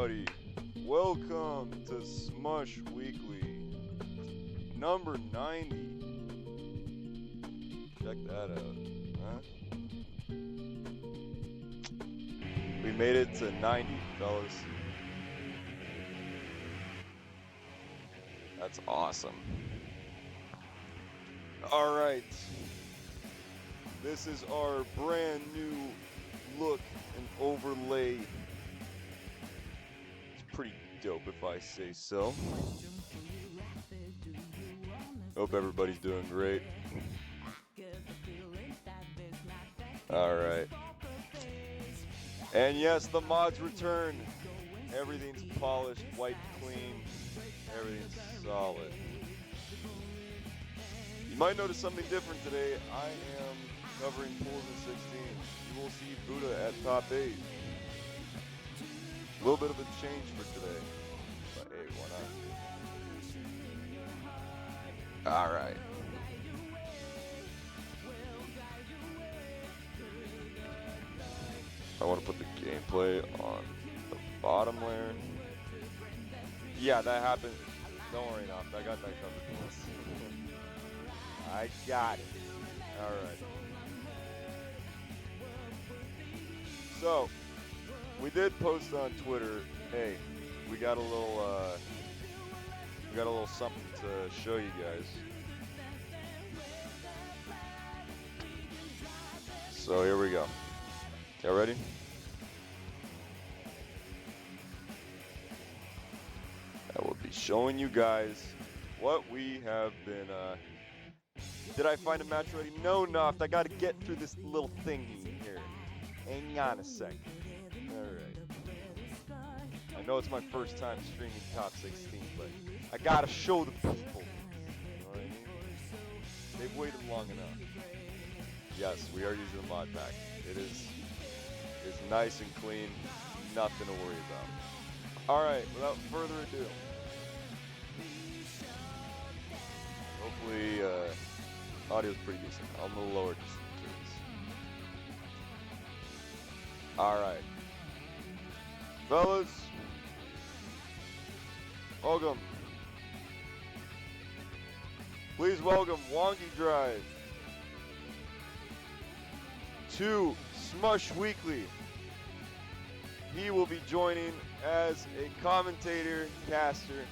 everybody. Welcome to Smush Weekly, number 90. Check that out, huh? We made it to 90, fellas. That's awesome. All right. This is our brand new look and overlay. It's pretty dope if I say so. Hope everybody's doing great. All right. And yes, the mods return. Everything's polished, wiped clean. Everything's solid. You might notice something different today. I am covering pools in 16. You will see Buddha at top 8. A little bit of a change for today. But hey, why not? Alright. I want to put the gameplay on the bottom layer. Yeah, that happened. Don't worry, enough. I got that covered. I got it. Alright. So, we did post on Twitter, hey, we got a little something to show you guys. So here we go. Y'all ready? I will be showing you guys what we have been, did I find a match ready? No, Noft, I gotta get through this little thingy here. Hang on a second. Alright. I know it's my first time streaming top 16, but I gotta show the people. You know what I mean? They've waited long enough. Yes, we are using the mod pack. It's nice and clean. Nothing to worry about. Alright, without further ado. Hopefully, audio's pretty decent. I'm a little lower just in case. Alright. Fellas. Welcome. Please welcome Wonky Drive to Smush Weekly. He will be joining as a commentator, caster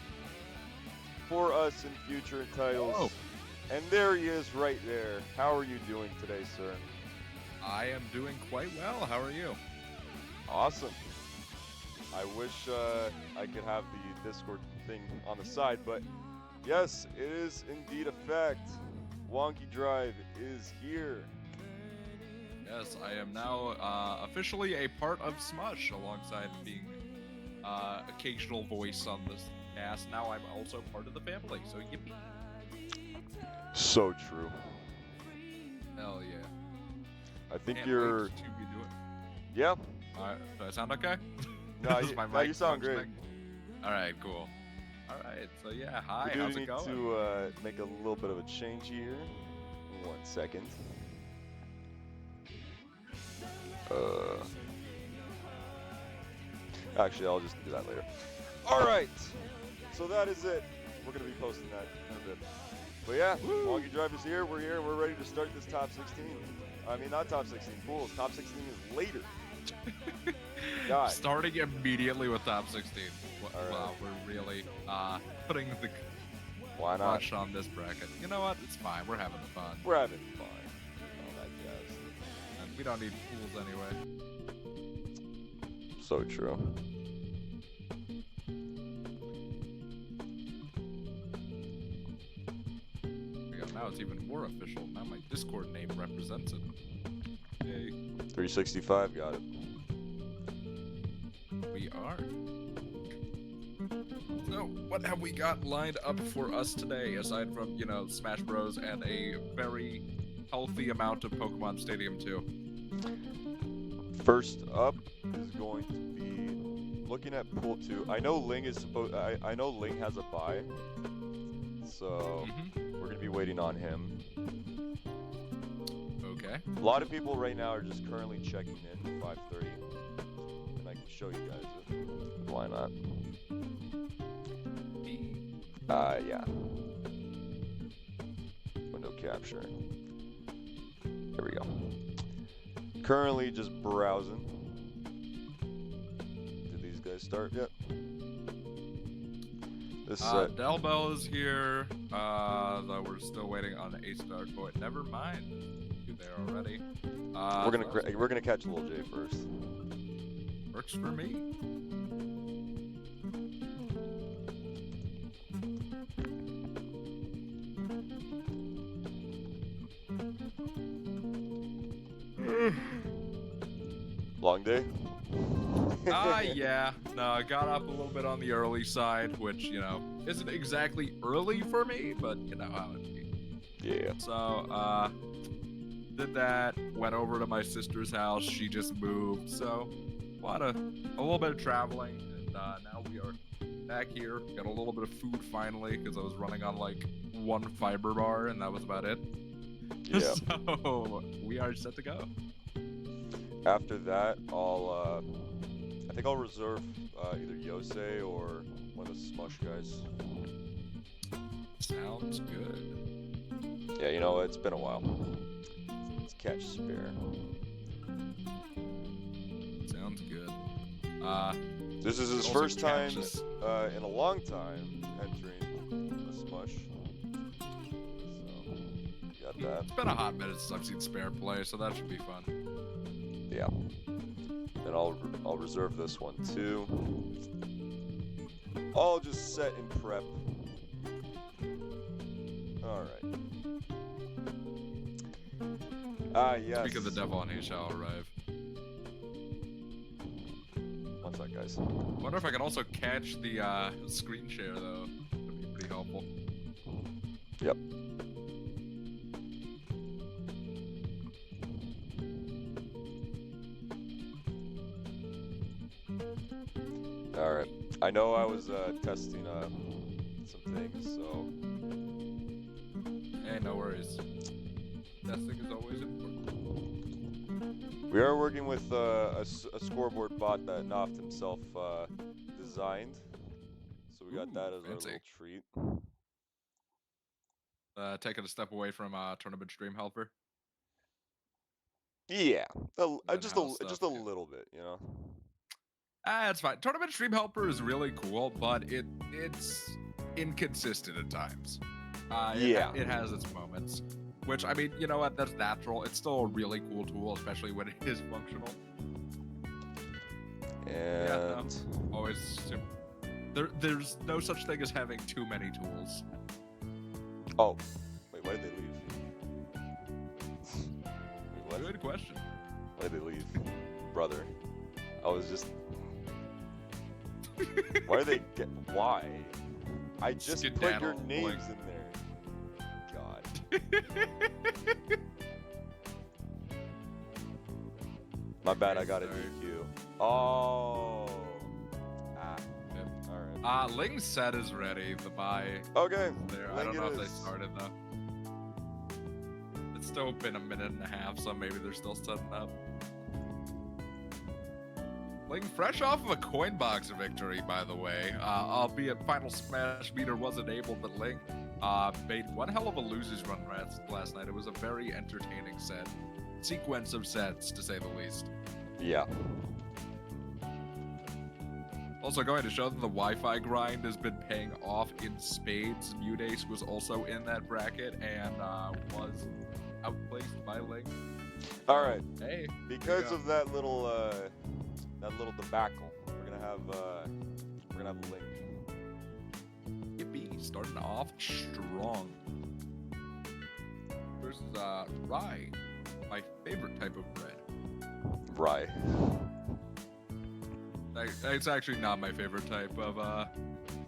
for us in future titles. Oh. And there he is right there. How are you doing today, sir? I am doing quite well. How are you? Awesome. I wish I could have the Discord thing on the side, but yes, it is indeed a fact. Wonky Drive is here. Yes, I am now officially a part of Smush, alongside being occasional voice on this cast. Now I'm also part of the family, so yippee. So true. Hell yeah. I think Can't you're... wait to be doing. Yeah. Do I sound okay? No, Is you, my no, mic you sound great. functioning? Alright, cool. Alright, so yeah, hi, We do how's need it going? to make a little bit of a change here. 1 second. Actually, I'll just do that later. Alright, so that is it. We're going to be posting that in a bit. But yeah, Wonky Drive is here, we're ready to start this top 16. I mean, not top 16 pools, top 16 is later. God. Starting immediately with top 16. Right. Wow, we're really putting the Why not? rush on this bracket. You know what? It's fine. We're having fun. We're having fun. All that jazz. And we don't need pools anyway. So true. Now it's even more official. Now my Discord name represents it. Yay. 365 got it. We are. So, what have we got lined up for us today, aside from, you know, Smash Bros. And a very healthy amount of Pokemon Stadium 2? First up is going to be looking at pool 2. I know Ling is supposed. I know Ling has a bye, so we're gonna be waiting on him. Okay. A lot of people right now are just currently checking in at 5:30, and I can show you guys it. why not? Yeah. Window capture. There we go. Currently just browsing. Did these guys start yet? This Del Bell is here. Though we're still waiting on the Ace Dark Boy. Never mind. You're there already. we're gonna catch Lil J first. Works for me. Long day? Yeah. No, I got up a little bit on the early side, which, you know, isn't exactly early for me, but you know how it be. Yeah. So, did that, went over to my sister's house, she just moved, so a little bit of traveling, and now we are back here, got a little bit of food finally, because I was running on like one fiber bar, and that was about it. Yeah. So, we are set to go. After that, I think I'll reserve either Yose or one of the Smush guys. Sounds good. Yeah, you know, it's been a while. Let's catch Spair. Sounds good. This is his also first time catches- in a long time entering a Smush. So, got that. It's been a hot minute since I've seen Spair play, so that should be fun. Yeah. And I'll reserve this one too. I'll just set and prep. Alright. Yes. Speak of the devil, and he shall arrive. One sec, guys. Wonder if I can also catch the screen share though. That'd be pretty helpful. Yep. Alright. I know I was testing some things, so... Hey, no worries. Testing is always important. We are working with a scoreboard bot that Noft himself designed. So we got that as our Fancy. little treat. Taking a step away from tournament stream helper. Yeah, That just house a stuff, yeah. little bit, you know. It's fine. Tournament stream helper is really cool, but it's inconsistent at times. Yeah. It has its moments. Which, I mean, you know what? That's natural. It's still a really cool tool, especially when it is functional. And Always there's no such thing as having too many tools. oh, wait, why did they leave? Wait, what? Good question. Why did they leave, brother? I was just. Why are they get? Why? I just put your Skedaddle, names Ling. in there. God. My bad. I got a Sorry. DQ. Oh. Ah. Yep. All right. Ling's set is ready. The buy Okay. there. I Ling don't it know if they is. started though. It's still been a minute and a half, so maybe they're still setting up. Ling, fresh off of a coin box victory, by the way. Albeit Final Smash meter wasn't able, but Ling made one hell of a losers run last night. It was a very entertaining sequence of sets, to say the least. Yeah. Also going to show that the Wi-Fi grind has been paying off in spades. SmU5h was also in that bracket and was outplaced by Ling. All right. Hey. Because of that little debacle, we're gonna have Ling. Yippee, starting off strong. Versus rye, my favorite type of bread. Rye. It's actually not my favorite type of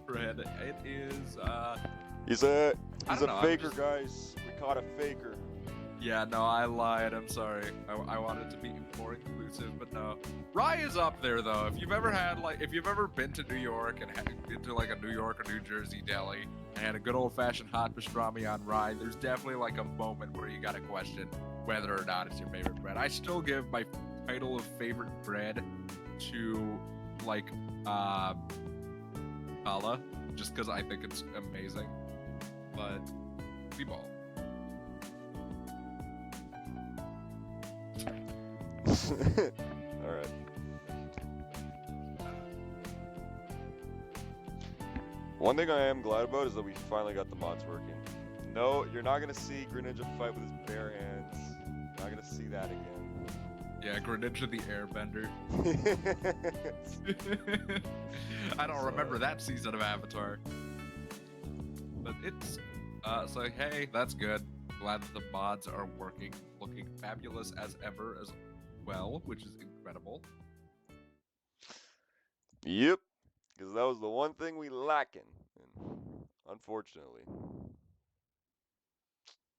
bread. It is He's a don't know, I'm faker, just- guys. We caught a faker. yeah, no, I lied. I'm sorry. I wanted to be more inclusive, but no. Rye is up there though. If you've ever been to New York and been to like a New York or New Jersey deli and had a good old-fashioned hot pastrami on rye, there's definitely like a moment where you gotta question whether or not it's your favorite bread. I still give my title of favorite bread to like Kala, just because I think it's amazing. But we ball. All right. One thing I am glad about is that we finally got the mods working. No, you're not gonna see Greninja fight with his bare hands. Not gonna see that again. Yeah, Greninja the Airbender. I don't remember that season of Avatar. But it's so hey, that's good. Glad that the mods are working, looking fabulous as ever as well, which is incredible. Yep, because that was the one thing we lacking, and unfortunately.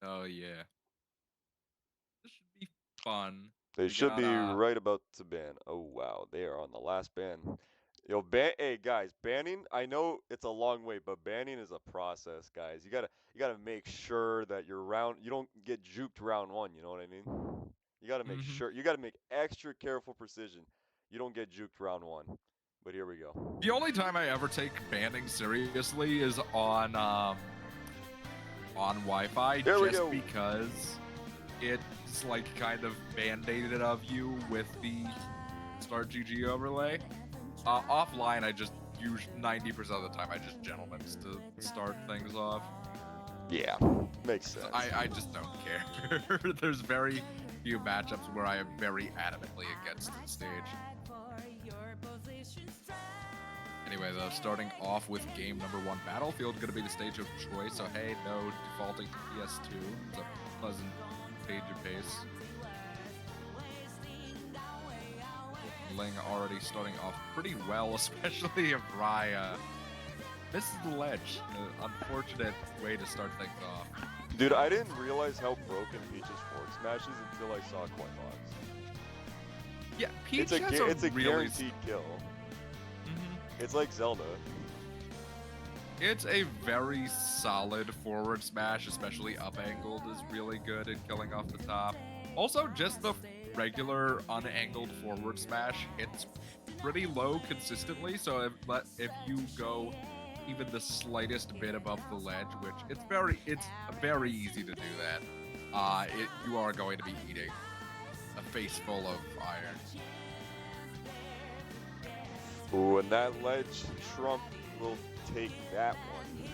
Oh yeah. This should be fun. They We should got be right about to ban. Oh wow, they are on the last ban. Yo, hey guys, banning. I know it's a long way, but banning is a process, guys. You gotta make sure that you don't get juked round one. You know what I mean? You gotta make sure. You gotta make extra careful precision. You don't get juked round one. But here we go. The only time I ever take banning seriously is on Wi-Fi, There we just go. because it's like kind of band-aided of you with the Start GG overlay. Offline, I just use 90% of the time I just gentlemen's to start things off. Yeah, makes sense. I just don't care. There's very few matchups where I am very adamantly against the stage. Anyway, though, starting off with game number 1, Battlefield, going to be the stage of choice. So hey, no defaulting to PS2. It's a pleasant change of pace. Ling already starting off pretty well, especially if Raya misses the ledge. Unfortunate way to start things off. Dude, I didn't realize how broken Peach's forward smash is until I saw Coinbox. Yeah, Peach it's a really guaranteed kill. It's like Zelda. It's a very solid forward smash, especially up-angled is really good at killing off the top. Also, just the regular unangled forward smash hits pretty low consistently, so if you go even the slightest bit above the ledge, which it's very easy to do that, you are going to be eating a face full of iron. Ooh, and that ledge Trump will take that one.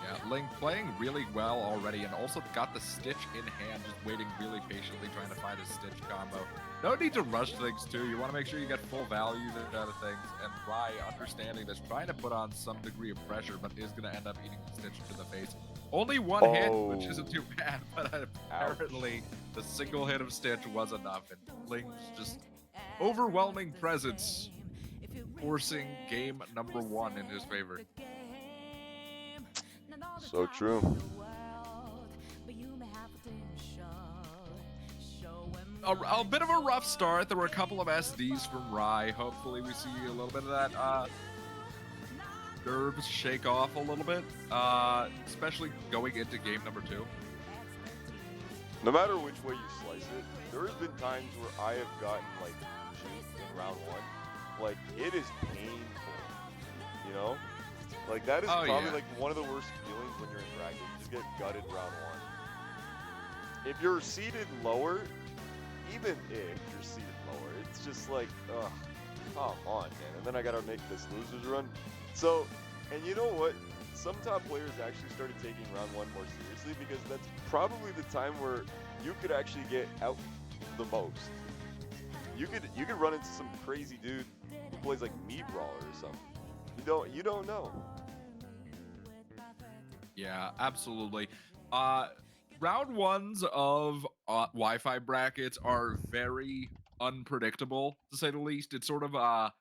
Yeah, Ling playing really well already, and also got the Stitch in hand, just waiting really patiently, trying to find a Stitch combo. No need to rush things too. You want to make sure you get full value out of things. And Rai, understanding this, trying to put on some degree of pressure, but is going to end up eating the Stitch to the face. Only one hit, which isn't too bad, but apparently the single hit of Stitch was enough, and Ling's just overwhelming presence, forcing game number 1 in his favor. So true. A bit of a rough start. There were a couple of SDs from Rai. Hopefully we see a little bit of that nerves shake off a little bit, especially going into game number 2. No matter which way you slice it, there has been times where I have gotten like juked in round 1. Like, it is painful, you know? Like, that is probably like one of the worst feelings when you're in bracket. You just get gutted round 1. If you're seated lower, even if you're seated lower, it's just like, ugh, come on, man. And then I gotta make this losers run. So, and you know what? Some top players actually started taking round 1 more seriously, because that's probably the time where you could actually get out the most. You could run into some crazy dude who plays like Mii Brawler or something. You don't know. Yeah, absolutely. Round 1s of Wi-Fi brackets are very unpredictable, to say the least. It's sort of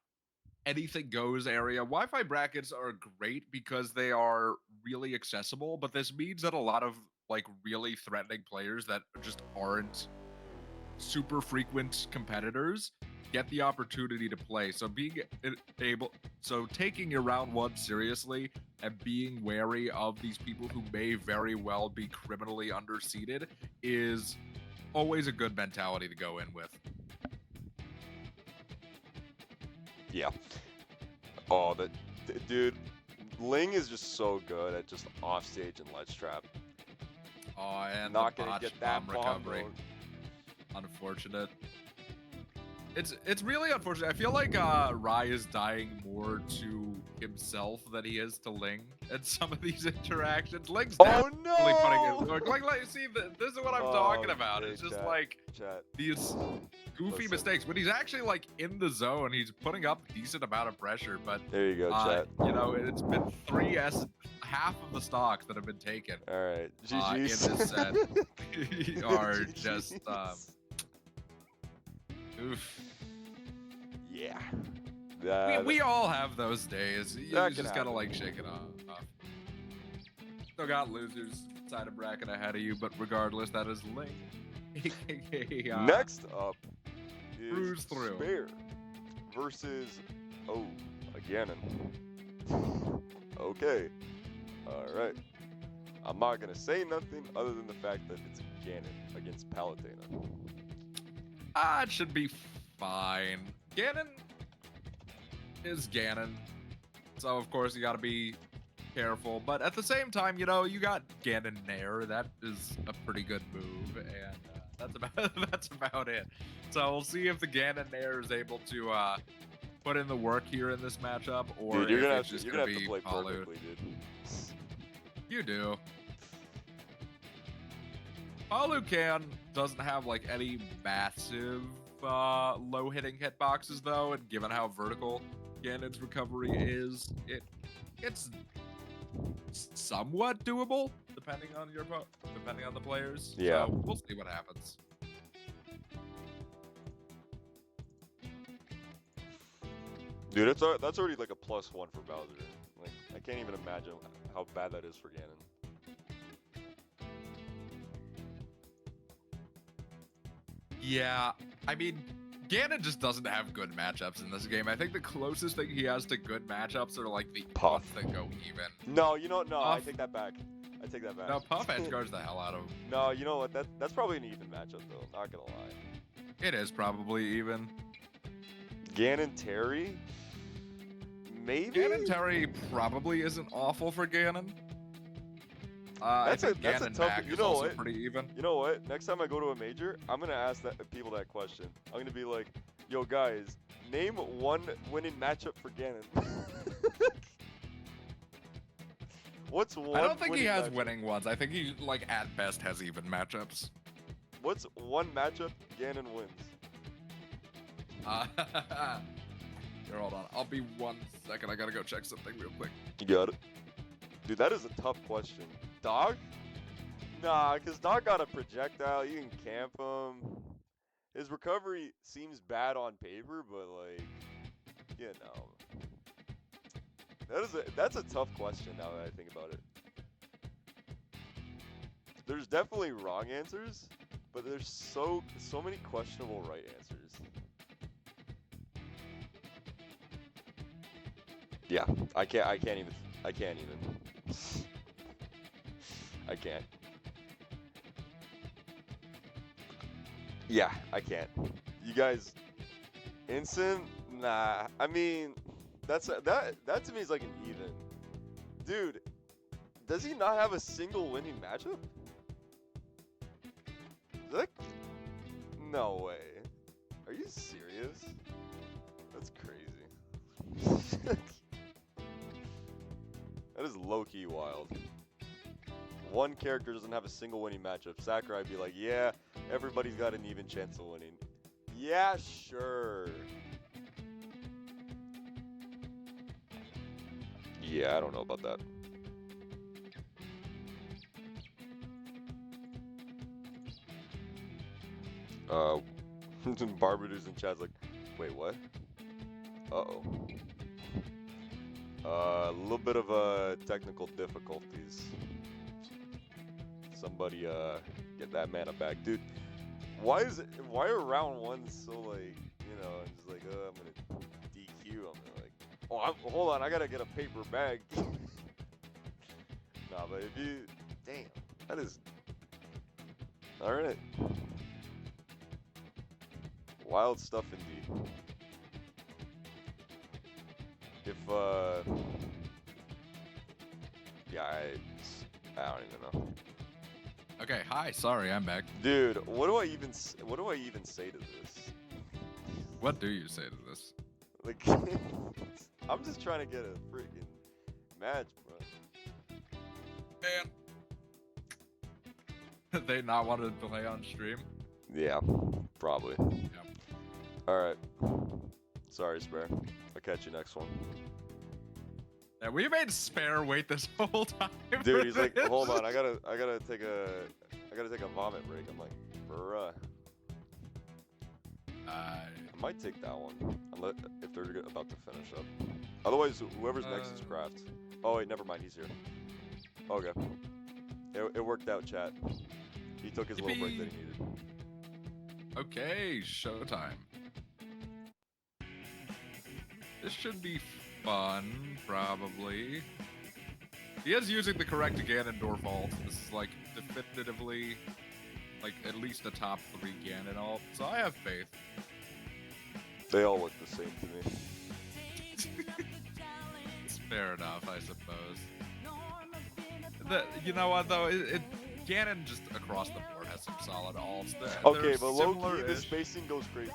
anything goes area. Wi-Fi brackets are great because they are really accessible, but this means that a lot of like really threatening players that just aren't super frequent competitors get the opportunity to play. So taking your round 1 seriously and being wary of these people who may very well be criminally underseeded is always a good mentality to go in with. Yeah. Oh, dude, Ling is just so good at just offstage and ledge trap. Oh, and Not the gonna botched get that bomb recovery. Unfortunate. It's really unfortunate. I feel like Rai is dying more to himself than he is to Ling in some of these interactions. Ling's definitely putting it. Like, see, this is what I'm talking about. It's just like these goofy mistakes. When he's actually like in the zone, he's putting up a decent amount of pressure. But there you go, chat. You know, it's been half of the stocks that have been taken. All right, GG's. In this set are just oof. Yeah. We all have those days. You just gotta like shake it off. Still got losers inside a bracket ahead of you, but regardless, that is Ling. Next up is Spair versus a Ganon. Okay. All right. I'm not gonna say nothing other than the fact that it's Ganon against Palutena. It should be fine. Ganon is Ganon, so of course you gotta be careful. But at the same time, you know, you got Ganon Nair. That is a pretty good move, and that's about it. So we'll see if the Ganon Nair is able to put in the work here in this matchup, or dude, if it's just gonna be play Palu. perfectly, dude. You do. Palu doesn't have like any massive low hitting hitboxes though, and given how vertical Ganon's recovery is, it's somewhat doable depending on the players. Yeah. So we'll see what happens. Dude, that's already like a +1 for Bowser. Like, I can't even imagine how bad that is for Ganon. Yeah, I mean, Ganon just doesn't have good matchups in this game. I think the closest thing he has to good matchups are like the Puff ones that go even. No, you know what? No, Puff. I take that back. No, Puff edge guards the hell out of him. No, you know what? That's probably an even matchup though. Not gonna lie. It is probably even. Ganon Terry? Maybe? Ganon Terry probably isn't awful for Ganon. That's a Ganon tough. Mac You is know also what? pretty even. You know what? Next time I go to a major, I'm gonna ask people that question. I'm gonna be like, "Yo, guys, name one winning matchup for Ganon." What's one? I don't think he has matchup? winning ones. I think he, like, at best has even matchups. What's one matchup Ganon wins? Here, hold on. I'll be 1 second. I gotta go check something real quick. You got it. Dude, that is a tough question. Dog? Nah, because Dog got a projectile. You can camp him. His recovery seems bad on paper, but, like, you know. That's a tough question now that I think about it. There's definitely wrong answers, but there's so many questionable right answers. Yeah, I can't even. I can't. Yeah, I can't. You guys, instant? Nah. I mean, that to me is like an even. Dude, does he not have a single winning matchup? No way. Are you serious? That's crazy. That is low-key wild. One character doesn't have a single winning matchup. Sakurai would be like, yeah, everybody's got an even chance of winning. Yeah, sure. Yeah, I don't know about that. Barbadoos in chat's like, wait, what? Uh-oh. A little bit of technical difficulties. Somebody get that mana back, dude. Why are round ones so like, you know, I'm just like, I'm gonna DQ. I'm like, hold on, I gotta get a paper bag. Nah, but if you, damn, that is, all right. Wild stuff indeed. if yeah, I don't even know. Okay, hi. Sorry, I'm back. Dude, what do I even say to this? What do you say to this? Like, I'm just trying to get a freaking match, bro. Man. They not want to play on stream? Yeah, probably. Yeah. Alright. Sorry, Spair. I'll catch you next one. Yeah, we made Spair wait this whole time. Dude, he's like, hold on, I gotta take a vomit break. I'm like, bruh. I might take that one, if they're about to finish up. Otherwise, whoever's next is Kraft. Oh wait, never mind, he's here. Okay. It worked out, chat. He took his little break that he needed. Okay, showtime. This should be fun, probably. He is using the correct Ganondorf ult. This is like definitively like at least a top 3 Ganon ult, so I have faith. They all look the same to me. It's fair enough, I suppose. You know what though? Ganon just across the board has some solid ults. Okay, but low-key, the spacing goes crazy.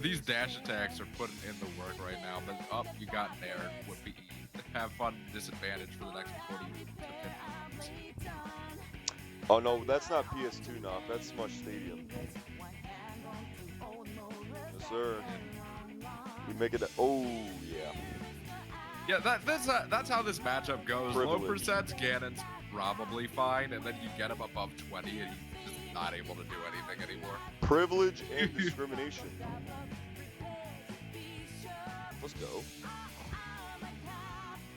These dash attacks are putting in the work right now, but up you got Nair. Would be have fun disadvantage for the next 40 to 50 minutes. Oh no, that's not PS2 now. That's Smush Stadium. Yes, sir. We make it. Oh yeah. Yeah, that's how this matchup goes. Privilege. Low percents, Ganon's probably fine, and then you get him above 20, and he's just not able to do anything anymore. Privilege and discrimination. Let's go.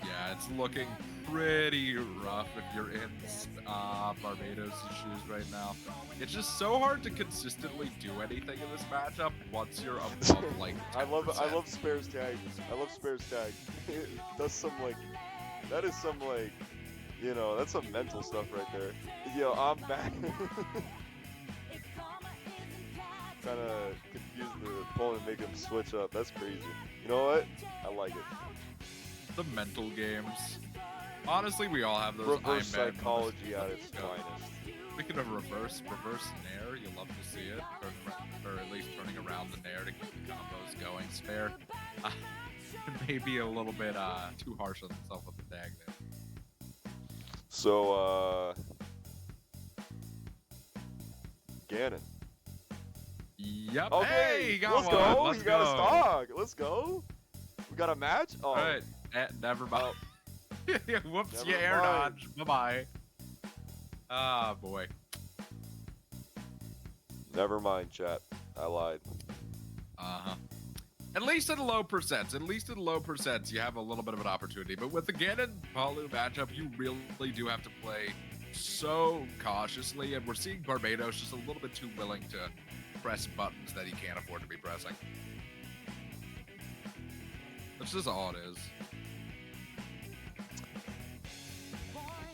Yeah, it's looking pretty rough if you're in Barbados' shoes right now. It's just so hard to consistently do anything in this matchup once you're above like 10%. I love Spair's tag. I love Spair's tag. That's some like, that is some like, you know, that's some mental stuff right there. Yo, I'm back. Kind of confuse the opponent, make him switch up. That's crazy. You know what? I like it. The mental games. Honestly, we all have those. Reverse psychology at its finest. Speaking of reverse Nair, you love to see it, or at least turning around the Nair to keep the combos going. Spair, maybe a little bit too harsh on himself with the tag there. So, Ganon. Yep. Okay, hey, he got let's one. go. Let's He go. got a stock. Let's go. We got a match. Oh. All right. Never mind. Whoops. Never You air mind. dodge. Bye bye. Ah, boy. Never mind, chat. I lied. At least at low percents. You have a little bit of an opportunity. But with the Ganon Palu matchup, you really do have to play so cautiously. And we're seeing Barbados just a little bit too willing to press buttons that he can't afford to be pressing. That's just all it is.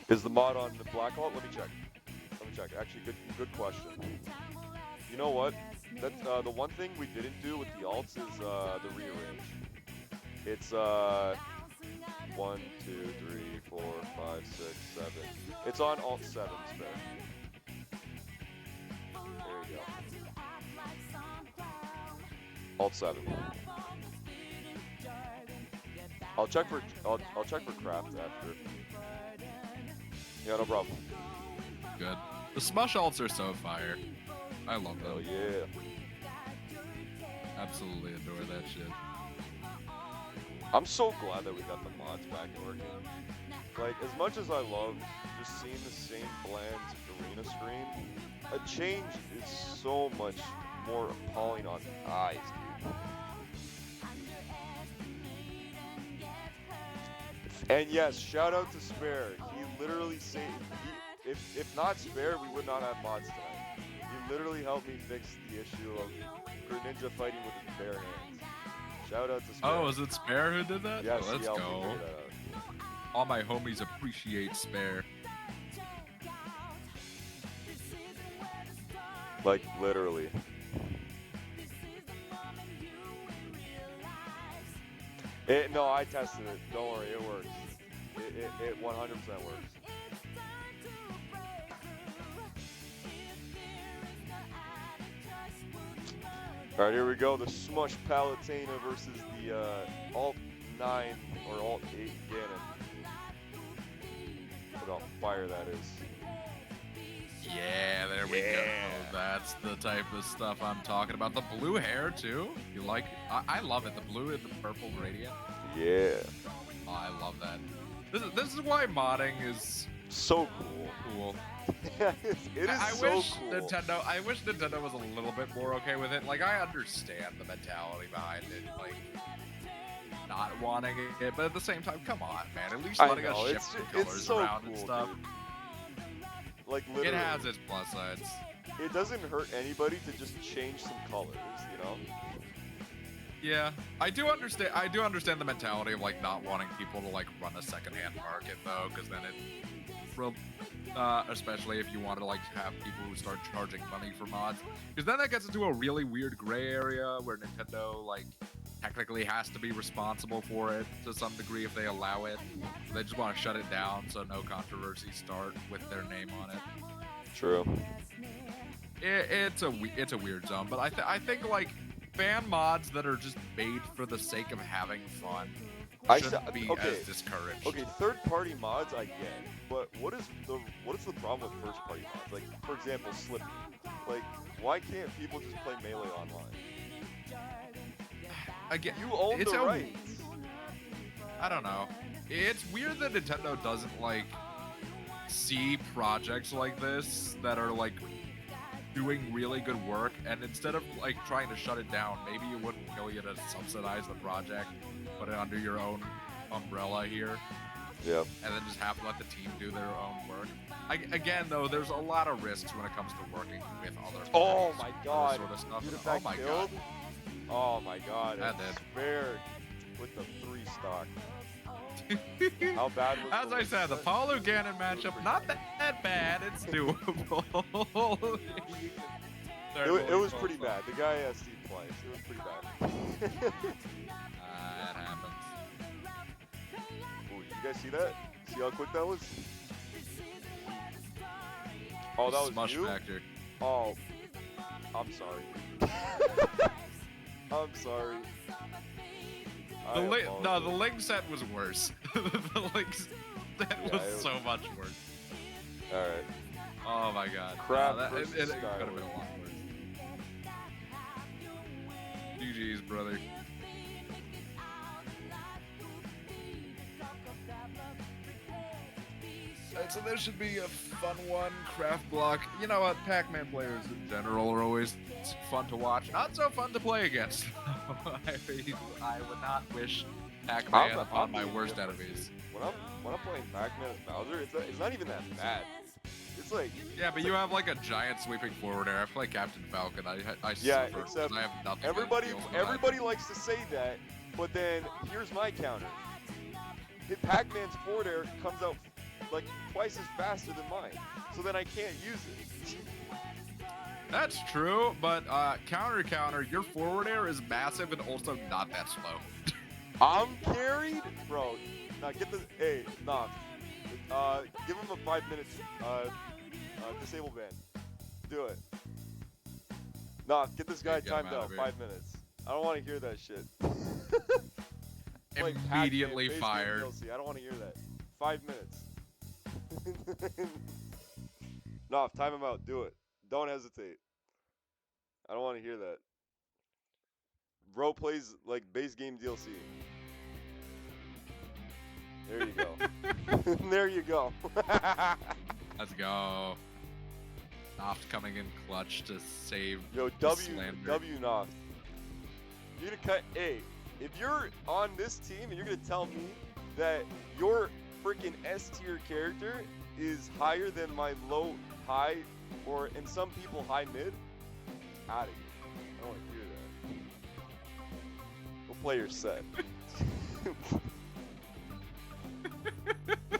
Is the mod on the black alt? Let me check. Actually, good question. You know what? That's the one thing we didn't do with the alts is the rearrange. It's 1, 2, 3, 4, 5, 6, 7. It's on alt 7 Spair. There you go. Alt 7. I'll check for craft after. Yeah, no problem. Good. The smush alts are so fire. I love them. Hell yeah. Absolutely adore that shit. I'm so glad that we got the mods back working. Like, as much as I love just seeing the same bland arena screen, a change is so much more appalling on eyes, dude. And yes, shout out to Spair. He literally saved. If not Spair, we would not have mods tonight. He literally helped me fix the issue of Greninja fighting with his bare hands. Shout out to Spair. Oh, was it Spair who did that? Yes, Oh, let's he helped me go. figure that out. All my homies appreciate Spair. Like, literally. No, I tested it. Don't worry, it works. It 100% works. All right, here we go. The Smush Palutena versus the Alt 9 or Alt 8 Ganon. Look how fire that is. Yeah, there we go. That's the type of stuff I'm talking about. The blue hair too. You like? I love it. The blue and the purple gradient. Yeah. Oh, I love that. This is why modding is so cool. Cool. It is I so wish cool. I wish Nintendo was a little bit more okay with it. Like, I understand the mentality behind it, like not wanting it, but at the same time, come on, man. At least letting us shift the colors so around cool, and stuff. Dude. Like literally, it has its plus sides. It doesn't hurt anybody to just change some colors, you know? Yeah, I do understand the mentality of like not wanting people to like run a secondhand market though, because then it, especially if you want to like have people who start charging money for mods, because then that gets into a really weird gray area where Nintendo like technically has to be responsible for it to some degree if they allow it. So they just want to shut it down so no controversies start with their name on it. True. It's a weird zone, but I think like fan mods that are just made for the sake of having fun shouldn't be as discouraged. Okay, third-party mods I get, but what is the problem with first-party mods? Like, for example, Slippy. Like, why can't people just play Melee online? Again, you own the rights. I don't know. It's weird that Nintendo doesn't like see projects like this that are like doing really good work, and instead of like trying to shut it down, maybe it wouldn't kill you to subsidize the project, put it under your own umbrella here. Yep. And then just let the team do their own work. Again, though, there's a lot of risks when it comes to working with other Oh my god. sort of stuff. Oh my god. Oh my god. That did. Spair with the 3-stock. How bad was As I said, the Paulo Ganon matchup, not that bad. It's doable. It was pretty bad. The guy SC twice. It was pretty bad. That happens. Ooh, you guys see that? See how quick that was? Oh, that was Smush you? Factor. Oh, I'm sorry. I'm sorry. The Ling set was worse. The Ling set was so much worse. Alright. Oh my god. Crap it versus could have been a Skyward. lot worse. GG's, brother. So there should be a fun one, Craft Block. You know what, Pac-Man players in general are always fun to watch. Not so fun to play against. I would not wish Pac-Man upon my worst enemies. When I'm playing Pac-Man as Bowser, it's not even that bad. It's like... Yeah, but you have like a giant sweeping forward air. I play Captain Falcon. I yeah, suffer except I have nothing. Everybody likes to say that, but then here's my counter. Pac-Man's forward air comes out like twice as faster than mine, so then I can't use it. That's true, but counter, your forward air is massive and also not that slow. I'm carried, bro. Now get the give him a 5 minutes disable ban. Do it. Nah, get this guy timed out. 5 minutes. I don't want to hear that shit. Like Immediately Pac-Man, fired. DLC. I don't want to hear that. 5 minutes. No, time him out. Do it. Don't hesitate. I don't want to hear that. Bro plays like base game DLC. There you go. There you go. Let's go. Noft coming in clutch to save. Yo, W Noft. You're gonna cut A. If you're on this team and you're gonna tell me that your freaking S tier character is higher than my low high, or in some people high mid, out of here. I don't want to hear that. Go play your set.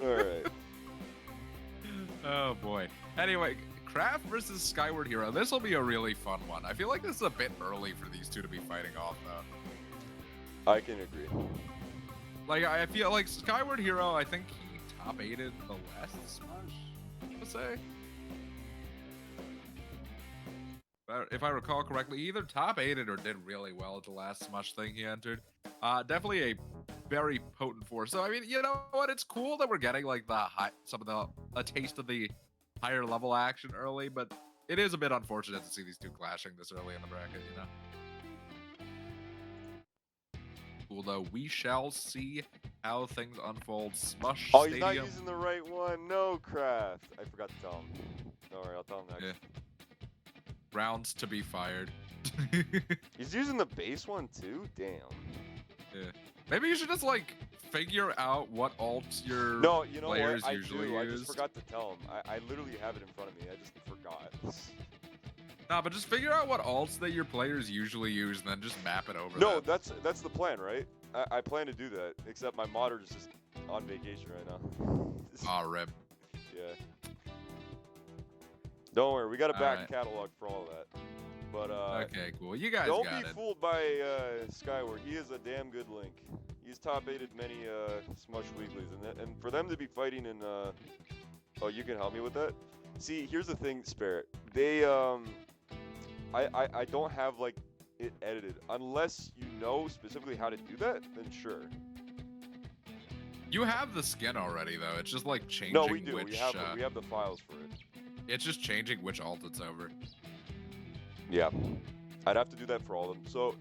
Alright. Oh boy. Anyway, Craft versus Skyward Hero. This will be a really fun one. I feel like this is a bit early for these two to be fighting off, though. I can agree. Like, I feel like Skyward Hero, I think he top 8'd the last Smash, let's say. If I recall correctly, he either top 8'd or did really well at the last Smash thing he entered. Definitely a very potent force. So, I mean, you know what? It's cool that we're getting, like, a taste of the higher level action early, but it is a bit unfortunate to see these two clashing this early in the bracket, you know? Cool, though. We shall see how things unfold. Smush Oh, he's Stadium. not using the right one. No, Craft. I forgot to tell him. Don't worry, I'll tell him next. Yeah. Rounds to be fired. He's using the base one too? Damn. Yeah. Maybe you should just, like, figure out what alts your No, you know players what? I usually do. use. I just forgot to tell him. I literally have it in front of me. I just forgot. Nah, but just figure out what alts that your players usually use and then just map it over. No, them. that's the plan, right? I plan to do that, except my modder is just on vacation right now. Aw, rip. Yeah. Don't worry, we got a back Alright. catalog for all of that. But Okay, cool. You guys don't got be it. fooled by Skyward. He is a damn good Link. He's top 8'd many Smush weeklies, and for them to be fighting in oh, you can help me with that. See, here's the thing, Spair. They I don't have like it edited unless you know specifically how to do that. Then sure. You have the skin already, though. It's just like changing No, we do. which. We have the files for it. It's just changing which alt it's over. Yeah, I'd have to do that for all of them. So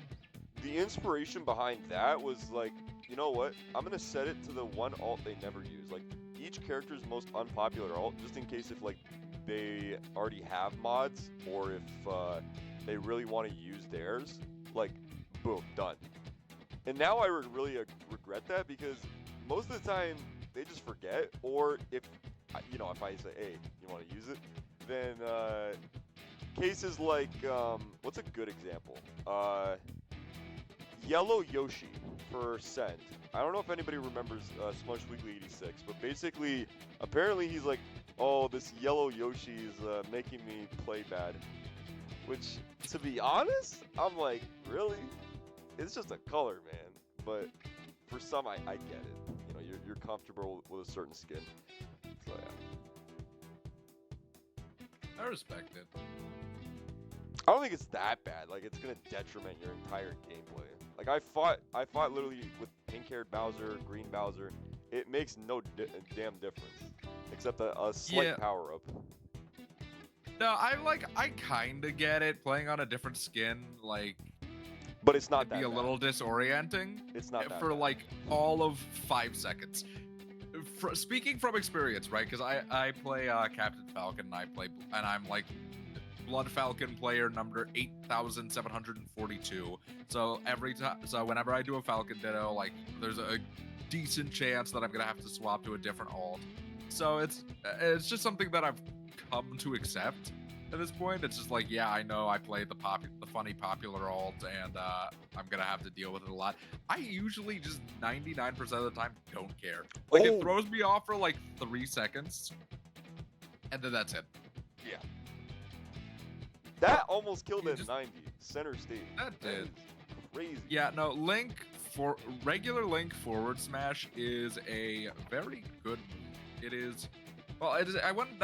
the inspiration behind that was like, you know what? I'm gonna set it to the one alt they never use. Like each character's most unpopular alt, just in case if like they already have mods or if they really want to use theirs. Like, boom, done. And now I really regret that because most of the time they just forget, or if you know, if I say, hey, you want to use it, then cases like what's a good example? Yellow Yoshi for Send. I don't know if anybody remembers Smush Weekly 86, but basically, apparently he's like, oh, this yellow Yoshi is making me play bad. Which, to be honest, I'm like, really? It's just a color, man. But for some, I get it. You know, you're comfortable with a certain skin. So yeah. I respect it. I don't think it's that bad. Like it's gonna detriment your entire gameplay. Like I fought literally with pink-haired Bowser, green Bowser. It makes no damn difference, except a slight power up. No, I kind of get it. Playing on a different skin, like, But it's not it'd that be a bad. little disorienting. It's not that for bad. like all of 5 seconds. Speaking from experience, right? Because I play Captain Falcon, and I'm like Blood Falcon player number 8,742. So whenever I do a Falcon Ditto, like there's a decent chance that I'm gonna have to swap to a different alt. So it's just something that I've come to accept at this point. It's just like, yeah, I know I play the funny popular alt, and I'm gonna have to deal with it a lot. I usually just 99% of the time don't care. Like it throws me off for like 3 seconds, and then that's it. Yeah. That almost killed You at just- 90 center stage. That did. is crazy. Yeah, no, regular Link forward smash is a very good move. It is, well, it is. I wouldn't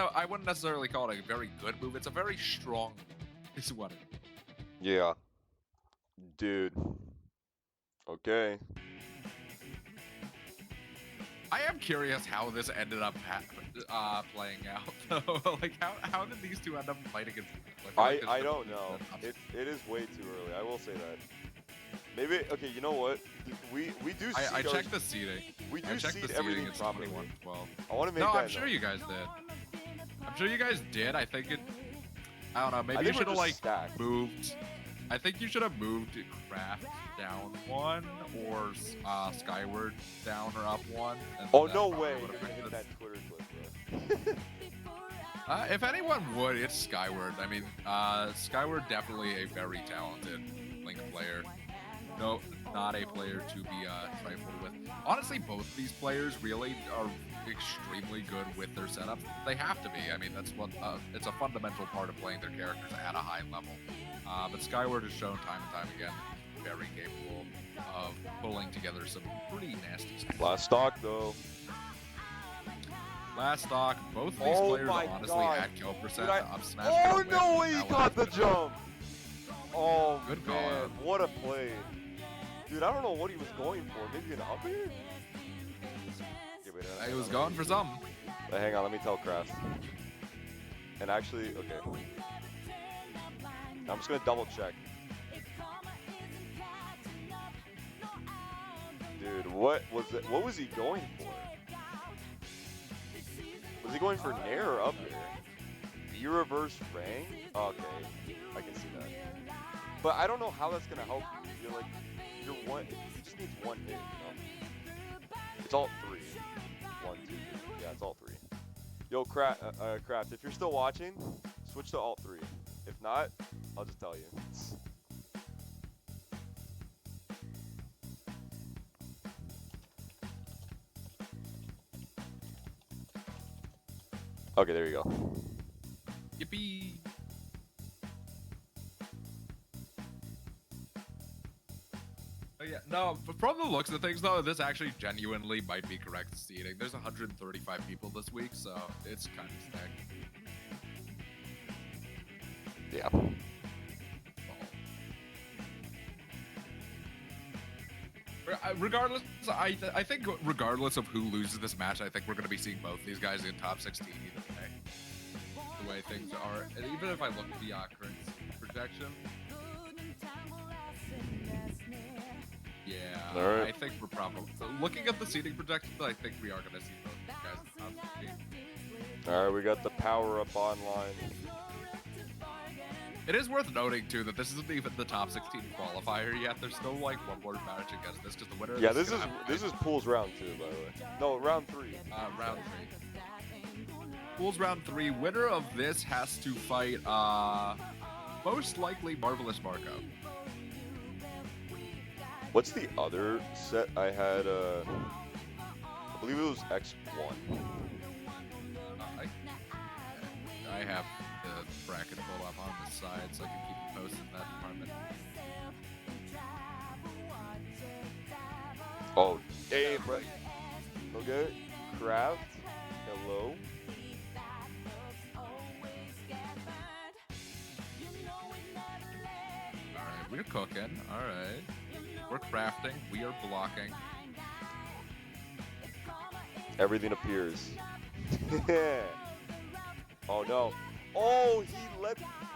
necessarily call it a very good move. It's a very strong move. Is what it is. Yeah. Dude. Okay. I am curious how this ended up playing out. Though. Like, how did these two end up fighting against? Like, I don't know. It is way too early. I will say that. Maybe okay. You know what? We do. I checked the seeding. We do I checked seed the seeding. everything It's properly. 21-12. I want to make No, that. I'm sure you guys did. I'm sure you guys did. I think it. I don't know. Maybe you should have like moved. I think you should have moved Craft down 1 or Skyward down or up 1. Oh no way! You're gonna hit that Twitter clip, bro. If anyone would, it's Skyward. I mean, Skyward definitely a very talented Link player. No, not a player to be trifled with. Honestly, both these players really are extremely good with their setups. They have to be. I mean, that's what it's a fundamental part of playing their characters at a high level. But Skyward has shown time and time again very capable of pulling together some pretty nasty stuff. Last stock though. Last stock, both of these Oh players my honestly God. at kill percent. Dude, Up smash oh gonna no win. way he That caught the one's gonna- jump. Oh Good call man, out. what a play. Dude, I don't know what he was going for. Maybe an up air? He was going for something. Hang on, let me tell Kraft. And actually, okay. I'm just gonna double check. Dude, what was it? What was he going for? Was he going for nair or up air? B reverse rang? Okay, I can see that. But I don't know how that's gonna help you. You're one. He just needs one hit. You know? It's all three. 1, 2, 3. Yeah, it's all three. Yo, Kraft, if you're still watching, switch to alt 3. If not, I'll just tell you. Okay, there you go. Yippee! Oh, yeah, no, but from the looks of things though, this actually genuinely might be correct seating. There's 135 people this week, so it's kind of stacked. Yeah. Regardless, I think regardless of who loses this match, I think we're going to be seeing both these guys in top 16 either way. The way things are, and even if I look at the current projection, yeah, Alright. I think we're probably looking at the seating projections. I think we are going to see both these guys in top 16. All right, we got the power up online. It is worth noting too that this isn't even the top 16 qualifier yet. There's still like one more match against this because the winner. Of Yeah, this this is pools round 2, by the way. No, round 3. Round 3. Pools round 3. Winner of this has to fight most likely Marvelous Marco. What's the other set I had? I believe it was X1. I have the bracket pulled up on the side so I can keep you posted in that department. Oh, hey, bro. Okay, Kraft. Hello. Alright, we're cooking. Alright. We're crafting. We are blocking. Everything appears. Oh no. Oh,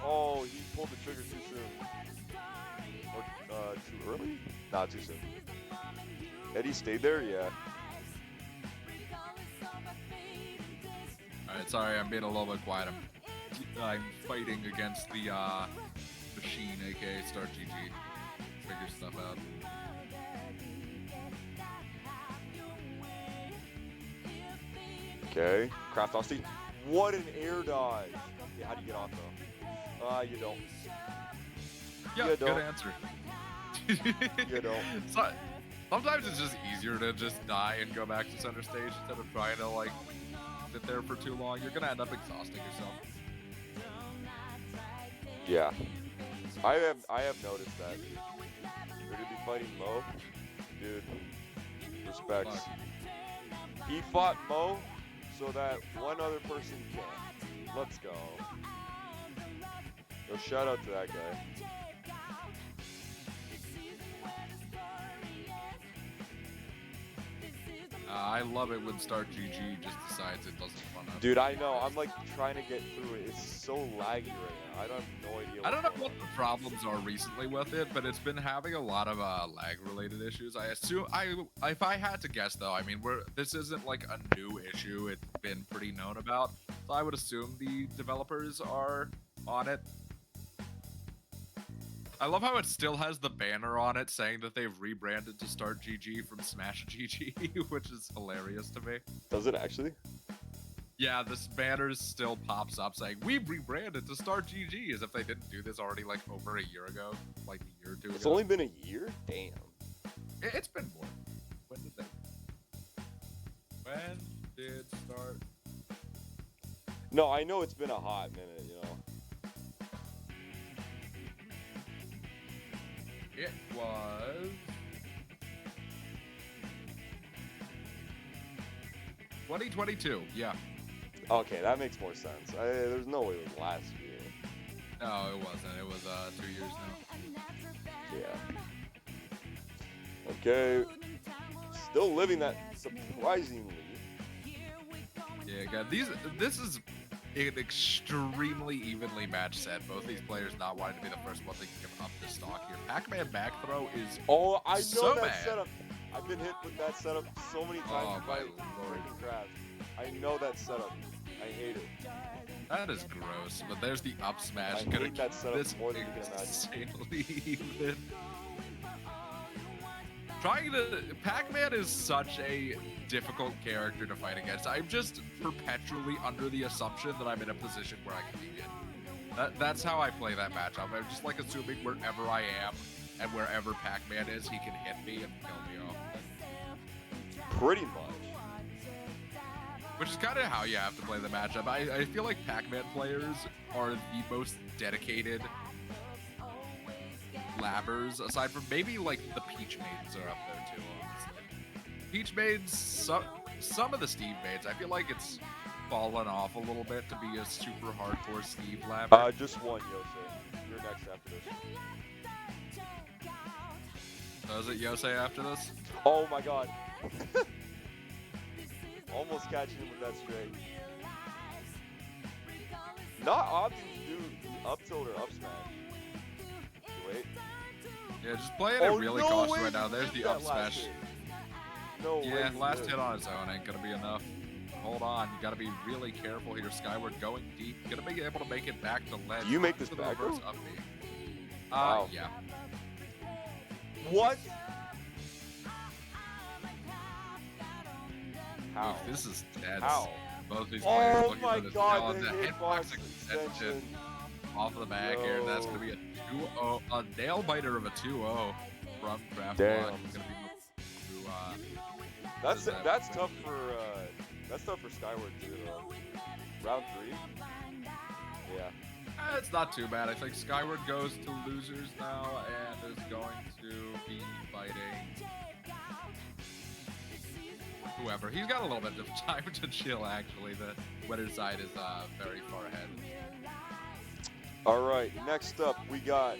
oh, he pulled the trigger too soon. Or, too early? Nah, too soon. Eddie stayed there? Yeah. Alright, sorry, I'm being a little bit quiet. I'm fighting against the machine, aka Start GG. Figure stuff out. Okay. Kraft off stage. What an air dodge. Yeah, how do you get off though? You don't. Yeah, You good don't. answer. You don't. So, sometimes it's just easier to just die and go back to center stage instead of trying to like sit there for too long. You're gonna end up exhausting yourself. Yeah. I have noticed that. We're gonna be fighting Mo. Dude. Respects. Fuck. He fought Mo so that one other person can. Let's go. Yo, shout out to that guy. I love it when Start GG just decides it doesn't want to. Dude, I know. I'm like trying to get through it. It's so laggy right now. I don't have no idea. I don't know what the problems are recently with it, but it's been having a lot of lag-related issues. I assume, if I had to guess though, I mean, this isn't like a new issue. It's been pretty known about, so I would assume the developers are on it. I love how it still has the banner on it saying that they've rebranded to Start GG from Smash GG, which is hilarious to me. Does it actually? Yeah, this banner still pops up saying, we've rebranded to Start GG, as if they didn't do this already like over a year ago, like a year or two ago. It's only been a year? Damn. It's been more. When did Start? No, I know it's been a hot minute, you know. It was 2022. Yeah. Okay, that makes more sense. There's no way it was last year. No, it wasn't. It was 2 years now. Yeah. Okay. Still living that surprisingly. Yeah, God, this is an extremely evenly matched set. Both these players not wanting to be the first one to give up the stock here. Pac-Man back throw is Oh, I know so that bad. setup. I've been hit with that setup so many times Oh, by my lord. freaking craft. I know that setup. I hate it. That is gross. But there's the up smash. I hate that setup this more than you can imagine. insanely even. Pac-Man is such a difficult character to fight against. I'm just perpetually under the assumption that I'm in a position where I can beat it. That's how I play that matchup. I'm just like assuming wherever I am and wherever Pac-Man is, he can hit me and kill me off. Pretty much. Which is kind of how you have to play the matchup. I feel like Pac-Man players are the most dedicated labbers, aside from maybe like the Peach Maidens are up there too, honestly. Peach Maidens, some of the Steve Maids, I feel like it's fallen off a little bit to be a super hardcore Steve labber. Just one, Yose. You're next after this. So is it Yose after this? Oh my god. Almost catching him with that straight. Not opting to do up tilt or up smash. Wait. Yeah, just playing it really cautious right now. There's the up smash. Hit. No way. Yeah, last hit on its own ain't gonna be enough. Hold on, you gotta be really careful here. Skyward going deep. Gonna be able to make it back to ledge. Do you make this to the back? reverse up B. Wow. Yeah. What? How? Oof, this is tense. How? Both these players Oh looking my for this god, nail, the and the hitbox hitbox extension. extension off of the back here. That's gonna be a 2-0, a nail biter of a 2-0 from Craft Damn. Block. Gonna be That's tough for Skyward too though. Round 3? Yeah. It's not too bad. I think Skyward goes to losers now and is going to be fighting whoever. He's got a little bit of time to chill, actually. The winner's side is very far ahead. All right, next up we got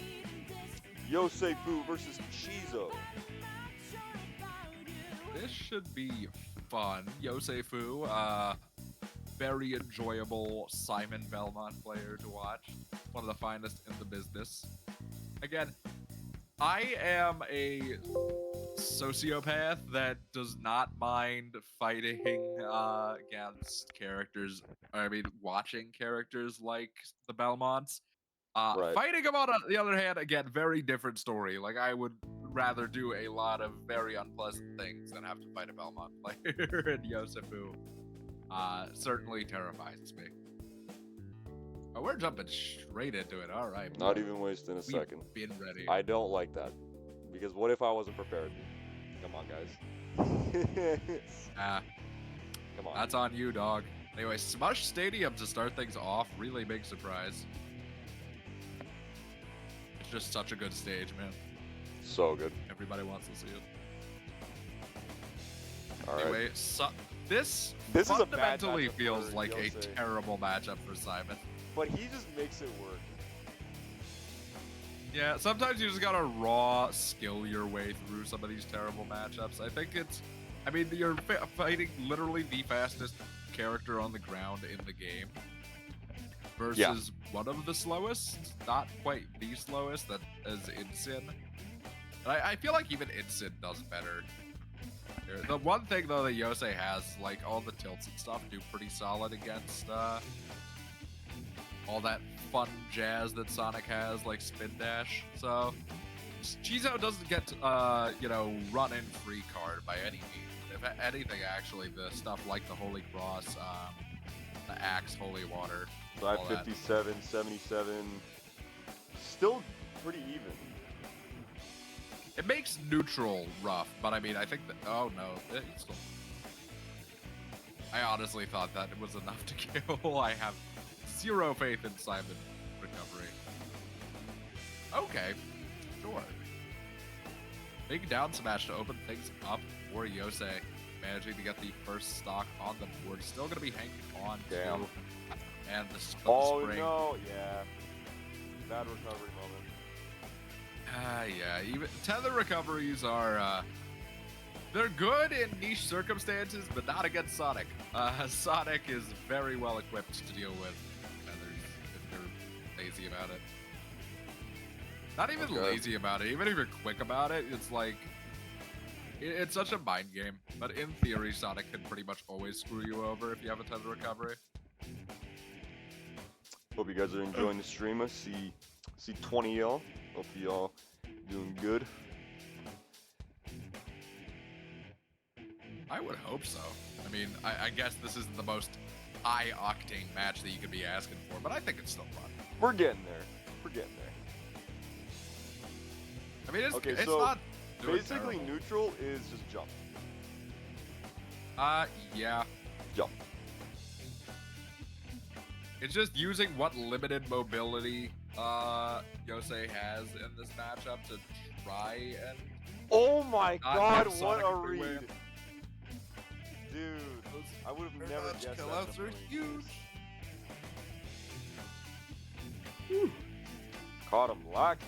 YoseFu versus Chizo. This should be fun. YoseFu, very enjoyable Simon Belmont player to watch. One of the finest in the business. Again, I am a sociopath that does not mind fighting against characters, watching characters like the Belmonts. Right. Fighting them on the other hand, again, very different story. Like, I would rather do a lot of very unpleasant things than have to fight a Belmont player, and YoseFu certainly terrifies me. Oh, we're jumping straight into it. All right. Not even wasting a second. Been ready. I don't like that. Because what if I wasn't prepared? Come on, guys. Come on. That's on you, dog. Anyway, Smush Stadium to start things off. Really big surprise. It's just such a good stage, man. So good. Everybody wants to see it. All right. Anyway, this is a bad fundamentally matchup feels for like a Yose. terrible matchup for Simon. But he just makes it work. Yeah, sometimes you just gotta raw skill your way through some of these terrible matchups. I think you're fighting literally the fastest character on the ground in the game versus one of the slowest, not quite the slowest, that is Insin. And I feel like even Insin does better. The one thing though that Yose has, like all the tilts and stuff, do pretty solid against all that fun jazz that Sonic has, like Spin Dash. So Chizo doesn't get run in free card by any means. If anything, actually, the stuff like the Holy Cross, the Axe, Holy Water, 557, 77, still pretty even. It makes neutral rough, but I mean, I think that, oh no, it's still, I honestly thought that it was enough to kill. I have zero faith in Simon recovery. Okay, sure. Big down smash to open things up for Yose. Managing to get the first stock on the board. Still going to be hanging on Damn. to. And the Oh spring. no, yeah. Bad recovery moment. Yeah, even tether recoveries are they're good in niche circumstances, but not against Sonic. Sonic is very well equipped to deal with tethers if you're lazy about it. Not even Okay. lazy about it, even if you're quick about it, it's like it's such a mind game. But in theory, Sonic can pretty much always screw you over if you have a tether recovery. Hope you guys are enjoying the stream. I see 20 y'all. Hope y'all doing good. I would hope so. I mean, I guess this isn't the most high-octane match that you could be asking for, but I think it's still fun. We're getting there. We're getting there. I mean, Okay, it's so not doing basically terrible. neutral is just jump. Yeah. Jump. It's just using what limited mobility Yose has in this matchup to try and Oh my not god, give what Sonic a free read. win. Dude, I would have Air never dodge guessed that. killouts in a are million huge. years. Caught him lacking.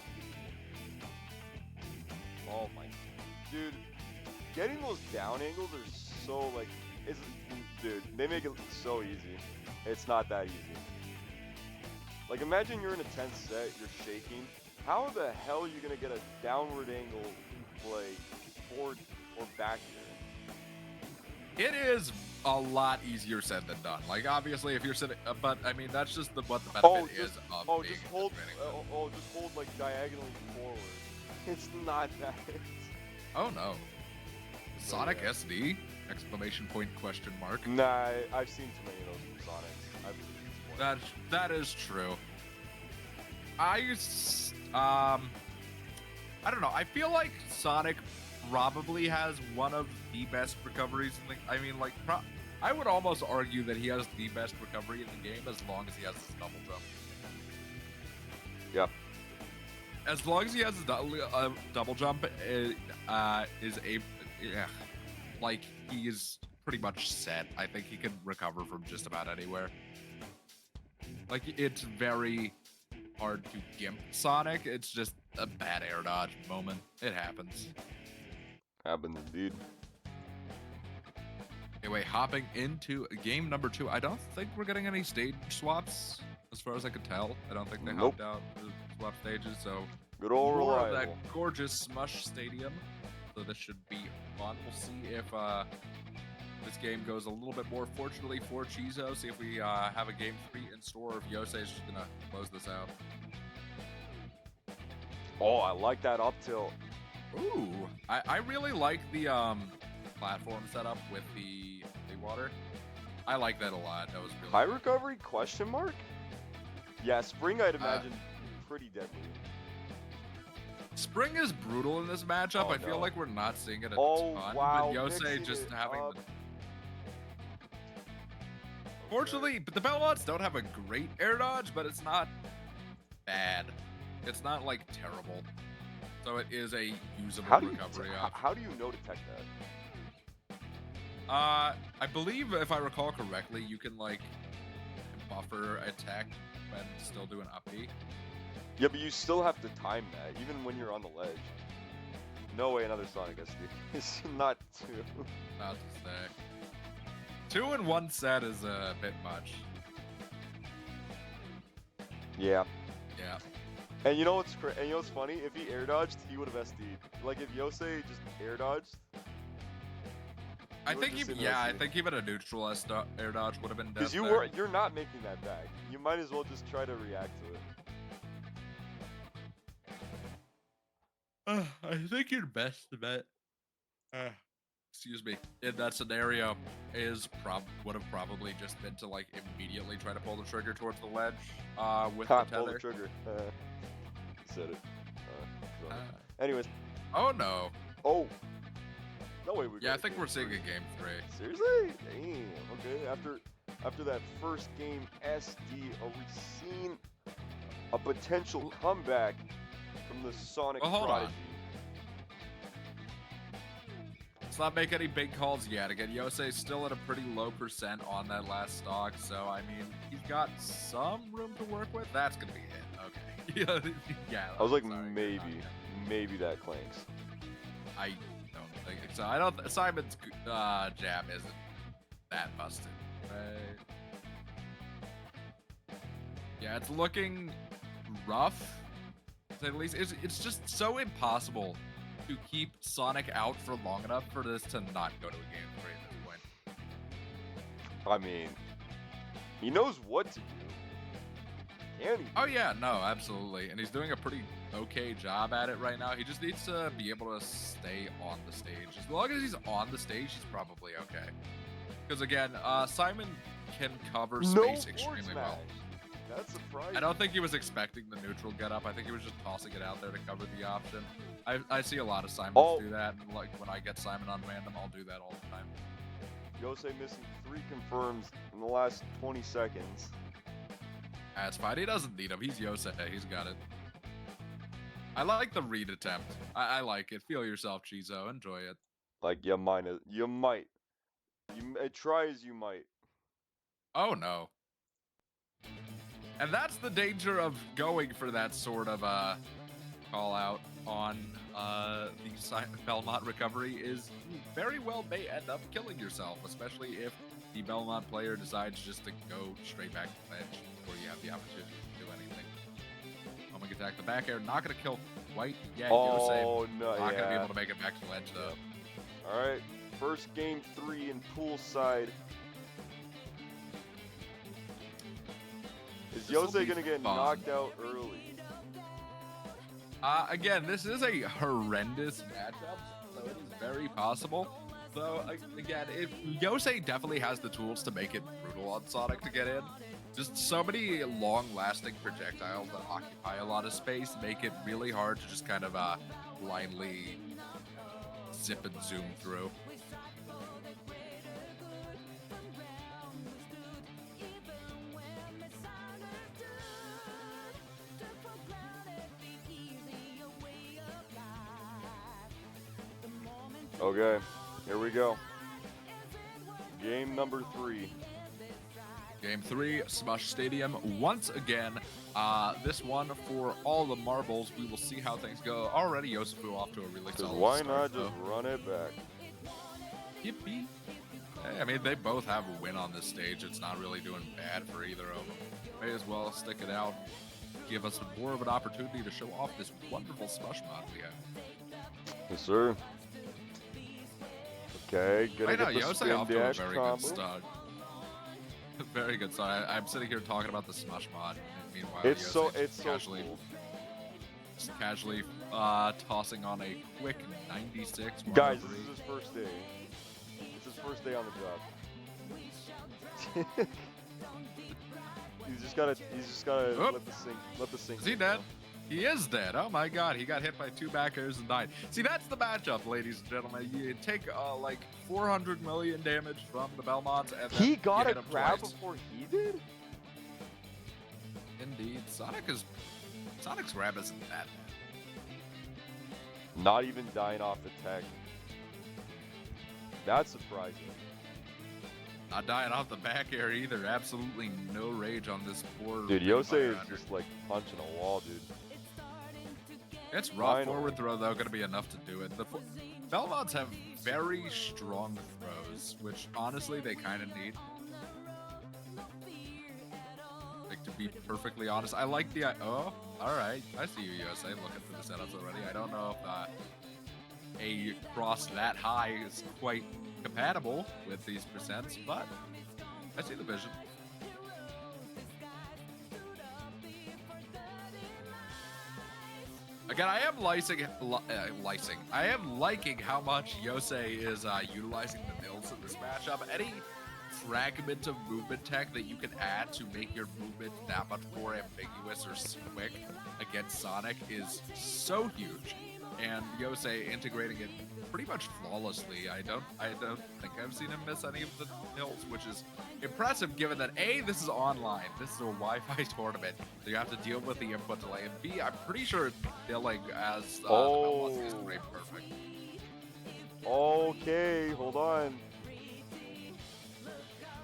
Oh my, dude, getting those down angles are so like, dude, they make it so easy. It's not that easy. Like imagine you're in a tense set, you're shaking. How the hell are you gonna get a downward angle like forward or back here? It is a lot easier said than done. Like obviously, if you're sitting, but I mean that's just what the benefit is of being just hold, training. just hold like diagonally forward. It's not that. Oh no, Sonic yeah. SD! Exclamation point question mark. Nah, I've seen too many of those from Sonics. I believe it's That is true. I don't know. I feel like Sonic probably has one of the best recoveries in the. I mean, like, I would almost argue that he has the best recovery in the game as long as he has his double jump. Yep. As long as he has his double jump, like he is pretty much set. I think he can recover from just about anywhere. Like it's very hard to gimp Sonic. It's just a bad air dodge moment. It happens. Happened indeed. Anyway, hopping into game number 2. I don't think we're getting any stage swaps, as far as I could tell. I don't think they Nope. hopped out the swap stages, so Good old more of reliable. that gorgeous Smush Stadium. So this should be fun. We'll see if this game goes a little bit more fortunately for Chizo. See if we have a game 3 in store, or if Yose is just gonna close this out. Oh, I like that up tilt. Ooh, I really like the platform setup with the water. I like that a lot. That was really High good. recovery? Question mark? Yeah, spring I'd imagine pretty deadly. Spring is brutal in this matchup. Oh, I feel no. like we're not seeing it a Oh, ton. wow, But Yose mixing just it having up. Fortunately, but the Belmonts don't have a great air dodge, but it's not bad. It's not like terrible. So it is a usable How do you recovery t- option. how do you know detect that? I believe if I recall correctly, you can like buffer attack and still do an up B. Yeah, but you still have to time that, even when you're on the ledge. No way another Sonic SD. It's not 2. Not to say. 2 in 1 set is a bit much. Yeah. Yeah. And you know what's funny? If he air dodged, he would have SD'd. Like if Yose just air dodged. I You were think just even in I SD. think even a neutral air dodge would have been dead. Because you're not making that back. You might as well just try to react to it. I think your best bet, excuse me, in that scenario would have probably just been to like immediately try to pull the trigger towards the ledge with the Pull the tether. trigger. Said it. So. Anyways. Oh no. Oh. No way we. Yeah, I got a think game we're seeing three. a game 3. Seriously? Damn. Okay. After that first game SD, are we seeing a potential comeback from the Sonic Well, hold on. prodigy? Let's not make any big calls yet. Again, Yose's still at a pretty low percent on that last stock, so I mean, he's got some room to work with. That's gonna be it. Okay. Yeah. I was like, sorry, maybe that clanks. I don't think so. I don't. Simon's jab isn't that busted, right? Yeah, it's looking rough. To say the least, it's just so impossible to keep Sonic out for long enough for this to not go to a game 3 at this point. I mean, he knows what to do. Can he? Oh yeah, no, absolutely, and he's doing a pretty okay job at it right now. He just needs to be able to stay on the stage. As long as he's on the stage, he's probably okay. Because again, Simon can cover space extremely well. That's surprising. I don't think he was expecting the neutral get up. I think he was just tossing it out there to cover the option. I see a lot of Simons do that. And like when I get Simon on random, I'll do that all the time. Yose missing 3 confirms in the last 20 seconds. That's fine. He doesn't need him. He's Yose. He's got it. I like the read attempt. I like it. Feel yourself, Chizo. Enjoy it. Like, you might. Try as you might. Oh, no. And that's the danger of going for that sort of call out on the Belmont recovery is you very well may end up killing yourself, especially if the Belmont player decides just to go straight back to the ledge before you have the opportunity to do anything. Homing attack, the back air, not going to kill quite yet. Oh, no, not going to be able to make it back to the ledge, though. All right, first game 3 in poolside. Is Yose going to get knocked out early? Again, this is a horrendous matchup, so it is very possible. Though, again, Yose definitely has the tools to make it brutal on Sonic to get in. Just so many long-lasting projectiles that occupy a lot of space make it really hard to just kind of blindly zip and zoom through. Okay, here we go. Game number 3. Game 3, Smush Stadium. Once again, this one for all the marbles. We will see how things go. Already YoseFu off to a really solid why start, not though. just run it back? Yippee. Hey, I mean, they both have a win on this stage. It's not really doing bad for either of them. May as well stick it out. Give us more of an opportunity to show off this wonderful Smush mod we have. Yes, sir. Okay, gonna get the Yose spin off to a dash very combo. good start. Very good start. I'm sitting here talking about the Smush mod. And meanwhile, It's so casually, cool. just casually tossing on a quick 96. Guys, this is his first day. It's his first day on the job. he's just gotta let the sink. Is he dead? He is dead. Oh my god, he got hit by 2 back airs and died. See, that's the matchup, ladies and gentlemen. You take like 400 million damage from the Belmonts, and then He got a grab twice. before he did? Indeed. Sonic's grab isn't that bad. Not even dying off the tech. That's surprising. Not dying off the back air either. Absolutely no rage on this poor... Dude, Yose is under. just like punching a wall, dude. It's rough. Forward throw, though, going to be enough to do it. The Belmonts have very strong throws, which honestly they kind of need. Like, to be perfectly honest, I like the... Oh, alright. I see you, Yose, looking for the setups already. I don't know if a cross that high is quite compatible with these percents, but I see the vision. Again, I am I am liking how much Yose is utilizing the mills in this matchup. Any fragment of movement tech that you can add to make your movement that much more ambiguous or quick against Sonic is so huge. And Yose integrating it pretty much flawlessly. I don't think I've seen him miss any of the mills, which is impressive given that A, this is online. This is a Wi-Fi tournament, so you have to deal with the input delay. And B, I'm pretty sure it's billing as the Belmonts is great perfect. Okay, hold on.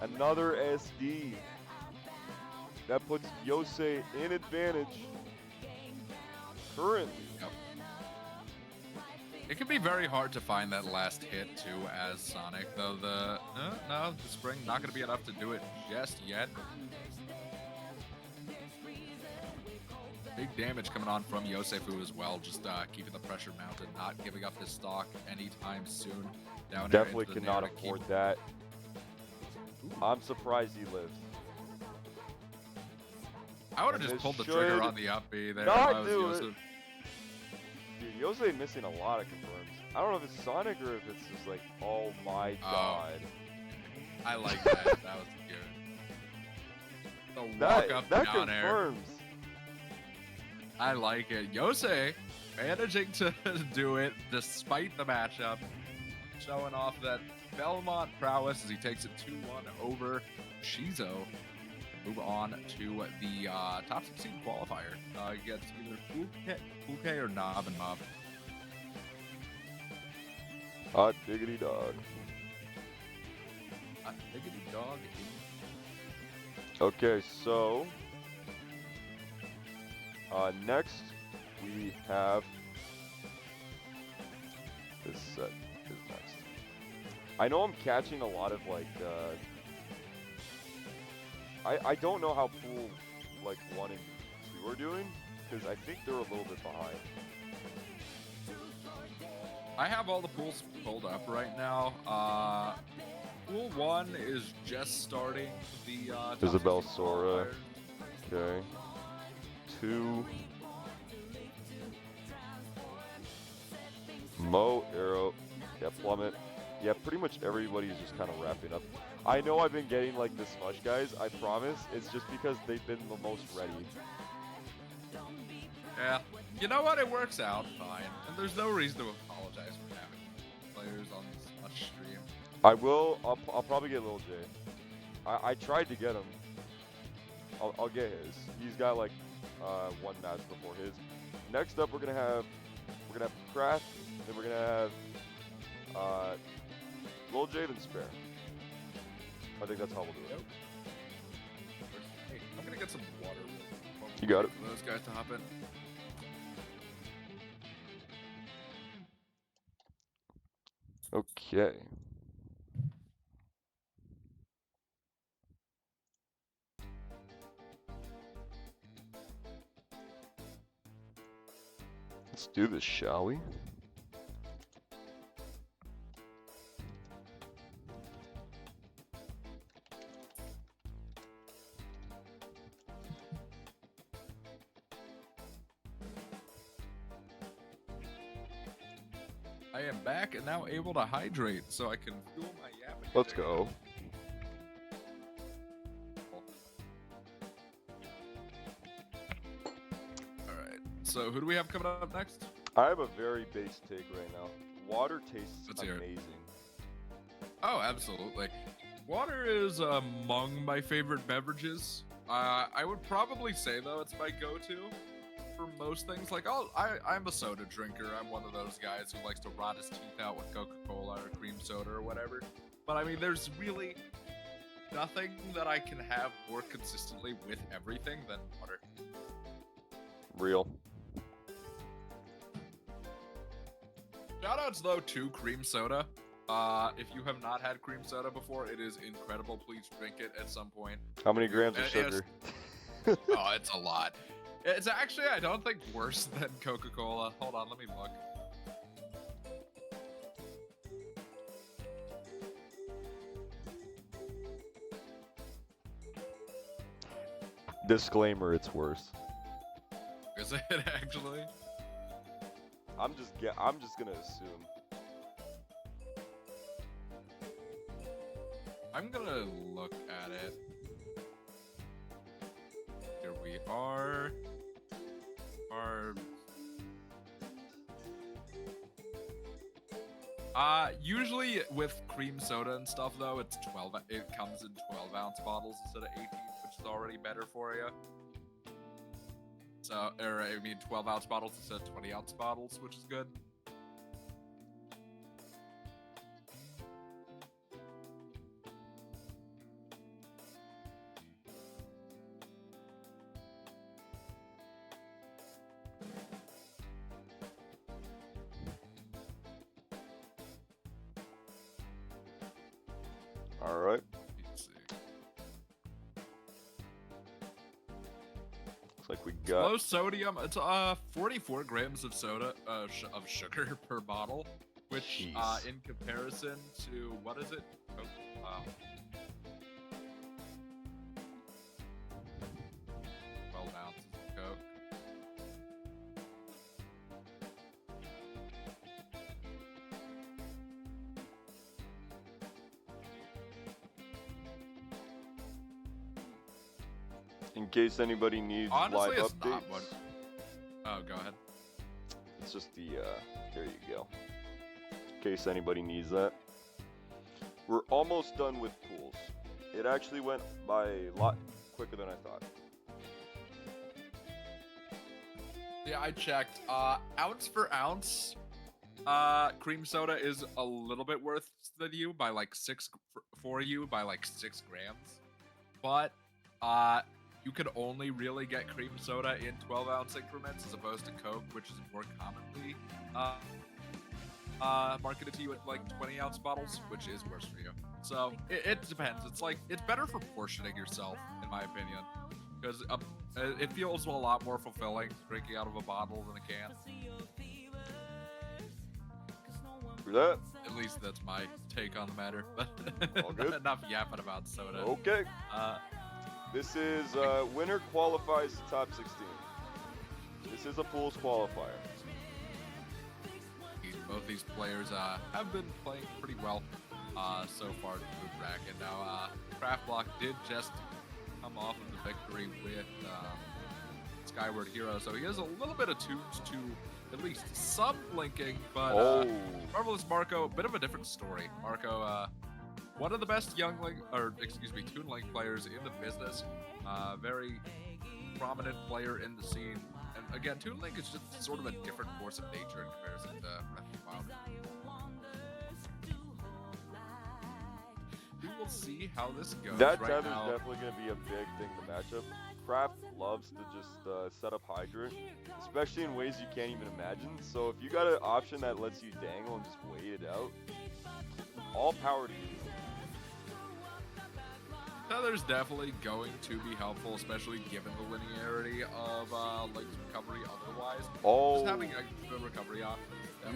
Another SD. That puts Yose in advantage. Currently. Yep. It can be very hard to find that last hit too as Sonic, though no, the spring not going to be enough to do it just yet. Big damage coming on from YoseFu as well, just keeping the pressure mounted, not giving up his stock anytime soon. Down Definitely cannot afford that. I'm surprised he lived. I would have just pulled the trigger on the up B there. Not do it. Dude, Yose missing a lot of confirms. I don't know if it's Sonic or if it's just like, oh my god. I like that. That was good. The walk up that down air. confirms. I like it. Yose managing to do it despite the matchup, showing off that Belmont prowess as he takes it 2-1 over Shizo. Move on to the top 16 qualifier against either Fuke or Nob and Mob. Hot diggity dog. Hot diggity dog. Okay, so next we have this set is next. I know I'm catching a lot of like I don't know how pool like 1 and 2 are doing because I think they're a little bit behind. I have all the pools pulled up right now. Pool 1 is just starting the Isabel Sora. Okay. 2 Mo Arrow. Yeah, Plummet. Yeah, pretty much everybody's just kind of wrapping up. I know I've been getting like this much, guys. I promise. It's just because they've been the most ready. Yeah. You know what? It works out fine. And there's no reason to apologize for having players on this much stream. I will. I'll probably get Lil J. I tried to get him. I'll get his. He's got like 1 match before his. Next up, we're gonna have Craft. Then we're gonna have Lil J then Spair. I think that's how we'll do it. Hey, I'm gonna get some water. You got it. For those guys to hop in. Okay. Let's do this, shall we? I am back and now able to hydrate so I can fuel my yap. Let's go. Alright, so who do we have coming up next? I have a very base take right now. Water tastes amazing. Oh, absolutely. Water is among my favorite beverages. I would probably say, though, it's my go-to for most things. Like, I'm a soda drinker. I'm one of those guys who likes to rot his teeth out with Coca-Cola or cream soda or whatever. But, I mean, there's really nothing that I can have more consistently with everything than water. Real. Shoutouts, though, to cream soda. If you have not had cream soda before, it is incredible. Please drink it at some point. How many grams of sugar? Oh, it's a lot. It's actually, I don't think, worse than Coca-Cola. Hold on, let me look. Disclaimer, it's worse. Is it actually? I'm just gonna assume. I'm gonna look at it. Here we are. Usually with cream soda and stuff though, it comes in 12-ounce bottles instead of 18, which is already better for you. So, 12-ounce bottles instead of 20-ounce bottles, which is good. All right. Let's see. Looks like we got. Low sodium. It's 44 grams of soda of sugar per bottle, which Jeez. in comparison to what is it? Oh, 12 ounces of Coke. In case anybody needs Honestly, live it's not updates. one. Oh, go ahead. It's just the, there you go. In case anybody needs that. We're almost done with pools. It actually went by a lot quicker than I thought. Yeah, I checked. Ounce for ounce, cream soda is a little bit worse than you by like 6 grams. But, you could only really get cream soda in 12-ounce increments as opposed to Coke, which is more commonly marketed to you at like 20-ounce bottles, which is worse for you. So it depends. It's like it's better for portioning yourself, in my opinion, because it feels a lot more fulfilling drinking out of a bottle than a can. For that. At least that's my take on the matter. All good. Enough yapping about soda. Okay. This is winner qualifies to top 16. This is a pools qualifier. Both these players have been playing pretty well so far to the bracket. Now, Craftblock did just come off of the victory with Skyward Hero, so he has a little bit attuned to at least some linking, but Marvelous Marco, a bit of a different story. Marco, one of the best Toon Link players in the business, very prominent player in the scene. And again, Toon Link is just sort of a different force of nature in comparison to Breath of the Wild. We will see how this goes. That right tether's now, definitely going to be a big thing in the matchup. Craft loves to just set up Hydra, especially in ways you can't even imagine. So if you got an option that lets you dangle and just wait it out, all power to you. Tether's definitely going to be helpful, especially given the linearity of Link's recovery otherwise. Just having a good recovery option.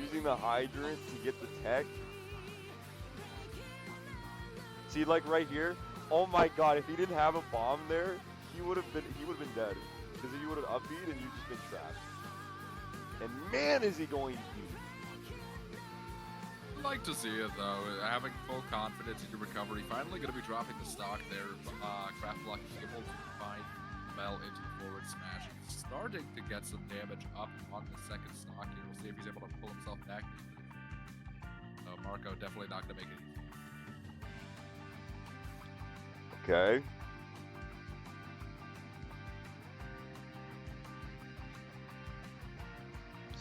Using the hydrant to get the tech. See, like right here. Oh my God! If he didn't have a bomb there, he would have been dead. Because he would have upbeat and you'd just been trapped. And man, is he going to beat it. I'd like to see it though. Having full confidence in your recovery. Finally going to be dropping the stock there. Craftblock is able to find Mel into the forward smash. He's starting to get some damage up on the second stock here. We'll see if he's able to pull himself back. So Marco definitely not going to make it easy. Okay.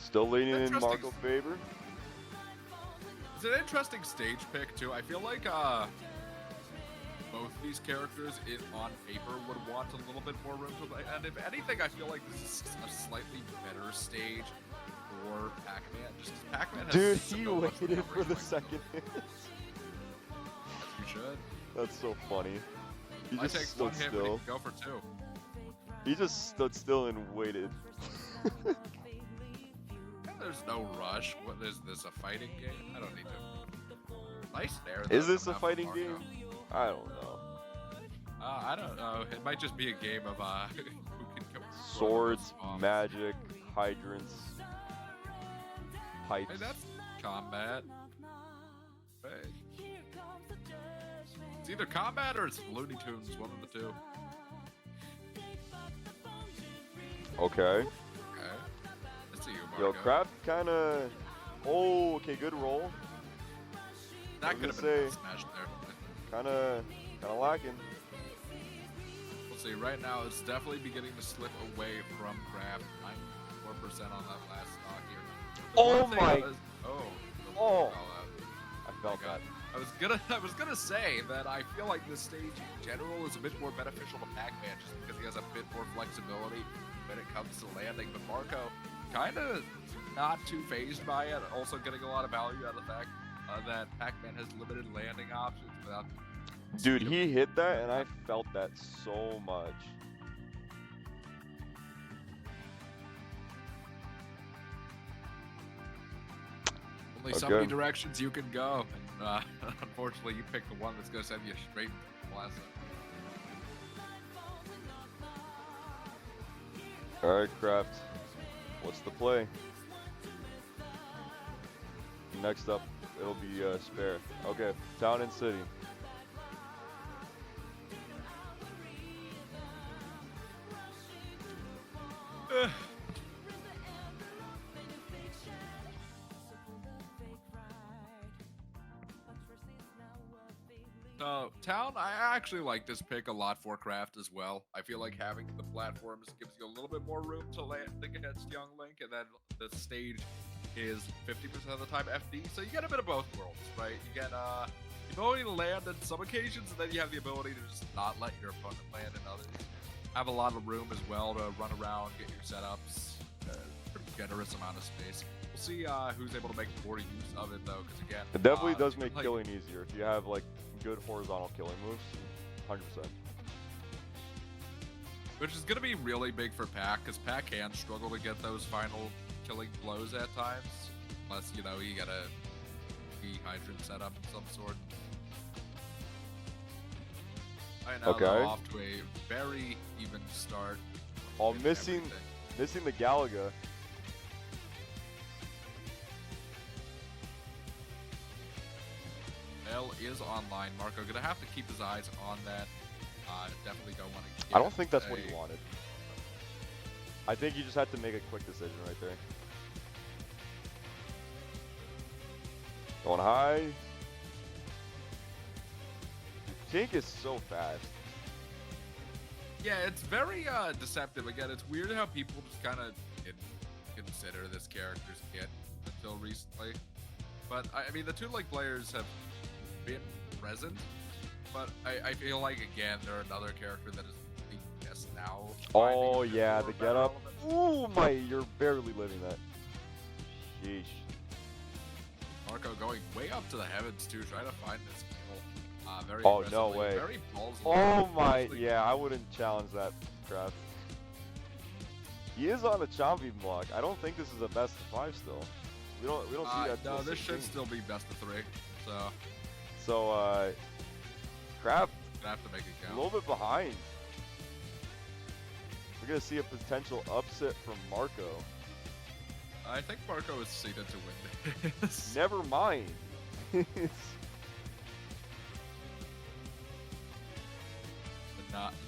Still leaning in Marco's favor. It's an interesting stage pick too. I feel like both these characters on paper would want a little bit more room to play. And if anything, I feel like this is a slightly better stage for Pac-Man. Just Pac-Man has Dude, so he much waited for recovery the points. second hit. You should. That's so funny. He I just take stood one hit, but still. he can go for two. He just stood still and waited. There's no rush. What is this, a fighting game? I don't need to. Nice there. Is this a fighting game? I don't know. I don't know. It might just be a game of who can go. Swords, magic, hydrants, pipes. Hey, that's combat. Hey. It's either combat or it's Looney Tunes, one of the two. Okay. Okay. Let's see you, Marco. Yo, Craft kind of. Oh, okay, good roll. That could have been a smash there. Kind of lacking. We'll see. Right now, it's definitely beginning to slip away from Craft. 94% on that last stock here. Oh my! Oh. I felt that. I was gonna say that I feel like this stage in general is a bit more beneficial to Pac-Man just because he has a bit more flexibility when it comes to landing. But Marco, kind of not too phased by it. Also getting a lot of value out of the fact that Pac-Man has limited landing options without Dude, Sweet. he hit that, and I felt that so much. Only so many directions you can go, and unfortunately, you picked the one that's gonna send you straight to the plaza. All right, Kraft. What's the play? Next up, it'll be Spair. Okay, town and city. So, town, I actually like this pick a lot for Craft as well. I feel like having the platforms gives you a little bit more room to land against Young Link, and then the stage is 50% of the time FD, so you get a bit of both worlds, right? You get the ability to land on some occasions, and then you have the ability to just not let your opponent land in others. Have a lot of room as well to run around, get your setups, pretty generous amount of space. We'll see who's able to make more use of it, though, because again... It definitely does make killing easier if you have, like, good horizontal killing moves. 100%. Which is going to be really big for Pac, because Pac can struggle to get those final killing blows at times. Unless, you know, you got a hydrant setup of some sort. Right now, they're off to a very even start. Oh, missing the Galaga. L is online. Marco gonna have to keep his eyes on that. Definitely don't want to. I don't think that's what he wanted. I think you just had to make a quick decision right there. Going high. Tink is so fast. Yeah, it's very deceptive. Again, it's weird how people just kind of didn't consider this character's kit until recently. But I mean, the two Link players have been present, but I feel like again they're another character that is just now. Oh yeah, the get up. Ooh my, you're barely living that. Sheesh. Marco going way up to the heavens too, trying to find this kill. Very oh no way. Very ballsy. Oh my, yeah, I wouldn't challenge that, Kraft. He is on a Champi block. I don't think this is a best of 5 still. We don't see that. No, this should still be best of 3. So Kraft gonna have to make it count. A little bit behind. We're gonna see a potential upset from Marco. I think Marco is seeded to win this. Never mind.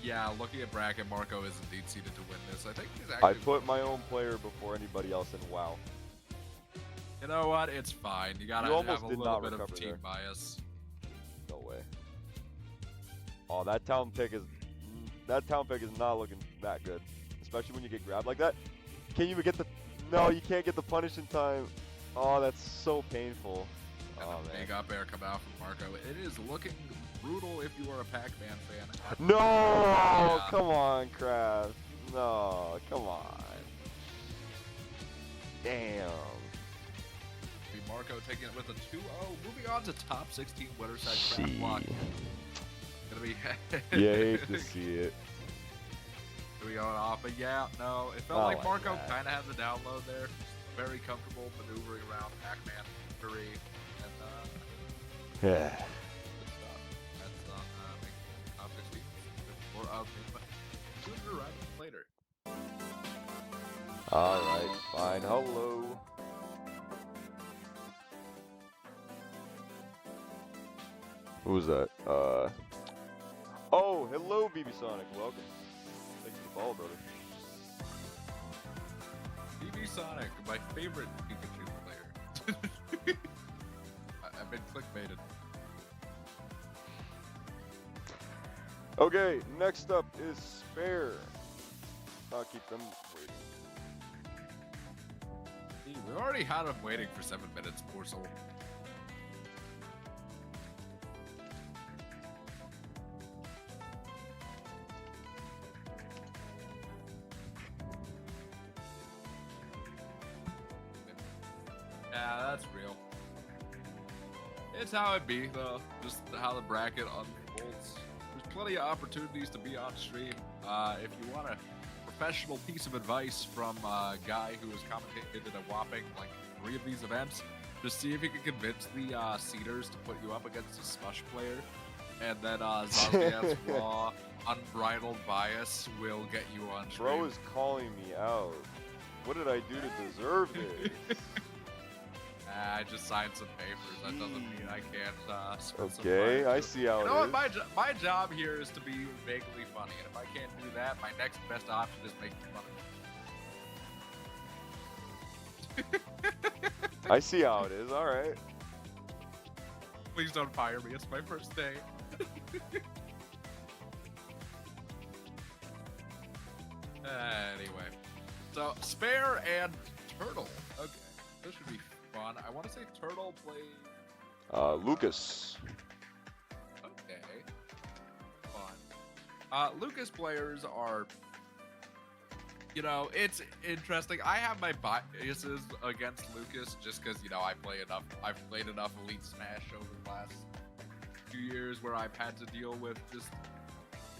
Yeah, looking at bracket, Marco is indeed seeded to win this. I think he's actually. I put my own player before anybody else in WoW. You know what? It's fine. You gotta have a little bit of team bias. No way. Oh, that town pick is not looking that good, especially when you get grabbed like that. Can you even get the? No, you can't get the punish in time. Oh, that's so painful. And the big up air come out from Marco. It is looking brutal if you are a Pac-Man fan. No, yeah. Come on, Kraft. No, come on. Damn. Marco taking it with a 2-0. Moving on to top 16 winner side Kraft block. Gonna be. Yeah, I hate to see it. Gonna be going off, but yeah, no. It felt like Marco kind of had the download there. Very comfortable maneuvering around Pac-Man 3 and yeah. Good stuff. That's on making top 16 or of sooner rather than later. All right, fine. Hello. Who's that? Oh, hello, BB Sonic. Welcome. Thanks for the follow, brother. BB Sonic, my favorite Pikachu player. I've been clickbaited. Okay, next up is Spair. I'll keep them waiting. We already had him waiting for 7 minutes, poor soul. Yeah, that's real. It's how it be, though. Just how the bracket unfolds. There's plenty of opportunities to be on stream. If you want a professional piece of advice from a guy who has commentated a whopping like 3 of these events, just see if you can convince the seeders to put you up against a Smush player, and then Zazviev's raw, unbridled bias will get you on stream. Bro is calling me out. What did I do to deserve this? I just signed some papers. That doesn't mean I can't spend some Okay, fire, I too. see how You know it what? is. My job here is to be vaguely funny, and if I can't do that, my next best option is making fun of it. I see how it is. All right. Please don't fire me. It's my first day. Anyway, so Spair and Turtle. Okay, this should be fun. I want to say Turtle played. Lucas. Okay. Fun. Lucas players are. You know, it's interesting. I have my biases against Lucas just because, you know, I've played enough Elite Smash over the last few years where I've had to deal with just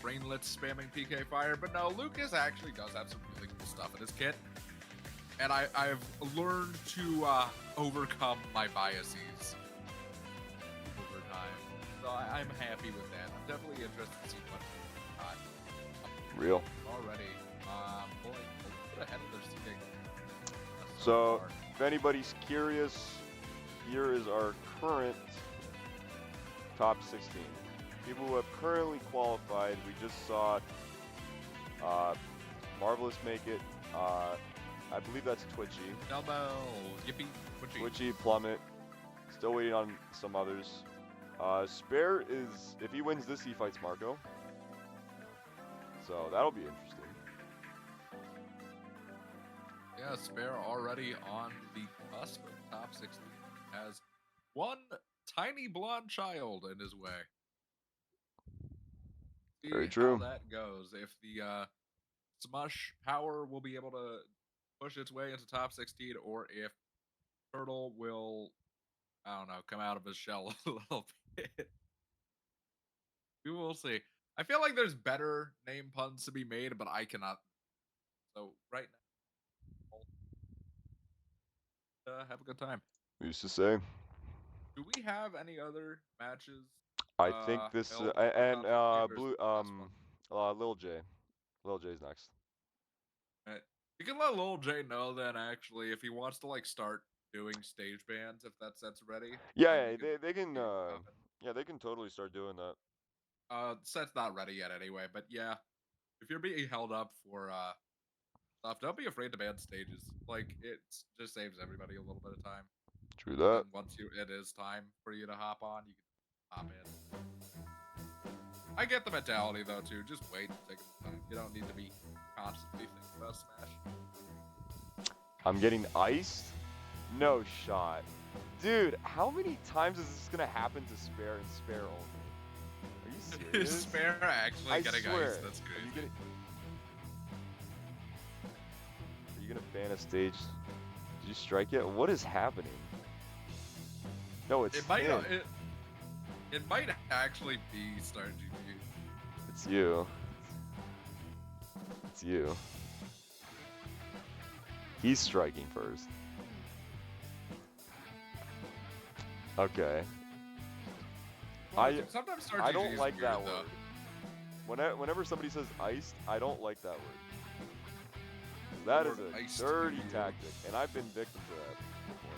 brainlets spamming PK Fire. But no, Lucas actually does have some really cool stuff in his kit. And I've learned to overcome my biases over time. So I'm happy with that. I'm definitely interested to see what Real. already. Pulling a little bit ahead of their seating. So, if anybody's curious, here is our current top 16. People who have currently qualified. We just saw Marvelous make it. I believe that's Twitchy. Elbow, yippee, Twitchy, Plummet. Still waiting on some others. Spair is, if he wins this, he fights Marco. So that'll be interesting. Yeah, Spair already on the cusp of top 16. Has one tiny blonde child in his way. See Very true. how that goes. If the Smush power will be able to push its way into top 16, or if Turtle will, I don't know, come out of his shell a little bit. We will see. I feel like there's better name puns to be made, but I cannot. So right now, have a good time. We used to say. Do we have any other matches? I think this held and on top 16, or is Blue this the last one? Lil J. Lil J's next. Right. You can let Lil J know then, actually, if he wants to like start doing stage bans, if that set's ready. Yeah, then we they can do about it. yeah, they can totally start doing that. Set's not ready yet anyway, but yeah, if you're being held up for stuff, don't be afraid to ban stages. Like, it just saves everybody a little bit of time. True And that. once it is time for you to hop on, you can hop in. I get the mentality though too. Just wait, take your time. You don't need to be constantly thinking about Smash. I'm getting iced? No shot. Dude, how many times is this gonna happen to Spair and Spair only? Are you serious? Spair actually I getting swear. ice. That's crazy. Are you gonna ban a stage? Did you strike it? What is happening? No, it's It might him. it might actually be Star GP. It's you. It's you. He's striking first. Okay. Sometimes Star I GG don't is like weird, that though. word. Whenever somebody says iced, I don't like that word. That is Word a iced dirty to you. tactic, and I've been victim to that before.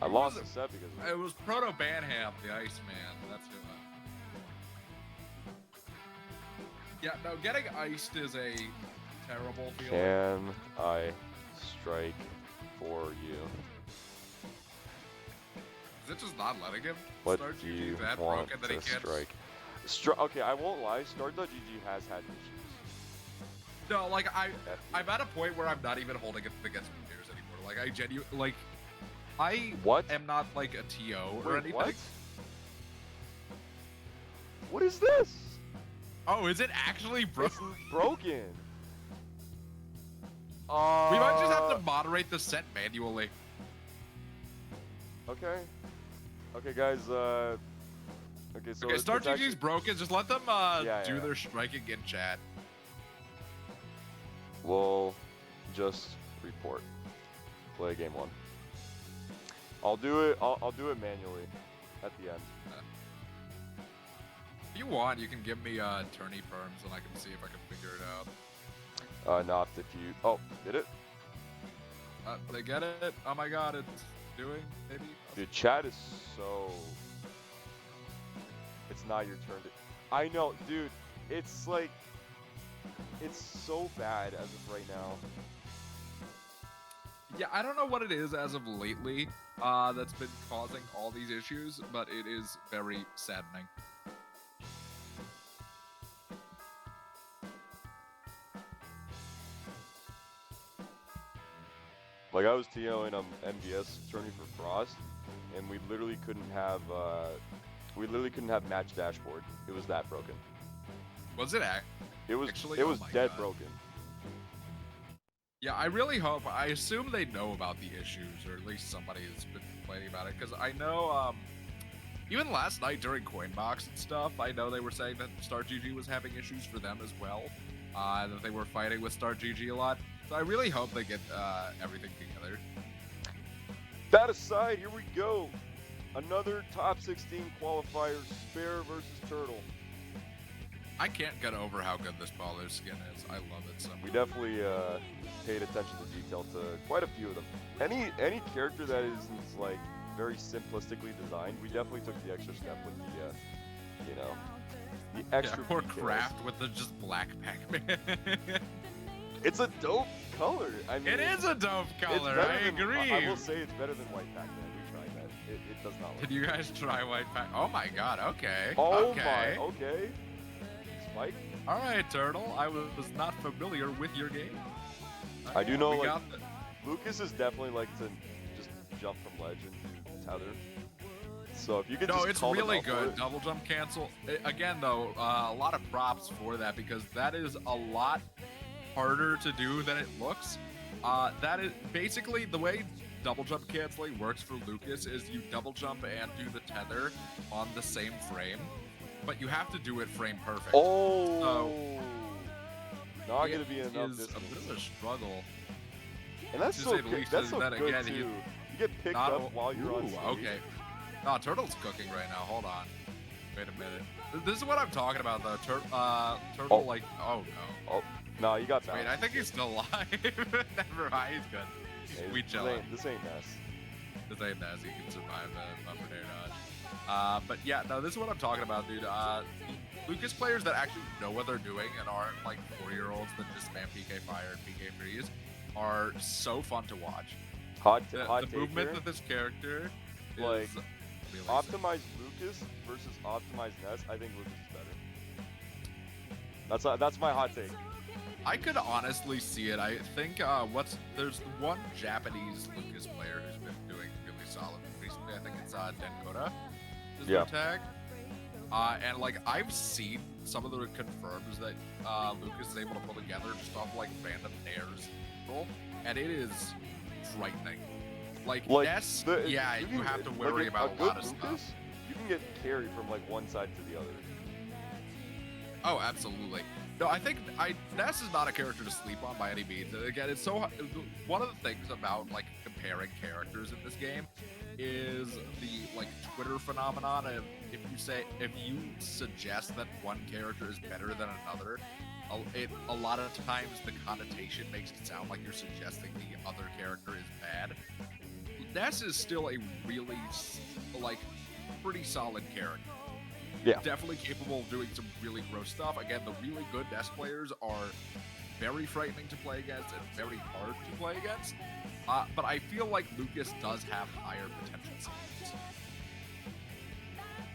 I It lost was- the set because of It was Proto Banham, the Iceman. That's who. Yeah, no, getting iced is a terrible feeling. Can I strike for you? Is it just not letting him? What Start do GG you that want broken that he to can't. strike? Okay, I won't lie. Start.gg has had issues. No, like FU. I'm at a point where I'm not even holding it against players anymore. Like I genuinely, like I What? am not like a TO or Wait, anything. what? What is this? Oh, is it actually broken? It's broken. We might just have to moderate the set manually. Okay. Okay, guys. Okay, so Okay, it's Star GG's actually, broken. Just let them Yeah, do yeah. their striking in chat. we'll just report. Play game 1. I'll do it. I'll do it manually at the end. If you want, you can give me tourney perms and I can see if I can figure it out. Not if you. Oh, did it? They get it? Oh my god, it's doing, maybe? Dude, chat is so. It's not your turn to. I know, dude. It's like. It's so bad as of right now. Yeah, I don't know what it is as of lately that's been causing all these issues, but it is very saddening. Like I was TOing MDS tourney for Frost, and we literally couldn't have. Match dashboard. It was that broken. Was it It was. actually? It Oh was my dead God. broken. Yeah, I really hope. I assume they know about the issues, or at least somebody has been complaining about it. Because I know, even last night during Coinbox and stuff, I know they were saying that Star GG was having issues for them as well. That they were fighting with Star GG a lot. So I really hope they get everything together. That aside, here we go. Another top 16 qualifier, Spair versus Turtle. I can't get over how good this baller skin is. I love it so much. We definitely paid attention to detail to quite a few of them. Any character that isn't like very simplistically designed, we definitely took the extra step with the, the extra. Or details. Craft with the just black Pac-Man. It's a dope color. I mean, It is a dope it's color. better I than- agree. I will say it's better than White Pac-Man. We tried that. It does not look. Did you guys try White Pac? Oh my god. Okay. Oh okay. my. Okay. Spike. All right, Turtle. I was not familiar with your game. I do know, we like, got Lucas is definitely like to just jump from ledge and do tether. So if you could No, just it's call them really out for good. it- Double jump cancel. Again, though, a lot of props for that because that is a lot harder to do than it looks. That is basically the way double jump canceling works for Lucas is you double jump and do the tether on the same frame, but you have to do it frame perfect. Oh. So, not it gonna be enough is distance. a bit of a struggle. And that's to so say the good. least, That's and so then good again, too. you- You get picked Not up while you're on Ooh, stage. okay. No, Turtle's cooking right now. Hold on. Wait a minute. This is what I'm talking about, though. Turtle, Oh. like, oh no. Oh, no, you got that. Wait, I think he's still alive. Never mind, he's good. We chillin'. This ain't mess. This ain't as he can survive the buffer dare dodge. But yeah, no, this is what I'm talking about, dude. Lucas players that actually know what they're doing and aren't like 4-year-olds that just spam PK fire and PK freeze are so fun to watch. Hot The take movement here. of this character Like, is really sick. Optimized Lucas versus optimized Ness. I think Lucas is better. That's my hot take. I could honestly see it. I think there's one Japanese Lucas player who's been doing really solid recently. I think it's Denkota is Yeah. their tag. And like I've seen some of the confirms that Lucas is able to pull together just off like random airs, and it is frightening. Like yes, yeah, you have to worry about a lot of stuff. You can get carried from like one side to the other. Oh, absolutely. No, I think Ness is not a character to sleep on by any means. Again, it's so one of the things about like comparing characters in this game is the like Twitter phenomenon of if you suggest that one character is better than another, a lot of times the connotation makes it sound like you're suggesting the other character is bad. Ness is still a really like pretty solid character. Yeah. Definitely capable of doing some really gross stuff. Again, the really good Ness players are very frightening to play against and very hard to play against. But I feel like Lucas does have higher potential skills.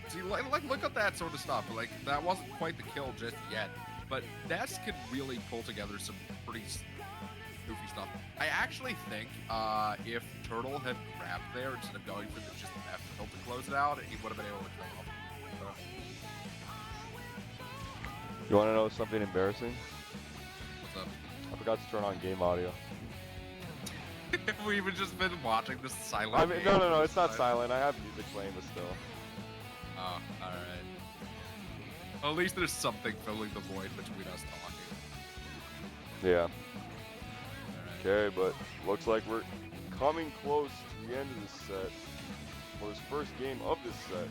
See, like look at that sort of stuff. Like that wasn't quite the kill just yet, but Ness can really pull together some pretty goofy stuff. I actually think if Turtle had grabbed there instead of going for just the F tilt to close it out, he would have been able to kill off. You want to know something embarrassing? What's up? I forgot to turn on game audio. We've just been watching this silent. I mean, no, it's not silent. I have music playing, but still. Oh, alright. Well, at least there's something filling the void between us talking. Yeah. Alright. Okay, but looks like we're coming close to the end of this set. For this first game of this set.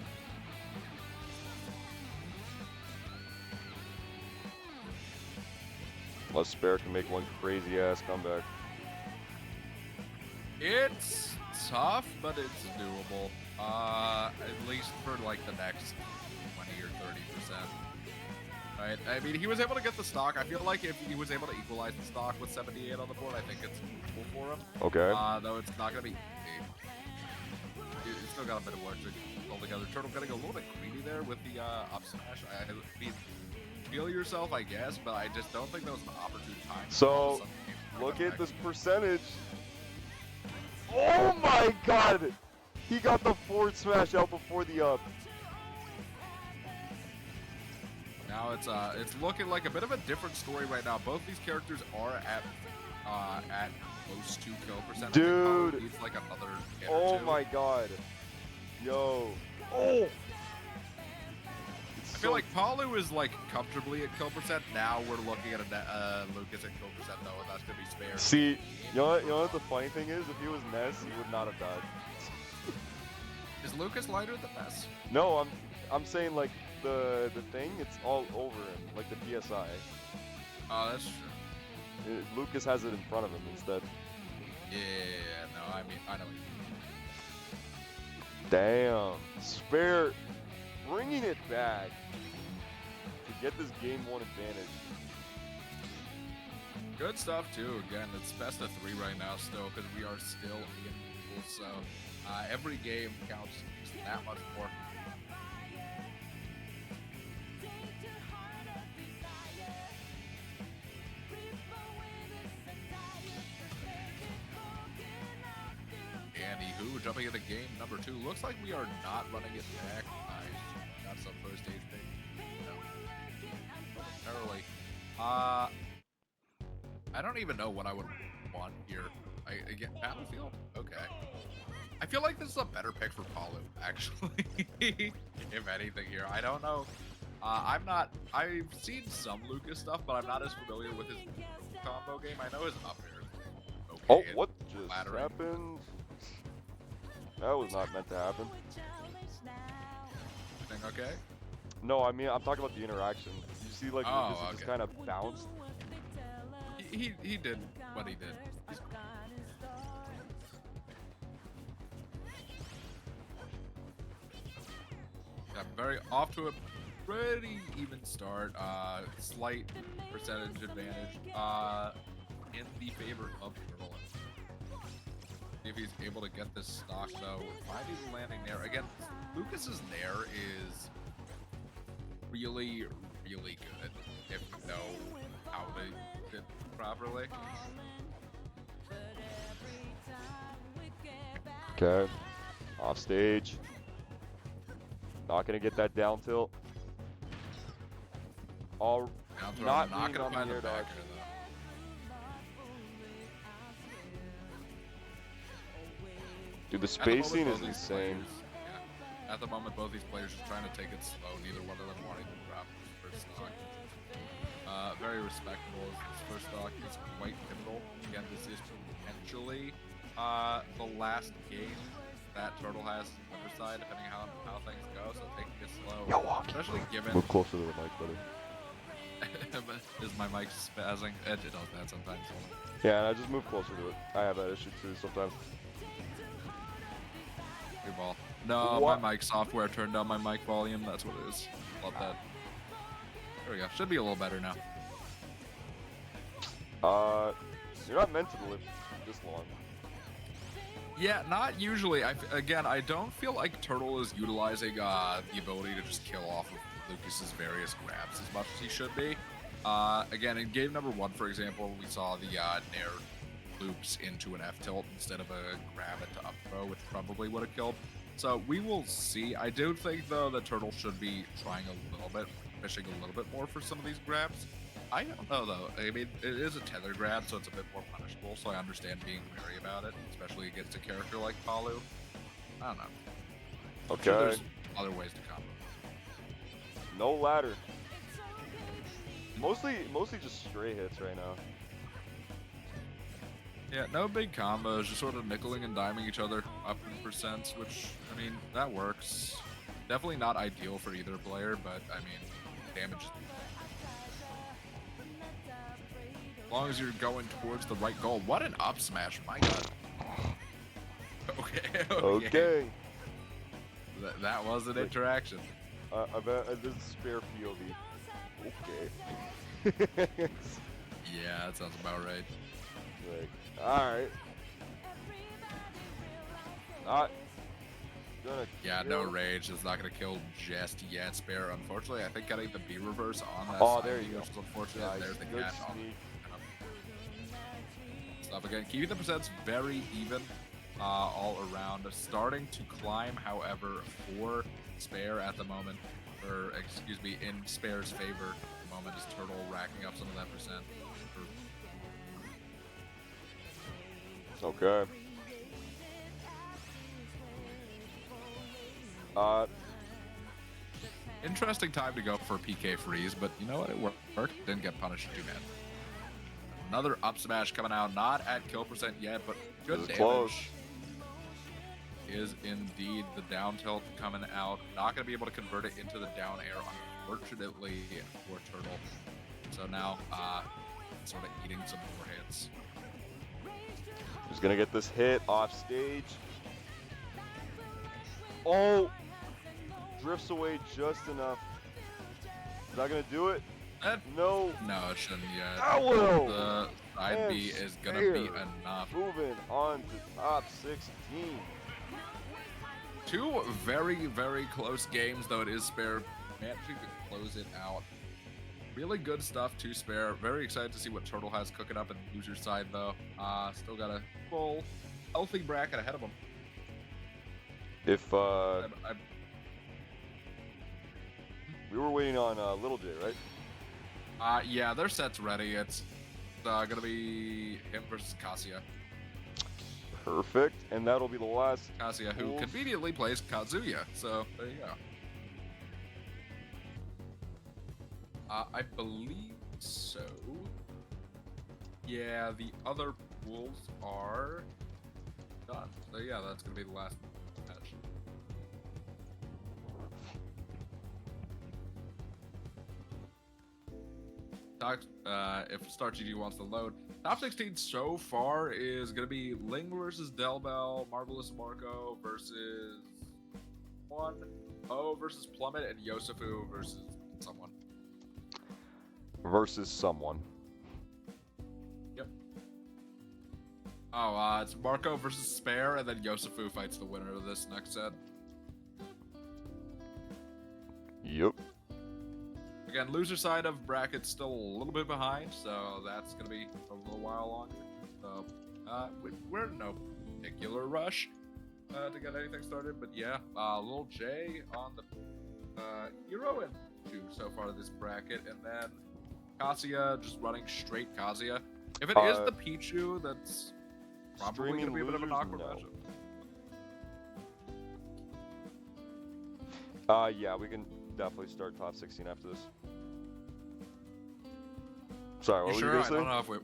Unless Spair can make one crazy ass comeback. It's tough, but it's doable. At least for like the next 20 or 30%. Right? I mean, he was able to get the stock. I feel like if he was able to equalize the stock with 78 on the board, I think it's cool for him. Okay. Though it's not gonna be easy. It's still got a bit of work to pull together. Turtle getting a little bit greedy there with the up smash. I mean, feel yourself, I guess, but I just don't think that was an opportune time. So, look at this percentage. Oh my god! He got the forward smash out before the up. Now it's looking like a bit of a different story right now. Both these characters are at close to kill percent. Dude! Needs like another hit Oh or two. my god. Yo. Oh! I feel like Palu is like comfortably at kill percent. Now we're looking at a Lucas at kill percent though, and that's gonna be Spair. See, you know what the funny thing is? If he was Ness, he would not have died. Is Lucas lighter than Ness? No, I'm saying like the thing, it's all over him, like the PSI. Oh, that's true. Lucas has it in front of him instead. Yeah, no, I mean, I know what you Damn. Spair bringing it back to get this game one advantage. mean. Good stuff too. Again, it's best of 3 right now still because we are still in pool, so every game counts just that much more. Anywho, jumping into game number 2. Looks like we are not running it back. Got some first stage thing. No. Early. I don't even know what I would want here. Again, Battlefield? Okay. I feel like this is a better pick for Palu, actually. If anything here. I don't know. I've seen some Lucas stuff, but I'm not as familiar with his combo game. I know his up air is okay. Oh, what just flattering. happened? That was not meant to happen. Thing okay? No, I mean, I'm talking about the interaction. You see, like, Oh, Lucas just kind of bounced. He did what he did. Yeah, very off to a pretty even start. Slight percentage advantage in the favor of Turtle. If he's able to get this stock though, might be landing there again. Lucas's nair is really, really good if you know how to hit it properly. Okay. Off stage. Not gonna get that down tilt. All Down throw, not not being gonna on find the the air back dodge. air, though. Dude, the At the moment, spacing both is these insane. players- yeah. At the moment, both these players are trying to take it slow. Neither one of them wanting to drop his first stock. Very respectable. His first stock is quite pivotal. Again, this is potentially the last game that Turtle has on the other side, depending on how things go. So taking it slow, Yo, walk. especially given. Move closer to the mic, buddy. Is my mic spazzing? It does that sometimes. Yeah, and I just move closer to it. I have that issue too sometimes. Good ball. No, What? my mic software turned down my mic volume. That's what it is. Love that. There we go. Should be a little better now. You're not meant to live this long. Yeah, not usually. Again, I don't feel like Turtle is utilizing the ability to just kill off of Lucas's various grabs as much as he should be. Again, in game number 1, for example, we saw the nair loops into an F tilt instead of a grab into up throw, which probably would have killed. So we will see. I do think though that Turtle should be trying a little bit, fishing a little bit more for some of these grabs. I don't know though. I mean, it is a tether grab, so it's a bit more punishable. So I understand being wary about it, especially against a character like Palu. I don't know. I'm Okay. sure there's other ways to combo. No ladder. Mostly just stray hits right now. Yeah, no big combos, just sort of nickeling and diming each other up in percents, which, I mean, that works. Definitely not ideal for either player, but, I mean, damage. As long as you're going towards the right goal. What an up smash, my god. Okay. Okay. That was an interaction. I bet this is Spair POV. Okay. Yeah, that sounds about right. Like, alright. Not gonna Yeah, kill. no rage. It's not gonna kill just yet. Spair, unfortunately, I think getting the B reverse on that Oh, side there you which go. is unfortunate. Nice. There's the Good catch on sneak. stuff again. Keeping the percents very even all around. Starting to climb, however, for Spair at the moment, or excuse me, in Spair's favor at the moment is Turtle racking up some of that percent. Okay. Interesting time to go for a PK freeze, but you know what? It worked. Didn't get punished too bad. Another up smash coming out, not at kill percent yet, but good This is damage. close. Is indeed the down tilt coming out. Not going to be able to convert it into the down air, unfortunately, for Turtle. So now, sort of eating some more hits. Who's gonna get this hit off stage? Oh! Drifts away just enough. Is that gonna do it? No. No, it shouldn't yet. Ow! The side And B is going to be Spair enough. Moving on to top 16. Two very, very close games, though it is Spair managing to close it out. Really good stuff to Spair. Very excited to see what Turtle has cooking up in the loser side, though. Still got a full, healthy bracket ahead of him. If we were waiting on Little J, right? Yeah, their set's ready. It's gonna be him versus Cassia. Perfect, and that'll be the last. Cassia, who Cool. conveniently plays Kazuya. So there you go. I believe so. Yeah, the other pools are done. So yeah, that's gonna be the last match. If StarGG wants to load, top 16 so far is gonna be Ling versus Delbel, Marvelous Marco versus one, O versus Plummet, and YoseFu versus someone. Versus someone. Yep. Oh, it's Marco versus Spair, and then YoseFu fights the winner of this next set. Yep. Again, loser side of bracket's still a little bit behind, so that's gonna be a little while longer. So, we're in no particular rush to get anything started, but yeah, Lil J on the hero and 2 so far this bracket, and then Cassia just running straight Cassia. If it is the Pichu, that's probably Streaming gonna be a bit of an losers? awkward No. matchup. Yeah, we can definitely start top 16 after this. Sorry, what You were you sure? gonna I say? don't know if we.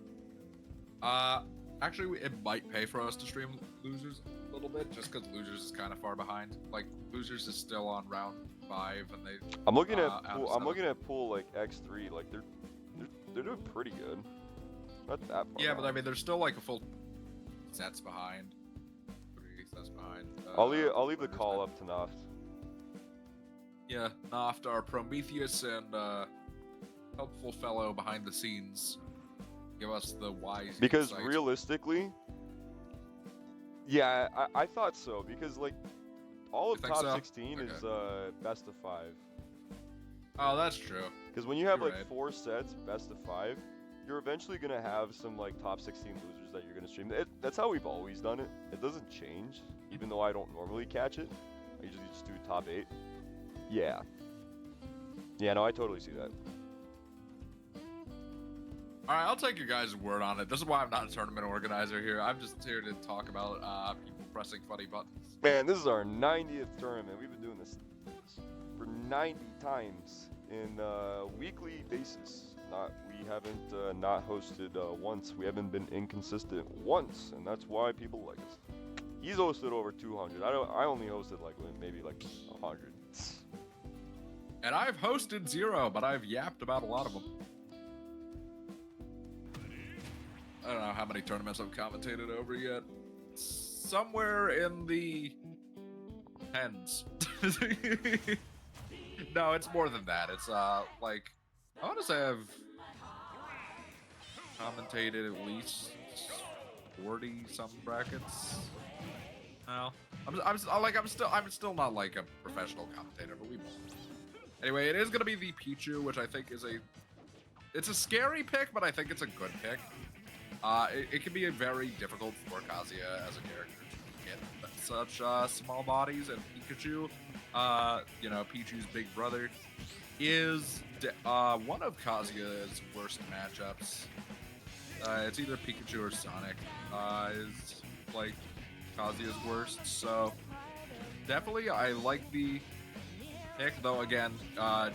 Actually, it might pay for us to stream losers a little bit, just because losers is kind of far behind. Like losers is still on round 5, and they. I'm looking at out of pool. I'm 7. looking at pool like X3. Like they're doing pretty good. Not that far. Yeah, but I behind. mean, there's still like a full sets behind. 3 sets behind. I'll leave the where's call that? up to Naft. Yeah, Naft, our Prometheus and helpful fellow behind the scenes, give us the wise. Because insight. realistically, yeah, I thought so. Because like all of You think top so? 16 is best of 5. Oh, that's true. Because when you have You're like right. 4 sets, best of 5, you're eventually gonna have some like top 16 losers that you're gonna stream. That's how we've always done it. It doesn't change, even though I don't normally catch it. I usually just do top 8. Yeah. Yeah, no, I totally see that. All right, I'll take your guys' word on it. This is why I'm not a tournament organizer here. I'm just here to talk about people pressing funny buttons. Man, this is our 90th tournament. We've been doing this for 90 times in weekly basis. We haven't not hosted once. We haven't been inconsistent once, and that's why people like us. He's hosted over 200. I only hosted like maybe like 100. And I've hosted 0, but I've yapped about a lot of them. I don't know how many tournaments I've commentated over yet. Somewhere in the tens. No, it's more than that. It's like I want to say I've commentated at least 40 some brackets. No, I'm still not like a professional commentator, but we both. Anyway, it is gonna be the Pichu, which I think is it's a scary pick, but I think it's a good pick. It can be very difficult for Kazuya as a character to get such small bodies, and Pikachu, you know, Pichu's big brother, is one of Kazuya's worst matchups. It's either Pikachu or Sonic is like Kazuya's worst, so definitely I like the pick, though again,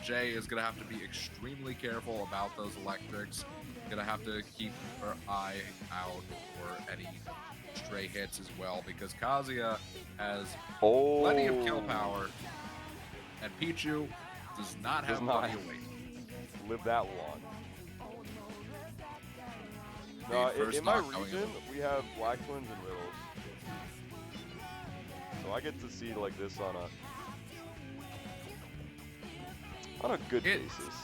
Jay is gonna have to be extremely careful about those electrics. Gonna have to keep her eye out for any stray hits as well, because Kazuya has plenty of kill power, and Pichu does not have plenty of weight. Live that long. No, in my region, we have Black Twins and Riddles. So I get to see like this on a good basis.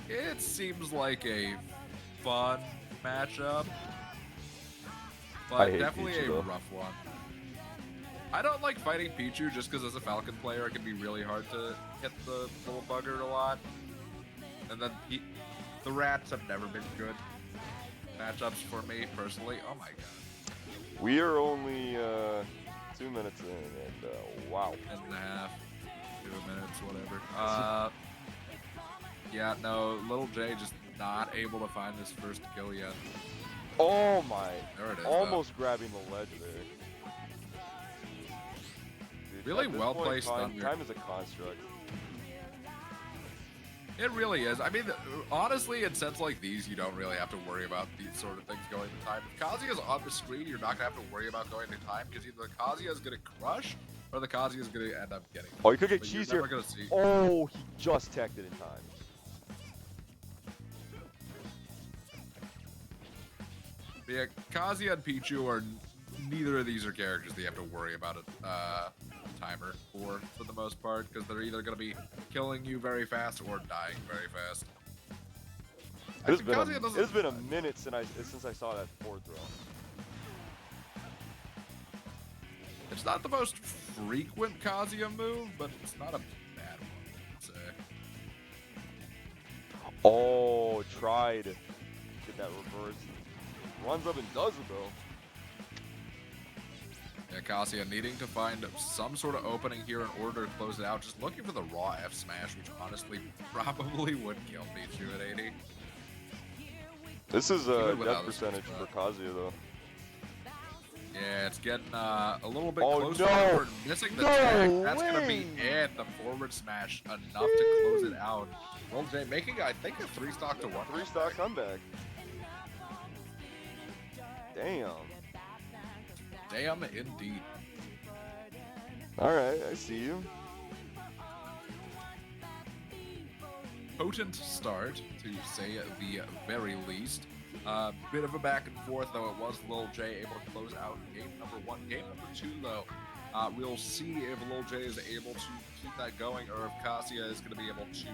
It seems like a fun matchup, but definitely Pichu, a rough one. I don't like fighting Pichu just because as a Falcon player, it can be really hard to hit the little bugger a lot. And then the rats have never been good matchups for me personally. Oh my god. We are only 2 minutes in, and wow. And a half, 2 minutes, whatever. Yeah, no, Little J just not able to find his first kill yet. Oh my! There it is. Almost grabbing the ledge there. Dude, really well placed thunder. Time is a construct. It really is. I mean, honestly, in sets like these, you don't really have to worry about these sort of things going to time. If Kazuya's on the screen, you're not going to have to worry about going to time, because either the Kazuya is going to crush, or the Kazuya is going to end up getting. Oh, you could get but cheese you're here. Never gonna see. Oh, he just teched it in time. But yeah, Kazuya and Pichu are neither of these are characters that you have to worry about a timer for the most part, because they're either going to be killing you very fast or dying very fast. It's been a minute since I saw that forward throw. It's not the most frequent Kazuya move, but it's not a bad one, I'd say. Oh, tried. Get that reverse. Runs up and does it though. Yeah, Kazuya needing to find some sort of opening here in order to close it out. Just looking for the raw F smash, which honestly probably would kill Pichu at 80. This is a death percentage for Kazuya though. Yeah, it's getting a little bit Oh, closer. no. We're missing the No tag. That's going to way. be it. The forward smash enough to close it out. Well, Jay making, I think, a 3-stock to 1. 3-stock comeback. Damn. Damn, indeed. Alright, I see you. Potent start, to say the very least. Bit of a back and forth, though. It was Lil J able to close out game number 1. Game number 2, though, we'll see if Lil J is able to keep that going, or if Kazuya is going to be able to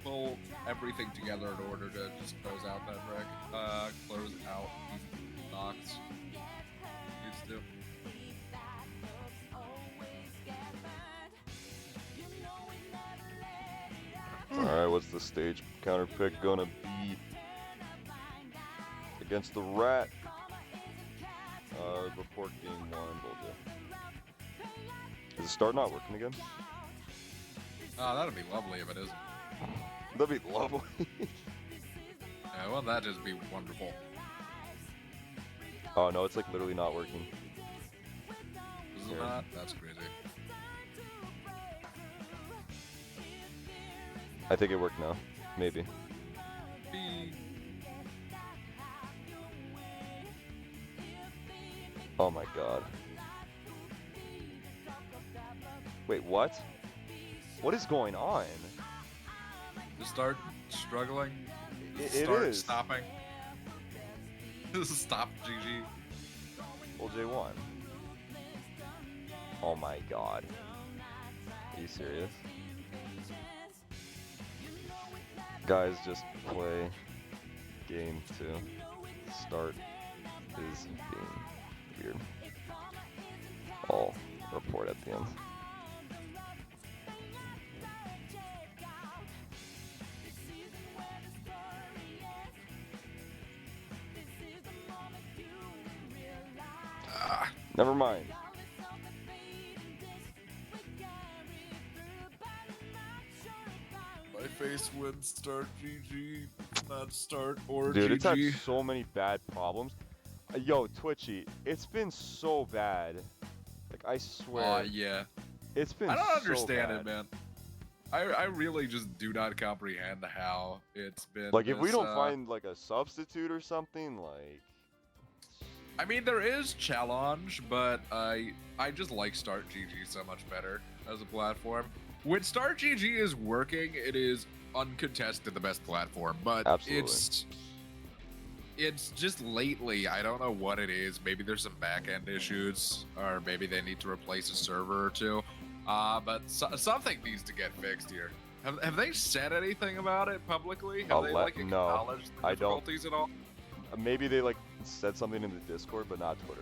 pull everything together in order to just close out that wreck. Close out these knocks. Needs to. Alright, what's the stage counter pick gonna be? Against the rat. Report game 1, Lil J. Is the start not working again? Oh, that'd be lovely if it isn't. That'd be lovely. Yeah, won't that just be wonderful? Oh no, it's like literally not working. Is it Here. not? That's crazy. I think it worked now. Maybe. B. Oh my god. Wait, what? What is going on? Just start struggling. It Start is. stopping. Stop, GG. Well, J1. Oh my god. Are you serious? Guys, just play game 2. Start is being weird. I'll report at the end. Never mind. My face would start GG, not start or Dude, GG. it's had so many bad problems. Yo, Twitchy, it's been so bad. Like, I swear. Yeah. It's been I don't so understand bad. it, man. I really just do not comprehend how it's been. Like, if we this, don't find, like, a substitute or something, like... I mean, there is challenge, but I just like Start GG so much better as a platform. When Start GG is working, it is uncontested the best platform, but Absolutely. it's just lately, I don't know what it is. Maybe there's some back-end issues, or maybe they need to replace a server or two. But something needs to get fixed here. Have they said anything about it publicly? Have they like no, acknowledged the I don't. difficulties at all? Maybe they, like, said something in the Discord, but not Twitter.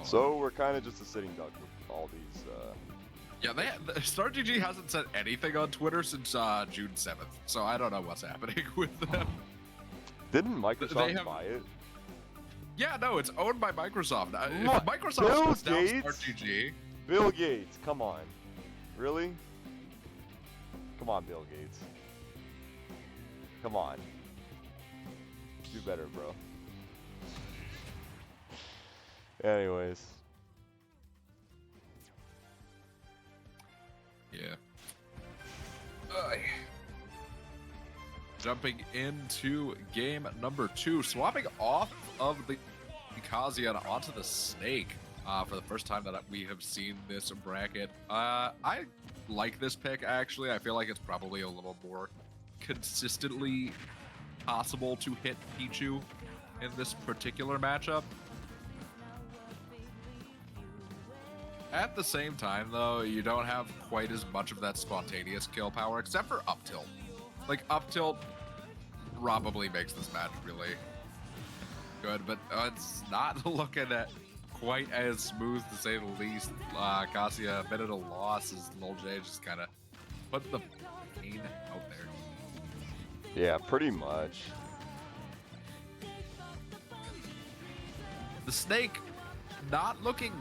So we're kind of just a sitting duck with all these. Yeah, Start GG hasn't said anything on Twitter since June 7th, so I don't know what's happening with them. Didn't Microsoft have- buy it? Yeah, no, it's owned by Microsoft. What? If Microsoft Bill shuts down Gates? Start GG, Bill Gates, come on. Really? Come on, Bill Gates. Come on. Do better, bro. Anyways. yeah. Jumping into game number 2, swapping off of the Kazuya onto the Snake for the first time that we have seen this bracket. I like this pick, actually. I feel like it's probably a little more consistently possible to hit Pichu in this particular matchup. At the same time, though, you don't have quite as much of that spontaneous kill power, except for up tilt. Like, up tilt probably makes this match really good, but it's not looking at quite as smooth, to say the least. Kazuya, a bit at a loss as Lil J just kind of put the pain out there. Yeah, pretty much. The Snake not looking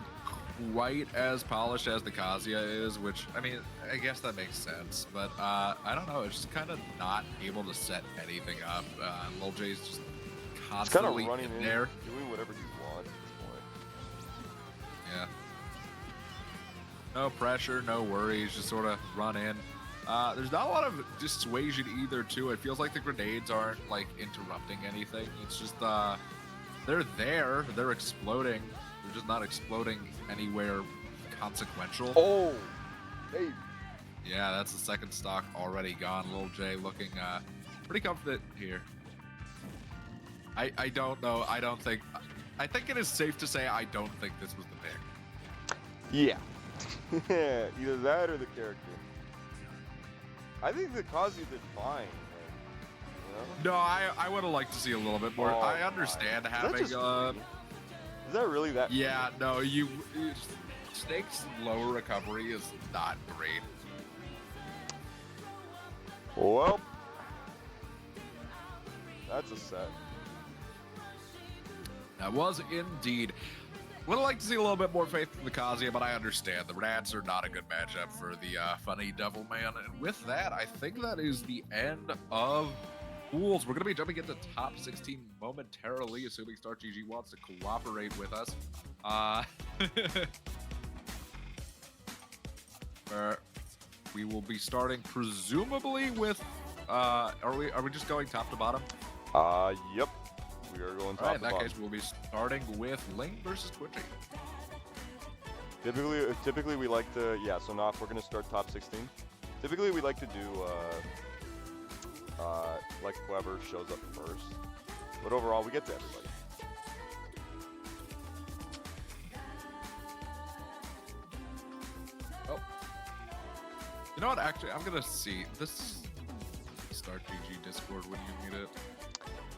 quite as polished as the Kazuya is, which, I mean, I guess that makes sense, but I don't know, it's just kind of not able to set anything up. Lil J's just It's kind constantly of running in there. doing whatever he wants at this point. Yeah. No pressure, no worries, just sort of run in. There's not a lot of dissuasion either, too. It feels like the grenades aren't, like, interrupting anything. It's just, they're there, they're exploding. They're just not exploding anywhere consequential. Oh! Hey! Yeah, that's the second stock already gone. Lil J looking pretty confident here. I don't know. I think it is safe to say I don't think this was the pick. Yeah. Either that or the character. I think the Kazuya did fine. No, I would have liked to see a little bit more. Oh, I understand having Is that really that? yeah, no, Snake's lower recovery is not great. Well, that's a set. That was indeed. Would like to see a little bit more faith in the Kazuya, but I understand. The Rats are not a good matchup for the funny Devil Man. And with that, I think that is the end of pools. We're going to be jumping into top 16 momentarily, assuming Start GG wants to cooperate with us. We will be starting presumably with, are we just going top to bottom? Yep. We are going top to bottom. In that case, we'll be starting with Ling versus Twitchy. Typically we like to, so now if we're going to start top 16, typically we like to do, like whoever shows up first. But overall, we get to everybody. Oh. You know what, actually, I'm going to see. This Start GG Discord when you need it.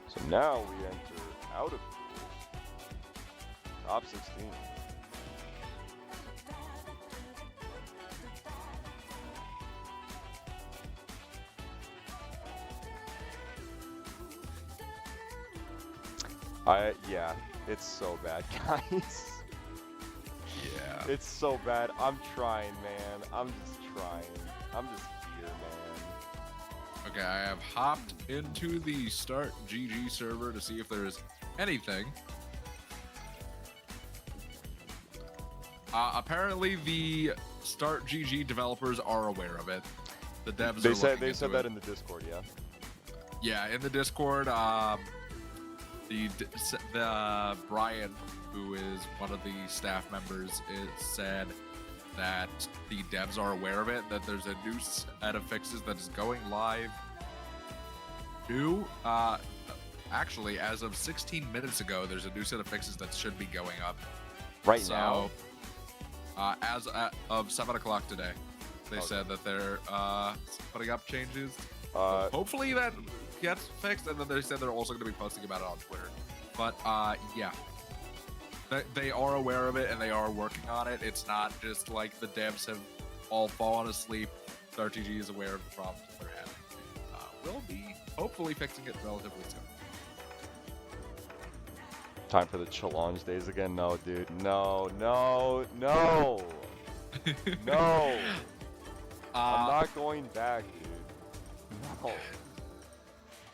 So now we enter out of top 16. Yeah, it's so bad, guys. Yeah. It's so bad. I'm trying, man. I'm just trying. I'm just here, man. Okay, I have hopped into the Start GG server to see if there's anything. Apparently, the Start GG developers are aware of it. The devs they are said looking they into said it. that in the Discord, yeah. Yeah, in the Discord, the Brian, who is one of the staff members, said that the devs are aware of it, that there's a new set of fixes that is going live. Actually, as of 16 minutes ago, there's a new set of fixes that should be going up. Right now? As of 7 o'clock today, they said that they're putting up changes. Hopefully that gets fixed, and then they said they're also going to be posting about it on Twitter. But yeah, they are aware of it and they are working on it. It's not just like the devs have all fallen asleep. StartGG is aware of the problems they're having. We'll be hopefully fixing it relatively soon. Time for the challenge days again? No, dude. No, no, no. No. I'm not going back, dude. No.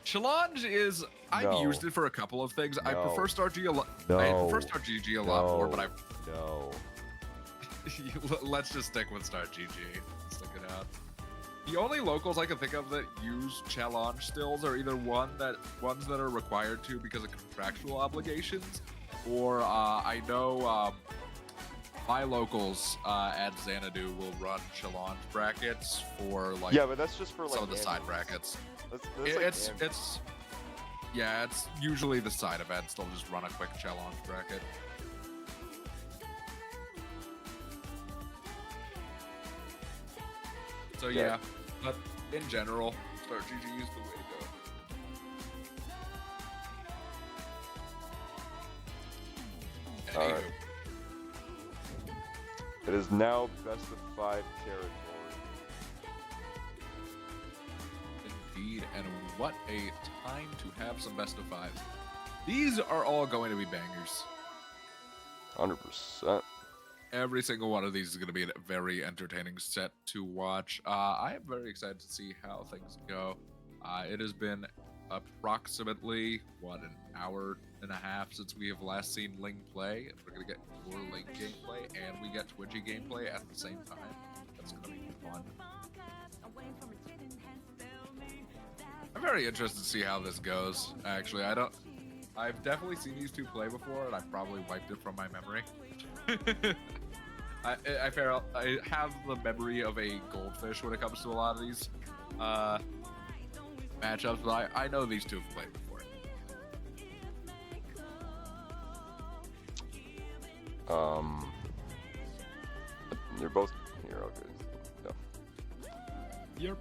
Challenge is, I've used it for a couple of things. I prefer StartGG a lot. I prefer StartGG a lot more, but let's just stick with StartGG. Stick it out. The only locals I can think of that use challenge stills are either ones that are required to because of contractual obligations, or I know my locals at Xanadu will run challenge brackets for like but that's just for like some of the side brackets. That's It's usually the side events. They'll just run a quick challenge bracket. So yeah, but in general, StartGG is the way to go. Alright. It is now best of 5 territory. Indeed, and what a time to have some best of 5s. These are all going to be bangers. 100%. Every single one of these is going to be a very entertaining set to watch. I am very excited to see how things go. It has been approximately, an hour and a half since we have last seen Ling play. And we're going to get more Ling gameplay, and we get Twitchy gameplay at the same time. That's going to be fun. I'm very interested to see how this goes, actually. I've definitely seen these two play before, and I've probably wiped it from my memory. I have the memory of a goldfish when it comes to a lot of these matchups, but I know these two have played before. You're both here, okay. Yeah. Yep.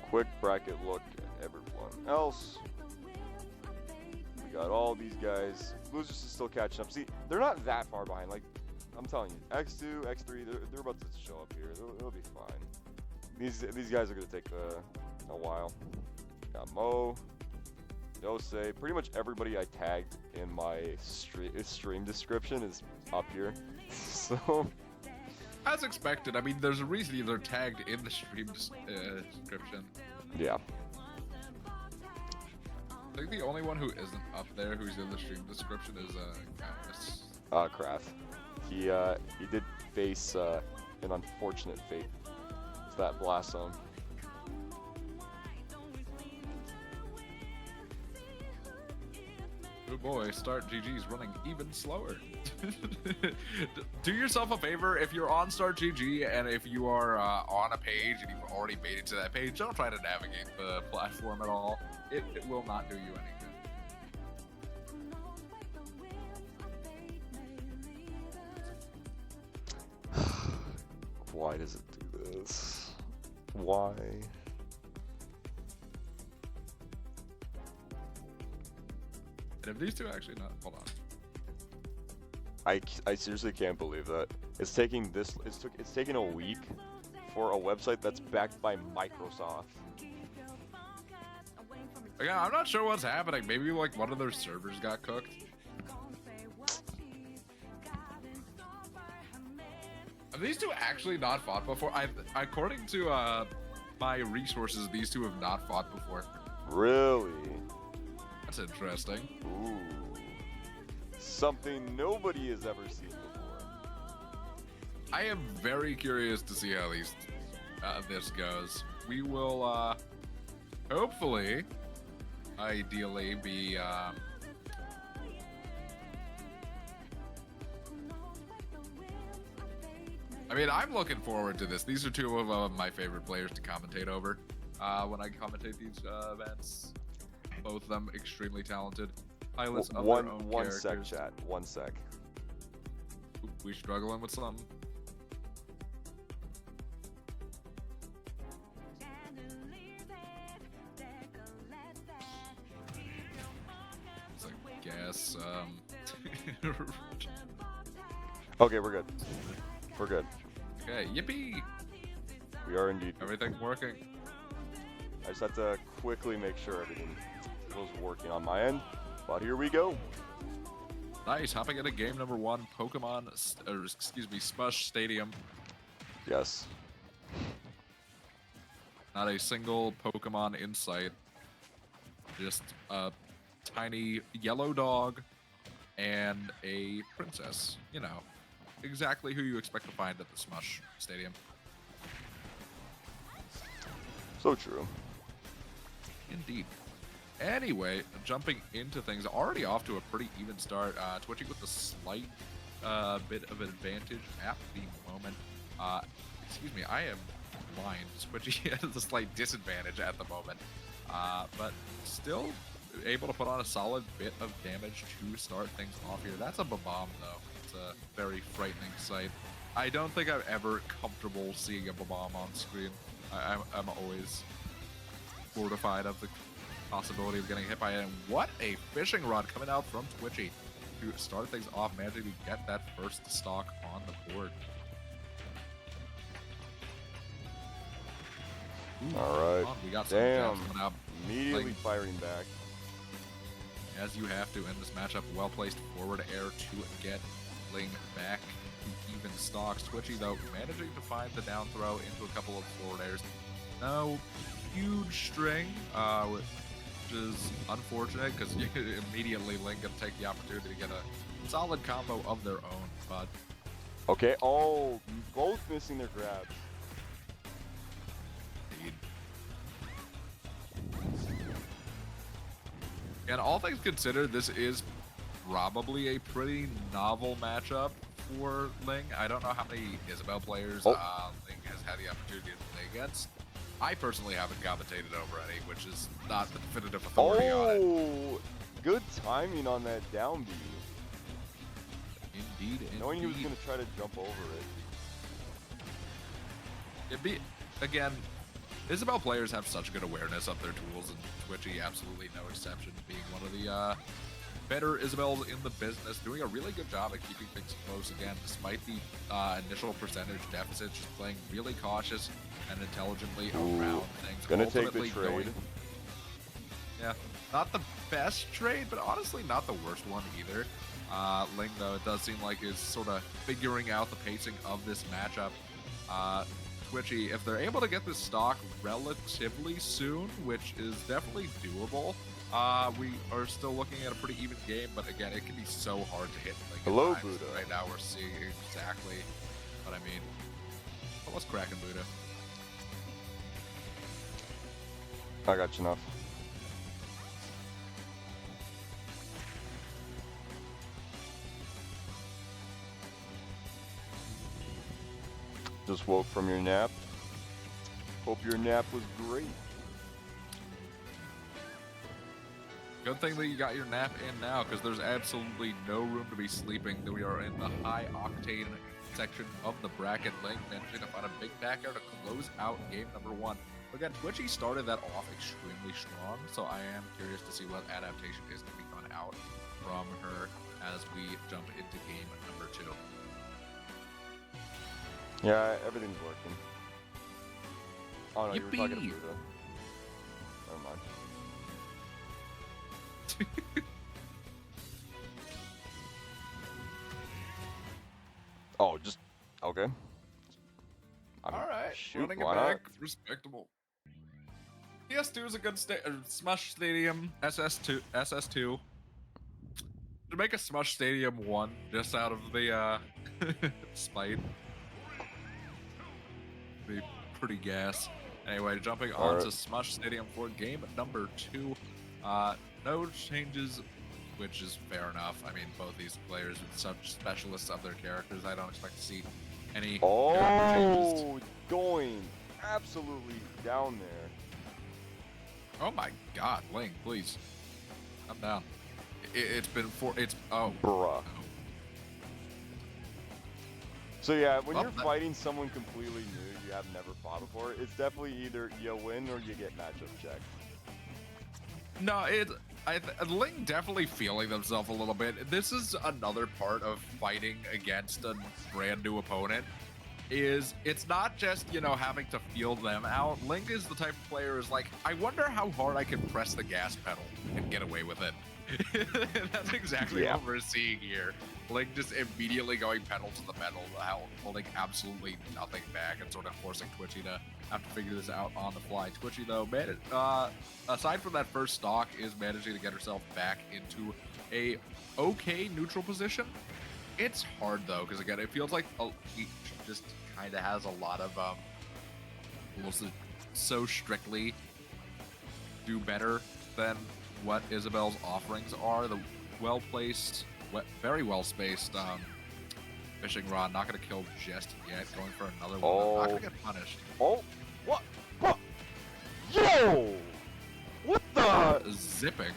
Quick bracket look at everyone else. We got all these guys. Losers is still catching up. See, they're not that far behind. Like, I'm telling you, X2, X3, they're about to show up here. They'll be fine. These guys are gonna take a while. Got Mo. Yose, pretty much everybody I tagged in my stream description is up here. So, As expected, I mean, there's a reason they're tagged in the stream description. yeah. I think the only one who isn't up there who's in the stream description is Gaius. Kraft. He did face an unfortunate fate. It's that blast zone. Oh boy, Start GG's running even slower. Do yourself a favor, if you're on Start GG and if you are on a page and you've already made it to that page, don't try to navigate the platform at all. It will not do you any good. Why does it do this? Why? And if these two actually not, hold on. I seriously can't believe that. It's taking this. It's taking a week for a website that's backed by Microsoft. Again, I'm not sure what's happening. Maybe like one of their servers got cooked. Have these two actually not fought before? According to my resources, these two have not fought before. Really? That's interesting. Ooh. Something nobody has ever seen before. I am very curious to see how this goes. We will hopefully, ideally, be I mean, I'm looking forward to this. These are two of my favorite players to commentate over when I commentate these events. Both of them extremely talented. Pilots of their own one characters. sec, chat. 1 sec. We struggling with something. It's like gas. Okay, we're good. We're good. Okay, yippee! We are indeed. Everything working. I just have to quickly make sure everything was working on my end. But here we go. Nice, hopping into game number 1, Smush Stadium. Yes. Not a single Pokemon in sight. Just a tiny yellow dog and a princess. You know, exactly who you expect to find at the Smush Stadium. So true. Indeed. Anyway, jumping into things, already off to a pretty even start. Twitchy with a slight bit of advantage at the moment. Excuse me, I am blind. Twitchy has a slight disadvantage at the moment. But still able to put on a solid bit of damage to start things off here. That's a Babam, though. It's a very frightening sight. I don't think I'm ever comfortable seeing a Babam on screen. I'm always mortified of the possibility of getting hit by it. And what a fishing rod coming out from Twitchy to start things off, managing to get that first stock on the board. Ooh, all right. we got some Damn. jabs coming out. Immediately Like, firing back. as you have to in this matchup, well-placed forward air to get Ling back to even stocks. Twitchy, though, managing to find the down throw into a couple of forward airs. No huge string, which is unfortunate because immediately Ling gonna take the opportunity to get a solid combo of their own. But Okay. Oh, both missing their grabs. and all things considered, this is probably a pretty novel matchup for Ling. I don't know how many Isabel players Ling has had the opportunity to play against. I personally haven't commentated over any, which is not the definitive authority on it. Oh, good timing on that down B. Indeed, Knowing he was indeed. going to try to jump over it. It'd be, again, Isabel players have such good awareness of their tools, and Twitchy absolutely no exception, being one of the better Isabels in the business, doing a really good job at keeping things close again, despite the initial percentage deficit, just playing really cautious and intelligently around things. Gonna take the Ultimately trade. Yeah, Not the best trade, but honestly not the worst one either. Ling, though, it does seem like is sort of figuring out the pacing of this matchup. Twitchy, if they're able to get this stock relatively soon, which is definitely doable, we are still looking at a pretty even game, but again, it can be so hard to hit Ling. Hello, Buddha. Right now we're seeing exactly what I mean. Almost cracking Buddha. I got you enough. Just woke from your nap. Hope your nap was great. Good thing that you got your nap in now, because there's absolutely no room to be sleeping. We are in the high octane section of the bracket. Ling managing to find a big back air to close out game number 1. Again, Twitchy started that off extremely strong, so I am curious to see what adaptation is going to be coming out from her as we jump into game number 2. Yeah, everything's working. Oh no, Yippee. you were talking to Buddha. Never mind. Oh, just okay. All right, shoot, running it why back, not? respectable. PS2 is a good Smush Stadium SS2. To make a Smush Stadium 1 just out of the spite. Be pretty gas. Anyway, jumping on to Smush Stadium for game number 2. No changes, which is fair enough. I mean, both these players are such specialists of their characters. I don't expect to see any character changes. Going absolutely down there. Oh my god, Ling, please. Calm down. It's been oh. Bruh. So yeah, when Well, you're fighting someone completely new you have never fought before, it's definitely either you win or you get matchup checked. No, Ling definitely feeling themselves a little bit. This is another part of fighting against a brand new opponent. It's not just, having to feel them out. Ling is the type of player who's like, I wonder how hard I can press the gas pedal and get away with it. That's exactly what we're seeing here. Ling just immediately going pedal to the metal, holding absolutely nothing back and sort of forcing Twitchy to have to figure this out on the fly. Twitchy, though, aside from that first stock, is managing to get herself back into a okay neutral position. It's hard, though, because, again, it feels like each just kind of has a lot of so strictly do better than what Isabel's offerings are. The well-placed, very well-spaced fishing rod, not going to kill just yet. Going for another one. Not going to get punished. Oh, what? Yo! What the? Zipping.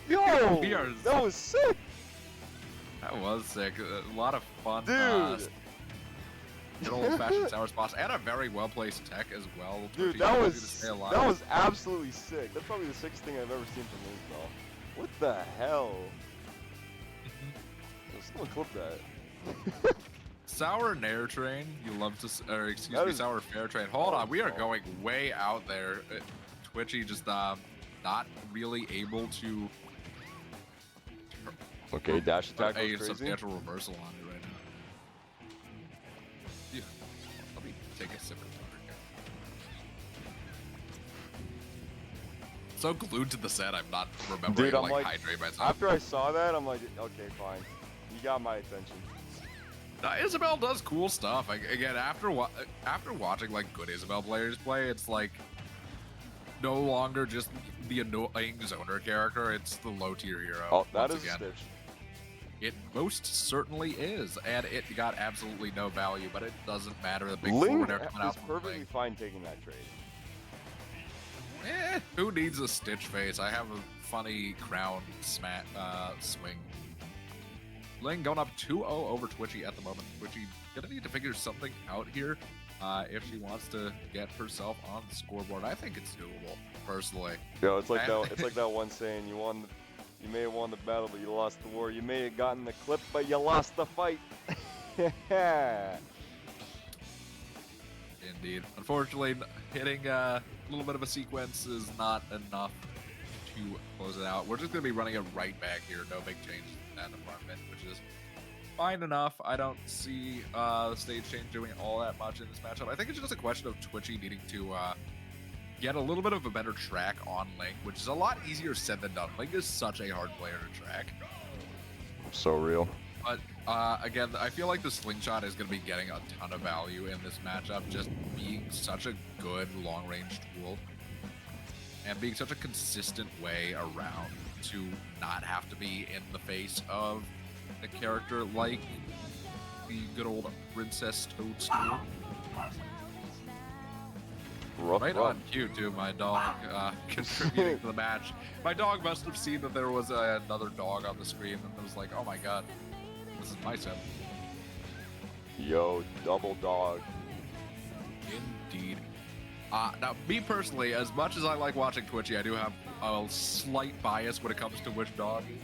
Yo! That was sick! That was sick. A lot of fun. Dude! Good old-fashioned sour spots, and a very well-placed tech as well. Dude, that was absolutely sick. That's probably the sickest thing I've ever seen from Ling, though. What the hell? Someone clip that. Sour Nair Train, you love to, or excuse me, Sour Fair Train. Hold on, we are going way out there. Twitchy just not really able to. Okay, dash attack was a crazy. Substantial reversal on it right now. Yeah, let me take a sip of water here. So glued to the set, I'm not remembering to hydrate myself. After I saw that, I'm like, okay, fine. You got my attention. Now, Isabel does cool stuff. Again, after watching like good Isabel players play, it's like no longer just the annoying zoner character. It's the low tier hero. Oh, that is a Stitch. It most certainly is, and it got absolutely no value, but it doesn't matter. The big Ling forward air coming out is perfectly fine taking that trade. Who needs a Stitch face? I have a funny crown swing. Ling going up 2-0 over Twitchy at the moment. Twitchy gonna need to figure something out here if she wants to get herself on the scoreboard. I think it's doable, personally. Yo, it's like that one saying: you may have won the battle, but you lost the war. You may have gotten the clip, but you lost the fight. Indeed. Unfortunately, hitting a little bit of a sequence is not enough to close it out. We're just going to be running it right back here. No big changes in that department, which is fine enough. I don't see the stage change doing all that much in this matchup. I think it's just a question of Twitchy needing to get a little bit of a better track on Ling, which is a lot easier said than done. Ling is such a hard player to track. So real. But again, I feel like the slingshot is going to be getting a ton of value in this matchup, just being such a good long-range tool and being such a consistent way around to not have to be in the face of a character like the good old Princess Toadstool. Right on cue, too, my dog contributing to the match. My dog must have seen that there was another dog on the screen and was like, oh my god, this is my son. Yo, double dog. Indeed. Now, me personally, as much as I like watching Twitchy, I do have a slight bias when it comes to which dog is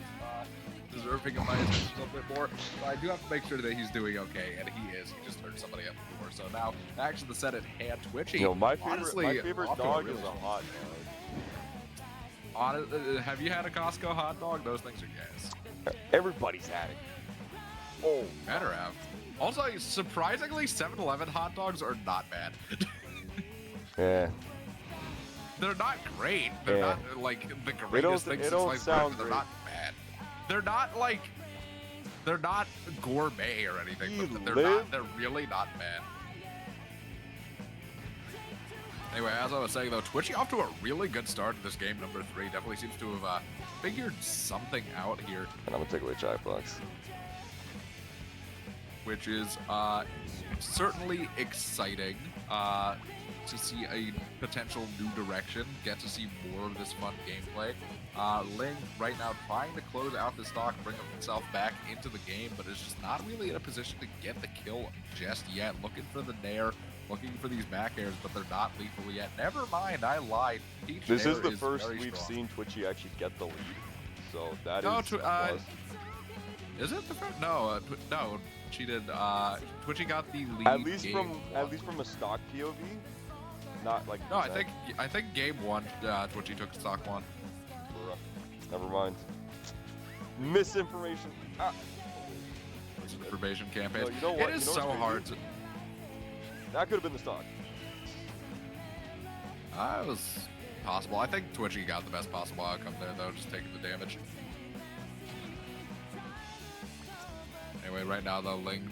deserving of my attention a little bit more. But I do have to make sure that he's doing okay, and he is. He just hurt somebody up before. So now, back to the set at hand, Twitchy. You know, my honestly, favorite dog is a hot dog. Have you had a Costco hot dog? Those things are gas. Everybody's had it. Oh, better have. Also, surprisingly, 7-Eleven hot dogs are not bad. Yeah. They're not great. They're not like the greatest things since sliced bread, but they're not bad. They're not like, they're not gourmet or anything, but they're really not bad. Anyway, as I was saying though, Twitchy off to a really good start to this game number 3. Definitely seems to have figured something out here. And I'm gonna take away Chai Fox. Which is certainly exciting to see a potential new direction, get to see more of this fun gameplay. Ling right now trying to close out the stock, bring himself back into the game, but is just not really in a position to get the kill just yet. Looking for the nair, looking for these back airs, but they're not lethal yet. Never mind, I lied. This is the first we've seen Twitchy actually get the lead, so that is. Is it the first? No, no. She did. Twitchy got the lead. At least from a stock POV, not like. No, I think game 1, Twitchy took stock 1. Never mind. Misinformation. Misinformation campaign. No, you know what? It is so hard to. That could have been the stock. It was possible. I think Twitchy got the best possible outcome there, though, just taking the damage. Anyway, right now, though, Ling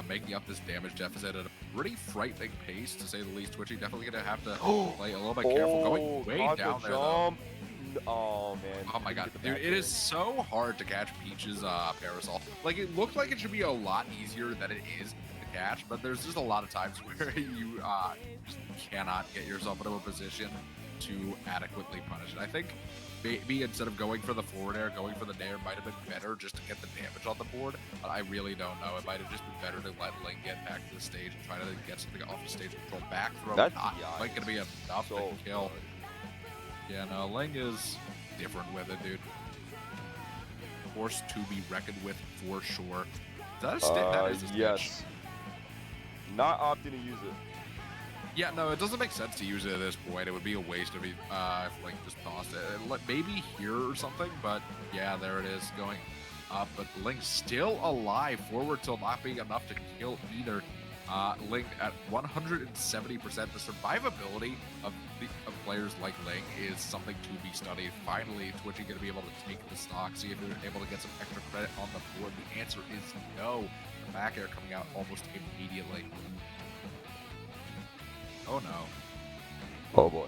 making up this damage deficit at a pretty frightening pace, to say the least. Twitchy definitely going to have to play a little bit careful. Going way down there, though. Oh, man. Oh, my God. Dude, it is so hard to catch Peach's Parasol. Like, it looks like it should be a lot easier than it is to catch, but there's just a lot of times where you just cannot get yourself into a position to adequately punish it. I think maybe instead of going for the forward air, going for the nair might have been better just to get the damage on the board, but I really don't know. It might have just been better to let Ling get back to the stage and try to get something off the stage control. Back throw, not quite going to be enough to kill. Yeah, no, Ling is different with it, dude. Force to be reckoned with for sure. Is that a stick? That is a yes. Not opting to use it. Yeah, no, it doesn't make sense to use it at this point. It would be a waste if Ling just tossed it. Maybe here or something, but yeah, there it is going up. But Ling's still alive. Forward till not being enough to kill either. Ling at 170%. The survivability of players like Ling is something to be studied. Finally, Twitchy going to be able to take the stock, see if they're able to get some extra credit on the board. The answer is no. The back air coming out almost immediately. Oh no. Oh boy.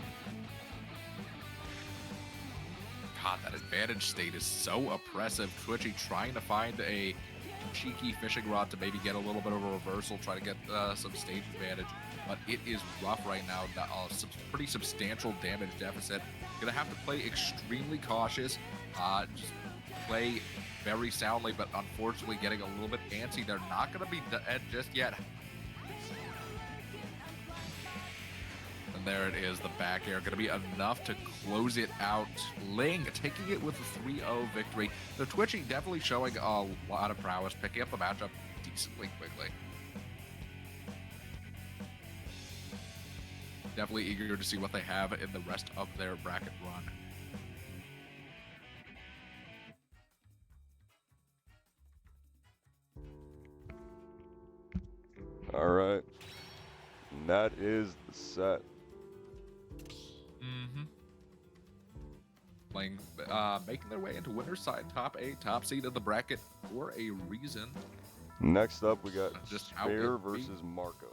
God, that advantage state is so oppressive. Twitchy trying to find a cheeky fishing rod to maybe get a little bit of a reversal, try to get some stage advantage, but it is rough right now. Some pretty substantial damage deficit. Gonna have to play extremely cautious, just play very soundly, but unfortunately getting a little bit antsy. They're not gonna be dead just yet. And there it is, the back air gonna be enough to close it out. Ling taking it with a 3-0 victory. The Twitchy definitely showing a lot of prowess, picking up the matchup decently quickly. Definitely eager to see what they have in the rest of their bracket run. All right. And that is the set. Mm-hmm. Ling, making their way into winner's side, top 8, top seed of the bracket for a reason. Next up, we got Just how Spair it be. versus Marco.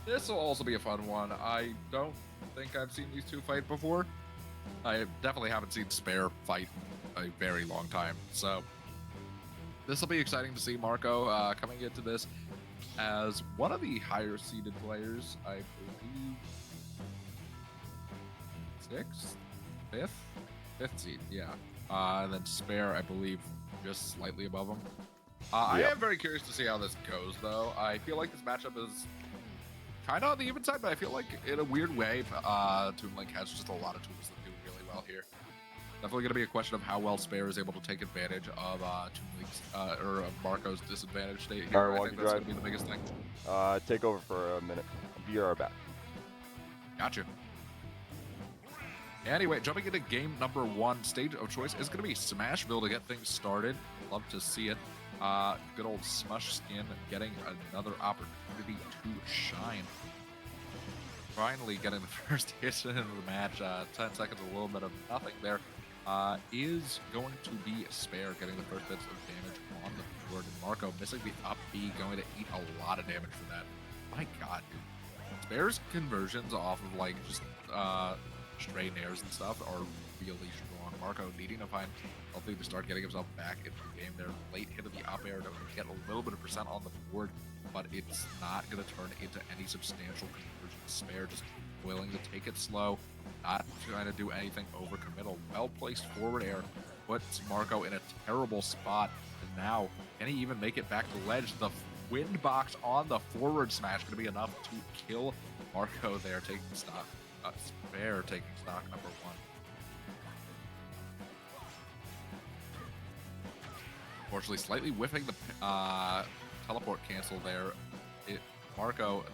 This will also be a fun one. I don't think I've seen these two fight before. I definitely haven't seen Spair fight a very long time. So this will be exciting to see Marco coming into this as one of the higher seeded players. I believe 6th, 5th seed, yeah. And then Spair, I believe, just slightly above him. I am very curious to see how this goes, though. I feel like this matchup is kind of on the even side, but I feel like in a weird way, Toon Link has just a lot of tools that do really well here. Definitely going to be a question of how well Spair is able to take advantage of Toon Link's or of Marco's disadvantage state here. All right, I think that's going to be the biggest thing. Take over for a minute. Be right back. Gotcha. Anyway, jumping into game number 1, stage of choice is going to be Smashville to get things started. Love to see it. Good old Smush Skin getting another opportunity to shine. Finally getting the first hit in the match. 10 seconds, a little bit of nothing there. Is going to be Spair getting the first bits of damage on the board. Marco missing the up B, going to eat a lot of damage for that. My god, dude. Spair's conversions off of like just stray nairs and stuff are really strong. Marco needing to find something to start getting himself back into the game there. Late hit of the up air to get a little bit of percent on the board, but it's not going to turn into any substantial conversion. Spair just willing to take it slow, not trying to do anything overcommittal. Well-placed forward air puts Marco in a terrible spot, and now can he even make it back to ledge? The wind box on the forward smash going to be enough to kill Marco there, taking stock. Spair taking stock number 1. Unfortunately, slightly whiffing the teleport cancel there. Marco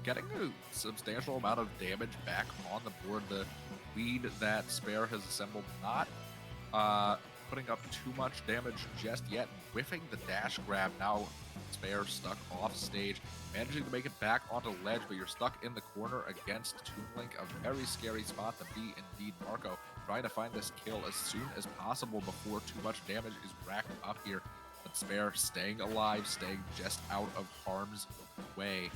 getting a substantial amount of damage back on the board. The lead that Spair has assembled not putting up too much damage just yet. Whiffing the dash grab. Now Spair stuck off stage, managing to make it back onto ledge, but you're stuck in the corner against Toon Link. A very scary spot to be indeed. Marco trying to find this kill as soon as possible before too much damage is racked up here. But Spair staying alive, staying just out of harm's way.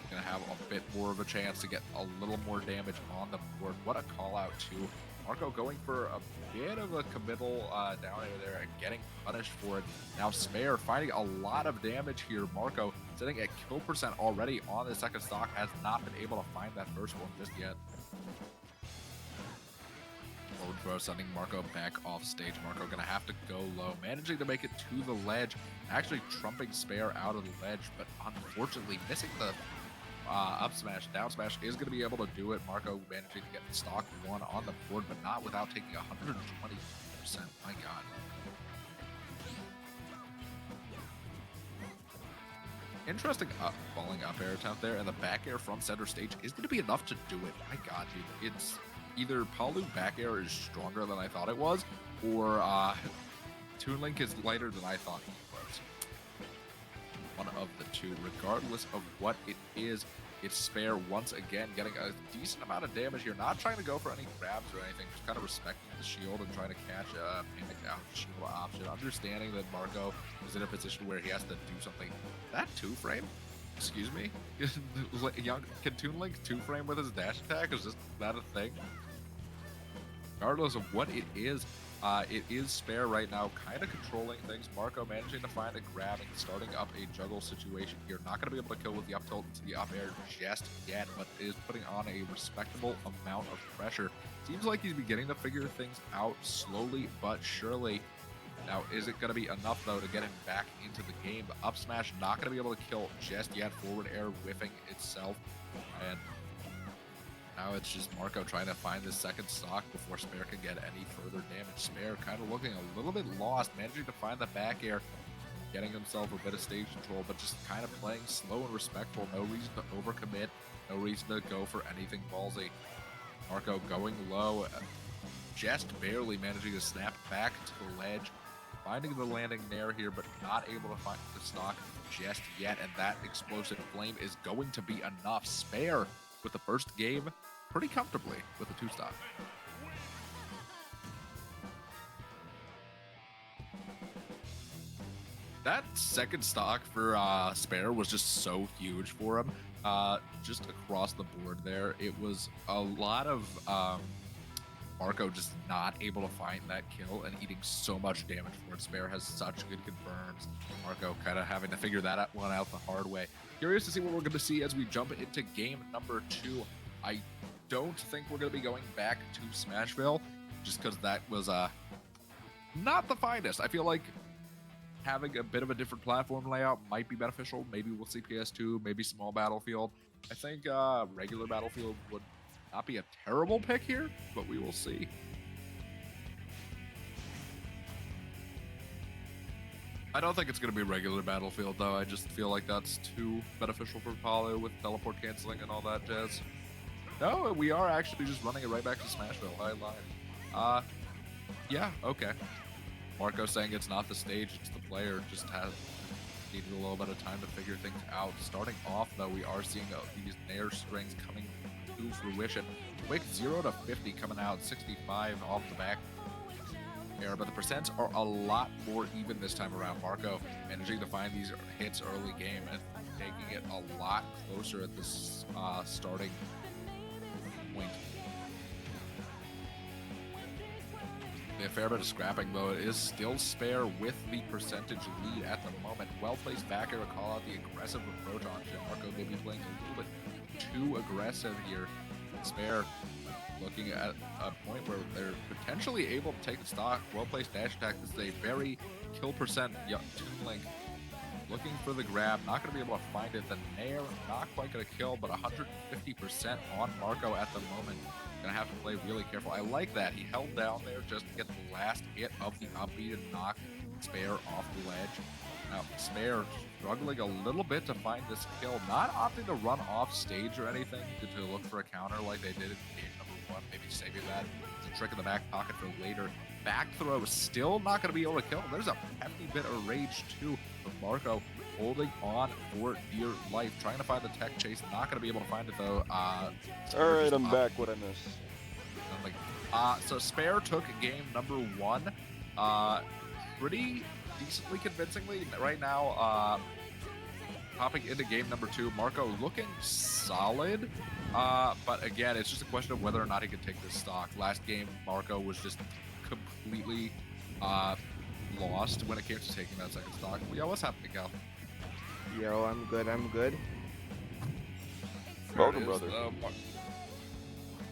Gonna have a bit more of a chance to get a little more damage on the board. What a call out too. Marco going for a bit of a committal down there and getting punished for it. Now Spair finding a lot of damage here. Marco sitting at kill percent already on the second stock, has not been able to find that first one just yet. Forward throw sending Marco back off stage. Marco gonna have to go low, managing to make it to the ledge, actually trumping Spair out of the ledge, but unfortunately missing the up smash. Down smash is going to be able to do it. Marco managing to get stock 1 on the board, but not without taking 120%. My god. Interesting falling up air attempt there, and the back air from center stage is going to be enough to do it. My god, dude. It's either Palu back air is stronger than I thought it was, or Toon Link is lighter than I thought he was. One of the two. Regardless of what it is, it's Spair once again getting a decent amount of damage here. Not trying to go for any grabs or anything, just kind of respecting the shield and trying to catch a panic out shield option. Understanding that Marco is in a position where he has to do something. That 2-frame? Excuse me? Can Toon Link 2-frame with his dash attack? Is that a thing? Regardless of what it is Spair right now kind of controlling things. Marco managing to find a grab and starting up a juggle situation here. Not going to be able to kill with the up tilt into the up air just yet, but is putting on a respectable amount of pressure. Seems like he's beginning to figure things out slowly but surely. Now, is it going to be enough, though, to get him back into the game? The up smash not going to be able to kill just yet. Forward air whiffing itself. And now it's just Marco trying to find the second stock before Spair can get any further damage. Spair kind of looking a little bit lost, managing to find the back air, getting himself a bit of stage control, but just kind of playing slow and respectful. No reason to overcommit, no reason to go for anything ballsy. Marco going low, just barely managing to snap back to the ledge. finding the landing nair here, but not able to find the stock just yet, and that explosive flame is going to be enough. Spair with the first game pretty comfortably with the 2-stock. That second stock for Spair was just so huge for him. Just across the board there, it was a lot of Marco just not able to find that kill and eating so much damage for it. Spair has such good confirms. Marco kind of having to figure that one out the hard way. Curious to see what we're going to see as we jump into game number 2. I don't think we're going to be going back to Smashville, just because that was not the finest. I feel like having a bit of a different platform layout might be beneficial. Maybe we'll see PS2, maybe small Battlefield. I think regular Battlefield would not be a terrible pick here, but we will see. I don't think it's going to be regular Battlefield, though. I just feel like that's too beneficial for Paulo with teleport canceling and all that jazz. No, we are actually just running it right back to Smashville. I lied. Yeah, okay. Marco saying it's not the stage, it's the player. Just has needed a little bit of time to figure things out. Starting off, though, we are seeing these nair strings coming to fruition. Quick 0 to 50 coming out, 65 off the back air, but the percents are a lot more even this time around. Marco managing to find these hits early game and taking it a lot closer at this starting point. A fair bit of scrapping, though. It is still Spair with the percentage lead at the moment. Well-placed back air to call out the aggressive approach option. Marco may be playing a little bit too aggressive here. Spair looking at a point where they're potentially able to take the stock. Well-placed dash attack. This is a very kill percent Ling. Looking for the grab, not going to be able to find it. The nair, not quite going to kill, but 150% on Marco at the moment. Gonna have to play really careful. I like that. He held down there just to get the last hit of the upbeat and knock Spair off the ledge. Now, Spair struggling a little bit to find this kill. Not opting to run off stage or anything to look for a counter like they did in game number 1. Maybe saving that. It's a trick in the back pocket for later. Back throw, still not going to be able to kill. There's a hefty bit of rage, too, of Marco holding on for dear life. Trying to find the tech chase. Not going to be able to find it, though. Alright, I'm back. What'd I miss? So Spair took game number 1 pretty decently convincingly. Right now, hopping into game number 2, Marco looking solid. But again, it's just a question of whether or not he can take this stock. Last game, Marco was just completely lost when it came to taking that second stock. Yo, what's happening, Cal? Yo, I'm good, I'm good. Welcome, brother.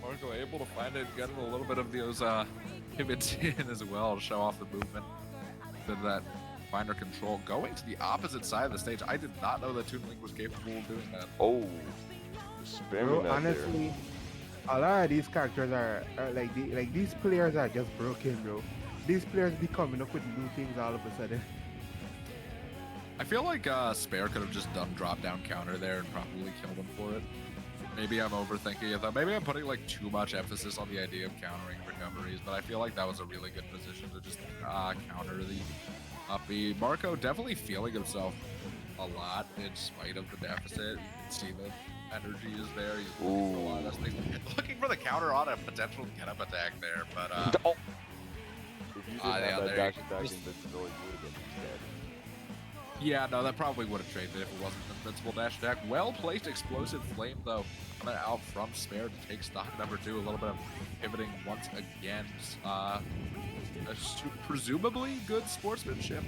Marco able to find it, getting a little bit of those pivots in as well to show off the movement. Did that finer control. Going to the opposite side of the stage. I did not know that Toon Ling was capable of doing that. Oh, spamming that honestly, a lot of these characters are like these players are just broken, bro. These players be coming up with new things all of a sudden. I feel like Spair could have just done drop down counter there and probably killed him for it. Maybe I'm overthinking it though. Maybe I'm putting like too much emphasis on the idea of countering recoveries, but I feel like that was a really good position to just counter the upbeat. Marco definitely feeling himself a lot in spite of the deficit. You can see the energy is there. He's looking for a lot of those things. Looking for the counter on a potential get-up attack there, but if you didn't have that dash attack invincibility, you would have been dead. Yeah, no, that probably would have traded if it wasn't an invincible dash attack. Well-placed explosive flame, though, coming out from Spair to take stock number 2. A little bit of pivoting once again. Presumably good sportsmanship,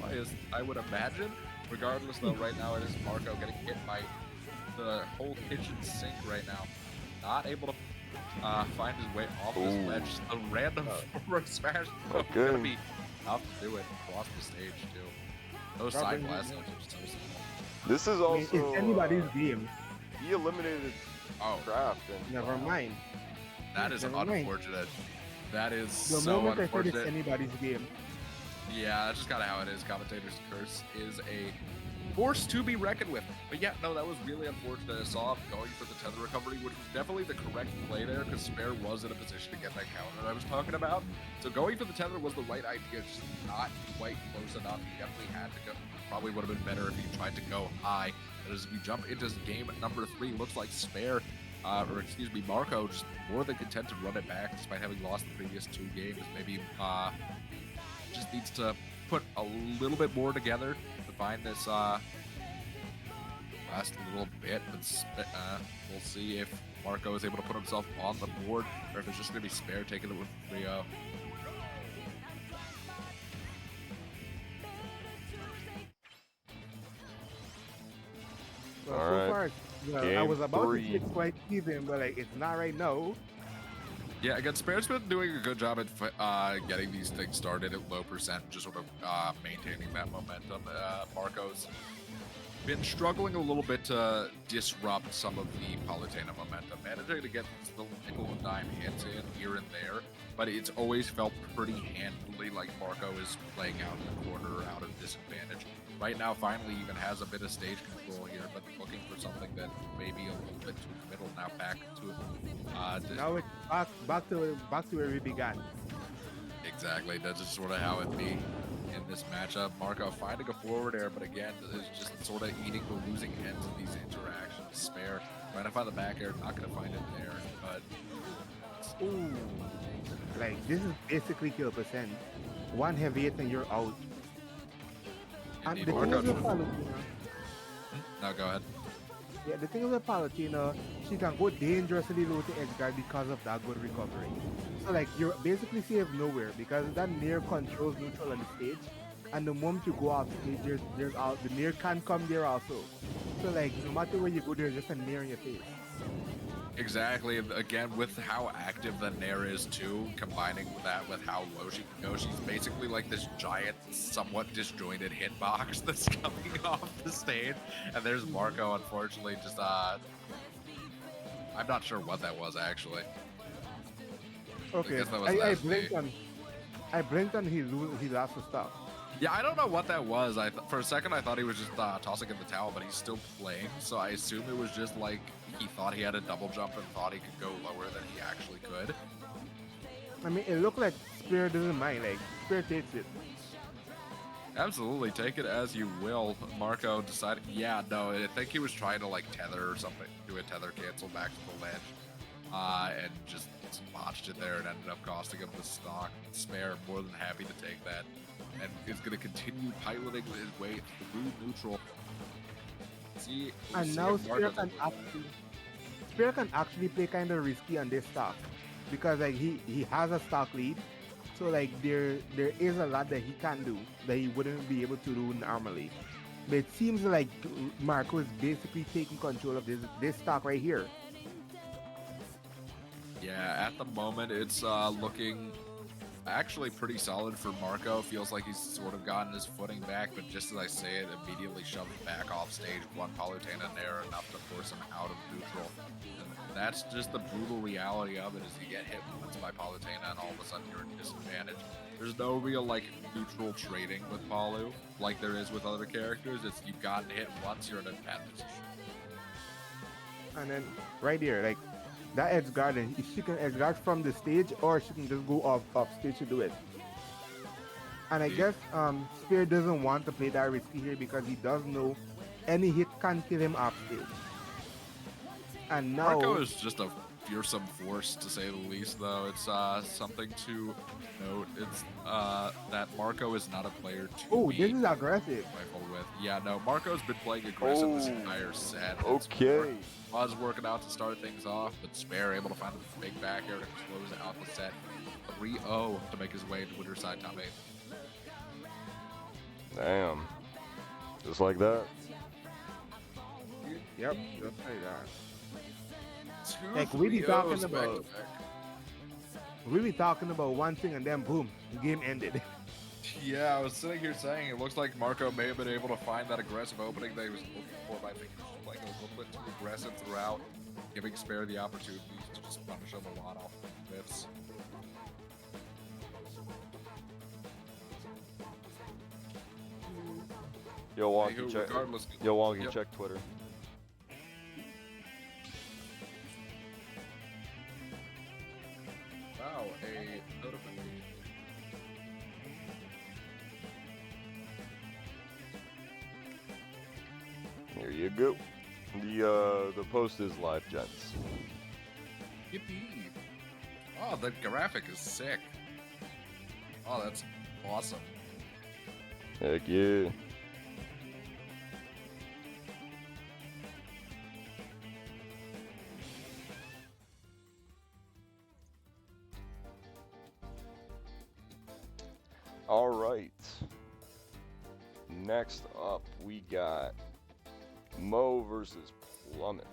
I would imagine. Regardless, though, right now it is Marco getting hit by the whole kitchen sink right now. Not able to find his way off this ledge. A random forward smash is going to be enough to do it across the stage, too. Those side blasts are just so simple. This is also it's anybody's game. He eliminated Craft and never mind. That is unfortunate. That is the so moment unfortunate. I said it's anybody's game. Yeah, that's just kind of how it is. Commentator's Curse is a force to be reckoned with. But yeah, no, that was really unfortunate. I saw him going for the tether recovery, which was definitely the correct play there because Spair was in a position to get that counter I was talking about. So going for the tether was the right idea, just not quite close enough. He definitely had to go. Probably would have been better if he tried to go high. But as we jump into game number 3, looks like Spair, Marco, just more than content to run it back despite having lost the previous 2 games. Maybe just needs to put a little bit more together to find this last little bit. But we'll see if Marco is able to put himself on the board or if it's just going to be Spair taking it with 3-0. Well, All so right. far, I Game was about 3. to say it's quite even, but like it's not right now. Yeah, again, Spair's been doing a good job at getting these things started at low percent, just sort of maintaining that momentum. Marco's been struggling a little bit to disrupt some of the Palutena momentum, managing to get the nickel and dime hits in here and there, but it's always felt pretty handily like Marco is playing out in the corner, out of disadvantage. Right now, finally, even has a bit of stage control here, but looking for something that may be a little bit too committal. Now back to Now it's back to where we began. exactly. That's just sort of how it be in this matchup. Marco finding a forward air, but again, is just sort of eating the losing ends of these interactions. Spair trying to find the back air, not going to find it there, but Ooh, like this is basically kill percent. One heavy hit and you're out. And indeed, the thing Marco. is with Palutena, No, go ahead. yeah, the thing is with Palutena, she can go dangerously low to edge guard because of that good recovery. So like you're basically safe nowhere because that near controls neutral on the stage, and the moment you go off stage, there's out the near can come there also. So like no matter where you go, there's just a near in your face. Exactly. And again, with how active the Nair is too, combining that with how low she can go, she's basically like this giant, somewhat disjointed hitbox that's coming off the stage. And there's Marco, unfortunately, just I'm not sure what that was actually. Okay, guess that was I nasty. blinked on he lost the stop. Yeah, I don't know what that was. For a second I thought he was just tossing in the towel, but he's still playing. So I assume it was just like he thought he had a double jump and thought he could go lower than he actually could. I mean, it looked like Spair doesn't mind. Like Spair takes it. Absolutely, take it as you will. Marco decided, yeah, no, I think he was trying to like tether or something, do a tether cancel back to the ledge, and just botched it there and ended up costing him the stock. Spair more than happy to take that, and is going to continue piloting his way through neutral. And now Spair can actually play kind of risky on this stock because like he has a stock lead, so like there is a lot that he can do that he wouldn't be able to do normally. But it seems like Marco is basically taking control of this stock right here. Yeah, at the moment it's looking actually pretty solid for Marco. Feels like he's sort of gotten his footing back, but just as I say it, immediately shoved back off stage. One Palutena Nair enough to force him out of neutral. And that's just the brutal reality of it, is you get hit once by Palutena and all of a sudden you're at a disadvantage. There's no real like neutral trading with Palu like there is with other characters. It's you've gotten hit once, you're in a bad position. And then right here, like that edge guard, and she can edge guard from the stage or she can just go off stage to do it. And I guess Spair doesn't want to play that risky here because he does know any hit can kill him off stage. And now Marco is just a fearsome force, to say the least, though. It's something to note. It's that Marco is not a player to be this is aggressive. rifled with. Yeah, no, Marco's been playing aggressive this entire set. It's Okay. was working out to start things off, but Spair able to find a big back air to close out the set. 3-0 to make his way into winner's side top 8. Damn. Just like that. Yep, just like that. Two Like, we be 3-0s talking back to about- back. We be talking about one thing and then boom, the game ended. Yeah, I was sitting here saying it looks like Marco may have been able to find that aggressive opening that he was looking for, but I think he was playing a little bit too aggressive throughout, giving Spair the opportunities to just punish him a lot off the whiffs. Yo, Wonky, Anywho, check. regardless. Yo, Wonky, Yep. check Twitter. Wow, a notification. There you go. The post is live, gents. Yippee! Oh, the graphic is sick. Oh, that's awesome. Heck yeah. All right. Next up, we got Mo versus Plummet.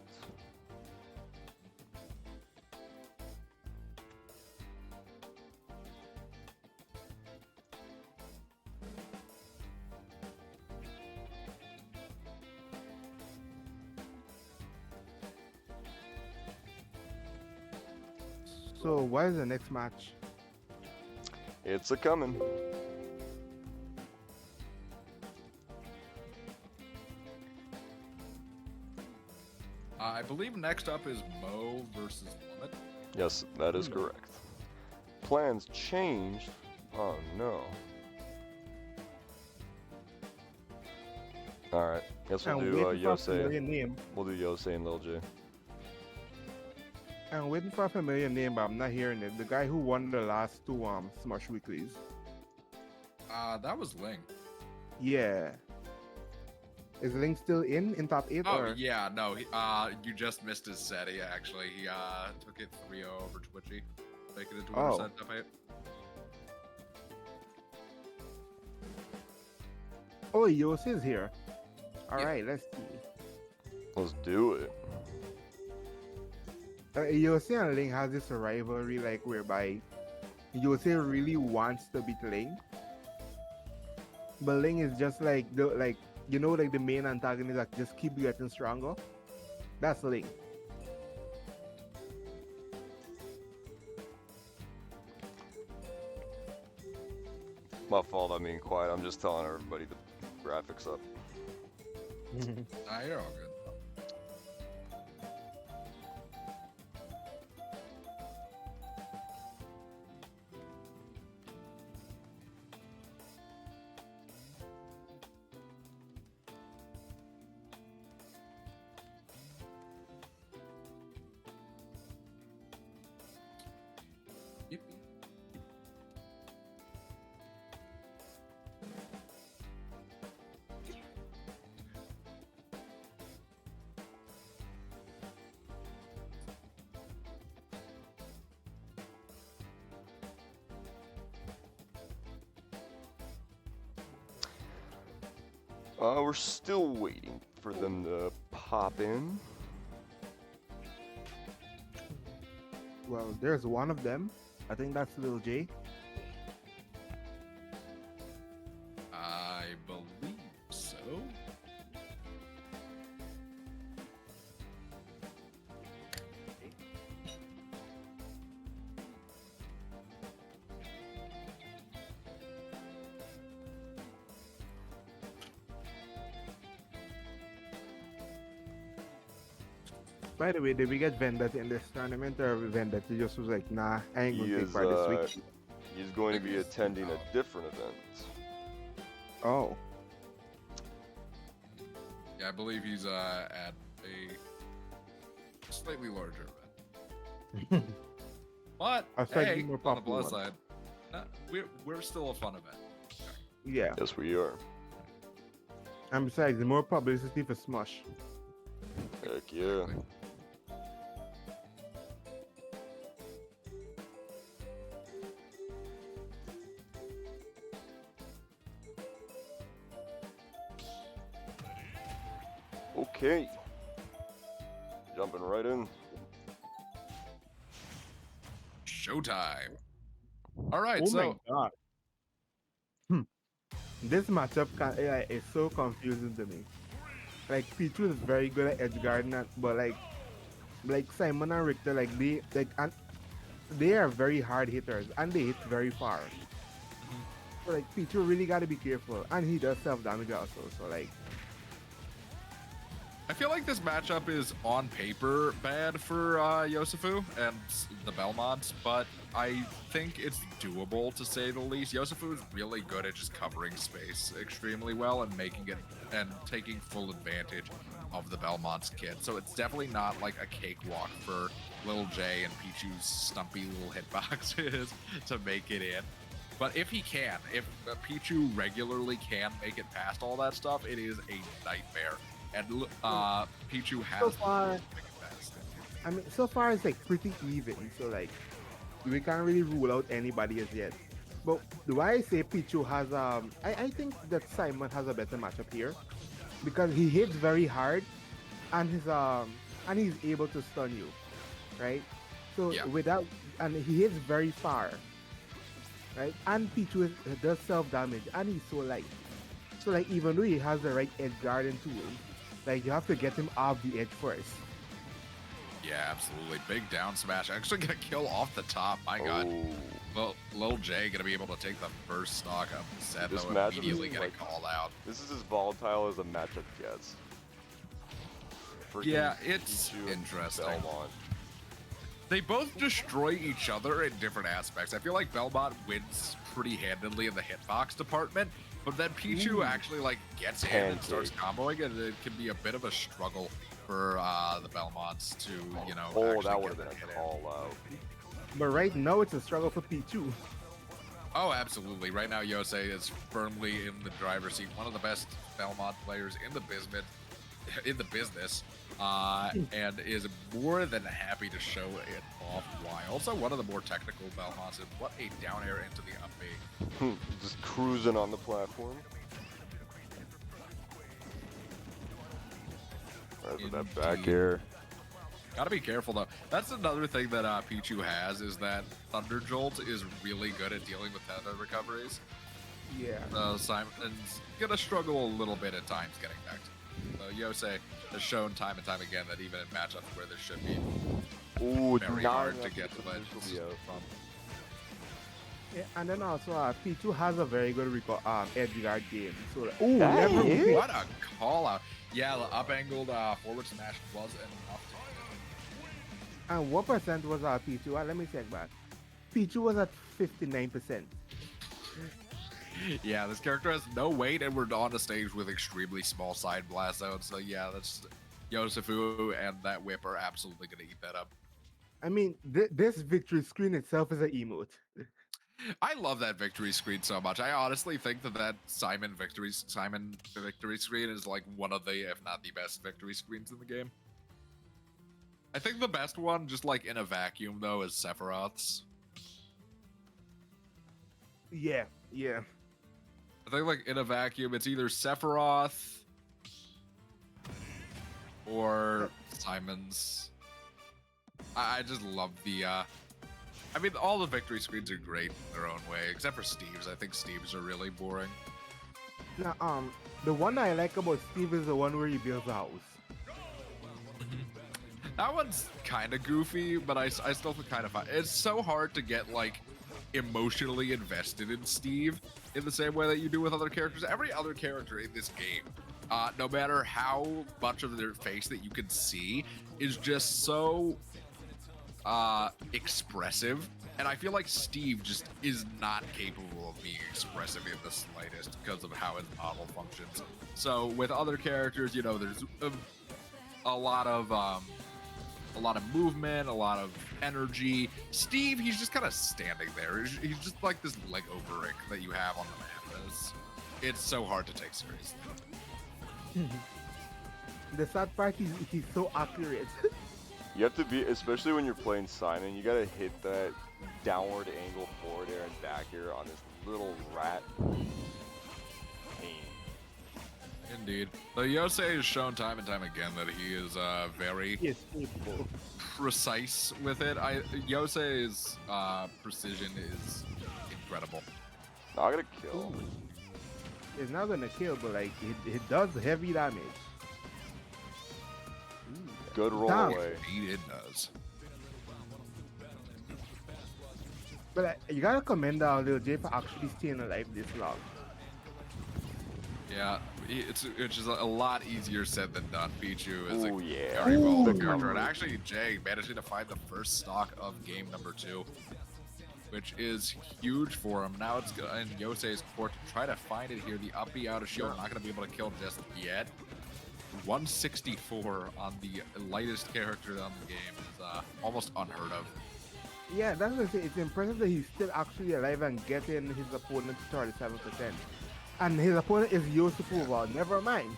So what is the next match? It's a coming. I believe next up is Mo versus Plummet. Yes, that is correct. Plans changed. Oh no. All right. Guess we'll I'm do waiting for a Yosei. familiar name. We'll do Yosei and Lil J. I'm waiting for a familiar name, but I'm not hearing it. The guy who won the last two Smash Weeklies. That was Ling. Yeah. Is Ling still in top 8? Oh or? yeah, no, you just missed his set. He actually took it 3-0 over Twitchy, making it to winner set top 8. Oh, Yos is here. All Yeah. right, let's see. Let's do it. Yosei and Ling has this rivalry, like whereby Yosei really wants to beat Ling, but Ling is just like the the main antagonist that just keep getting stronger. That's Ling. My fault, I'm being quiet. I'm just telling everybody the graphics up. Nah, you're all good. Yippee. We're still waiting for them to pop in. Well, there's one of them. I think that's Lil J. I believe so. By the way, did we get Vendetta in this tournament, or Vendetta just was like, nah, I ain't He gonna take is, part this week? He's going to be attending a different event. Oh, Yeah, I believe he's at a slightly larger event. But A slightly hey, more on the popular plus one. side, we're still a fun event. yeah. Yes, we are. And besides, more publicity for Smush. Heck yeah. Okay. Jumping right in. Showtime. All right, Oh so my god. This matchup is so confusing to me. Like Pichu is very good at edge guarding, but like Simon and Richter, they are very hard hitters and they hit very far. So like Pichu really gotta be careful, and he does self damage also. So like, I feel like this matchup is on paper bad for YoseFu and the Belmonts, but I think it's doable to say the least. YoseFu is really good at just covering space extremely well and making it and taking full advantage of the Belmont's kit. So it's definitely not like a cakewalk for Lil J and Pichu's stumpy little hitboxes to make it in. But if he can, if Pichu regularly can make it past all that stuff, it is a nightmare. And Pichu has so far, make it past. I mean, so far it's like pretty even. So like, we can't really rule out anybody as yet. But why I say Pichu has I think that Simon has a better matchup here because he hits very hard, and he's able to stun you, right? So Yeah. without and he hits very far, right? And Pichu does self damage, and he's so light. So like even though he has the right edge guard and tools, like you have to get him off the edge first. Yeah, absolutely. Big down smash. Actually gonna kill off the top. My god. Oh. Well, Lil J gonna be able to take the first stock of the set, This though, matchup is immediately getting like- called out. This is as volatile as a matchup gets. Freaking Yeah, it's Pichu and interesting. Belmont. They both destroy each other in different aspects. I feel like Belmont wins pretty handedly in the hitbox department, but then Pichu actually like gets in and starts comboing, and it can be a bit of a struggle for the Belmonts to, you know, Oh, actually that get would have been that a hit in. call out. But right now it's a struggle for Pichu. Oh, absolutely. Right now, Yose is firmly in the driver's seat. One of the best Belmont players in the business, and is more than happy to show it off. Why? Also, one of the more technical Belmonts, and what a down air into the up B. Just cruising on the platform. Right with that back Indeed. air. Gotta be careful though. That's another thing that Pichu has, is that Thunder Jolt is really good at dealing with tether recoveries. Yeah. Simon's gonna struggle a little bit at times getting back to it. So Yose has shown time and time again that even in matchups where there should be Ooh, very not hard to enough get the potential legends to be out. from. Yeah, and then also Pichu has a very good edge guard game. So like, ooh, That level is- pick. What a call out. Yeah, the up angled forward smash was enough to And what percent was Pichu? Let me check back. Pichu was at 59%. Yeah, this character has no weight, and we're on a stage with extremely small side blast zones. So yeah, that's YoseFu and that whip are absolutely gonna eat that up. I mean, this victory screen itself is an emote. I love that victory screen so much. I honestly think that Simon victory screen is like one of the, if not the best victory screens in the game. I think the best one, just like in a vacuum though, is Sephiroth's. Yeah, yeah. I think like in a vacuum, it's either Sephiroth or Simon's. I just love the. I mean, all the victory screens are great in their own way, except for Steve's. I think Steve's are really boring. Now, the one I like about Steve is the one where he builds a house. That one's kind of goofy, but I still feel kind of fun. It's so hard to get like emotionally invested in Steve in the same way that you do with other characters. Every other character in this game, no matter how much of their face that you can see, is just so expressive, and I feel like Steve just is not capable of being expressive in the slightest because of how his model functions. So with other characters, you know, there's a lot of movement, a lot of energy. Steve, he's just kind of standing there. He's just like this Lego brick that you have on the map. It's so hard to take seriously. The sad part is he's so accurate. You have to be, especially when you're playing Simon, you gotta hit that downward angle forward air and back air on this little rat. Pain. Indeed. Though Yose has shown time and time again that he is very He is capable. precise with it. Yose's precision is incredible. Not gonna kill. It's not gonna kill, but like it does heavy damage. Good roll Damn. away. Indeed it does. But you gotta commend Lil J for actually staying alive this long. Yeah, it's just a lot easier said than done. Pichu is Ooh, a yeah. very volatile Big character, and coverage. actually Jay managing to find the first stock of game number 2, which is huge for him. Now it's in Yose's court to try to find it here. The up B out of shield, not going to be able to kill just yet. 164 on the lightest character on the game is almost unheard of. Yeah, that's what I say. It's impressive that he's still actually alive and getting his opponent to 37%. And his opponent is YoseFu. Well, never mind.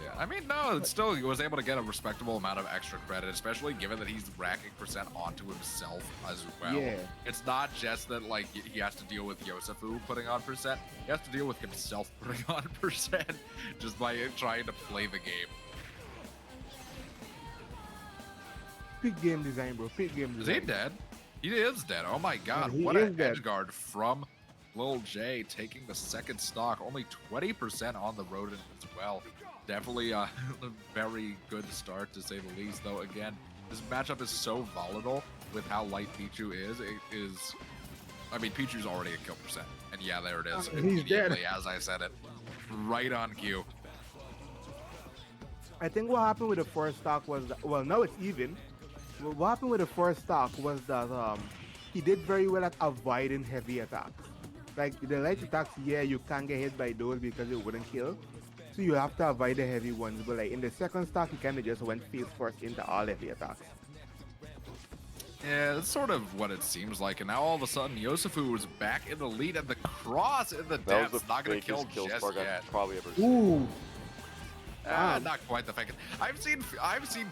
Yeah, I mean, no, it's still, he was able to get a respectable amount of extra credit, especially given that he's racking percent onto himself as well. Yeah. It's not just that, like, he has to deal with YoseFu putting on percent. He has to deal with himself putting on percent just by trying to play the game. Big game design, bro. Big game Is design. he dead? He is dead. Oh my god, he what is an dead. edge guard from Lil J, taking the second stock. Only 20% on the Rodent as well. Definitely a very good start, to say the least, though. Again, this matchup is so volatile with how light Pichu is. I mean, Pichu's already at kill percent. And yeah, there it is. He's Immediately, dead. as I said it. Right on cue. I think what happened with the first stock was that, well, now it's even. What happened with the first stock was that he did very well at avoiding heavy attacks. Like the light attacks, yeah, you can't get hit by those because it wouldn't kill. So you have to avoid the heavy ones. But like in the second stock, he kind of just went face first into all heavy attacks. Yeah, that's sort of what it seems like. And now all of a sudden, YoseFu was back in the lead, and the cross in the That depths. was the Not going to fakest kill just spark yet. I've probably ever seen. Ooh. Not quite the fake. I've seen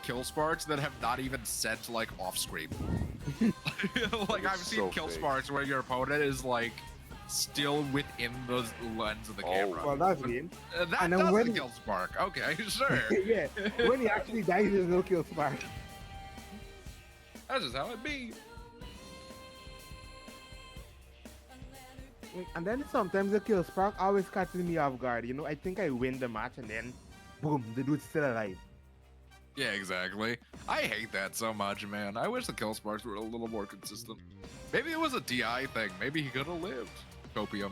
kill sparks that have not even sent like off screen. Like I've seen so kill fake. sparks where your opponent is like still within the lens of the camera. Well, that's mean. That and then does when- the kill spark. Okay, sure. Yeah. When he actually dies, there's no kill spark. That's just how it be. And then sometimes the kill spark always catches me off guard. You know, I think I win the match and then, boom, the dude's still alive. Yeah, exactly. I hate that so much, man. I wish the kill sparks were a little more consistent. Maybe it was a DI thing. Maybe he could have lived. Copium.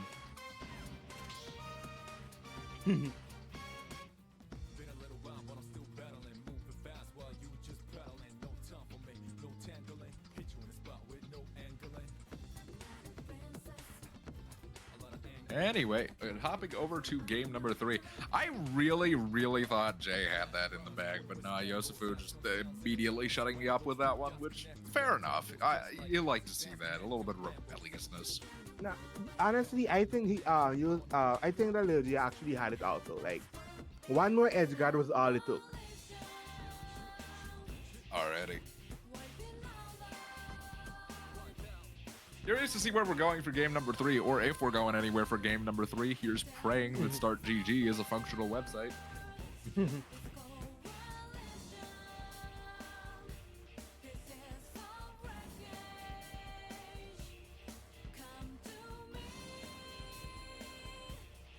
Anyway, hopping over to game number 3. I really thought Jay had that in the bag, but nah, YoseFu just immediately shutting me up with that one, which, fair enough. You like to see that, a little bit of rebelliousness. Now, honestly, I think I think that Lil J actually had it also. Like, one more edge guard was all it took. Already. Curious to see where we're going for game number 3, or if we're going anywhere for game number 3. Here's praying that Start GG is a functional website.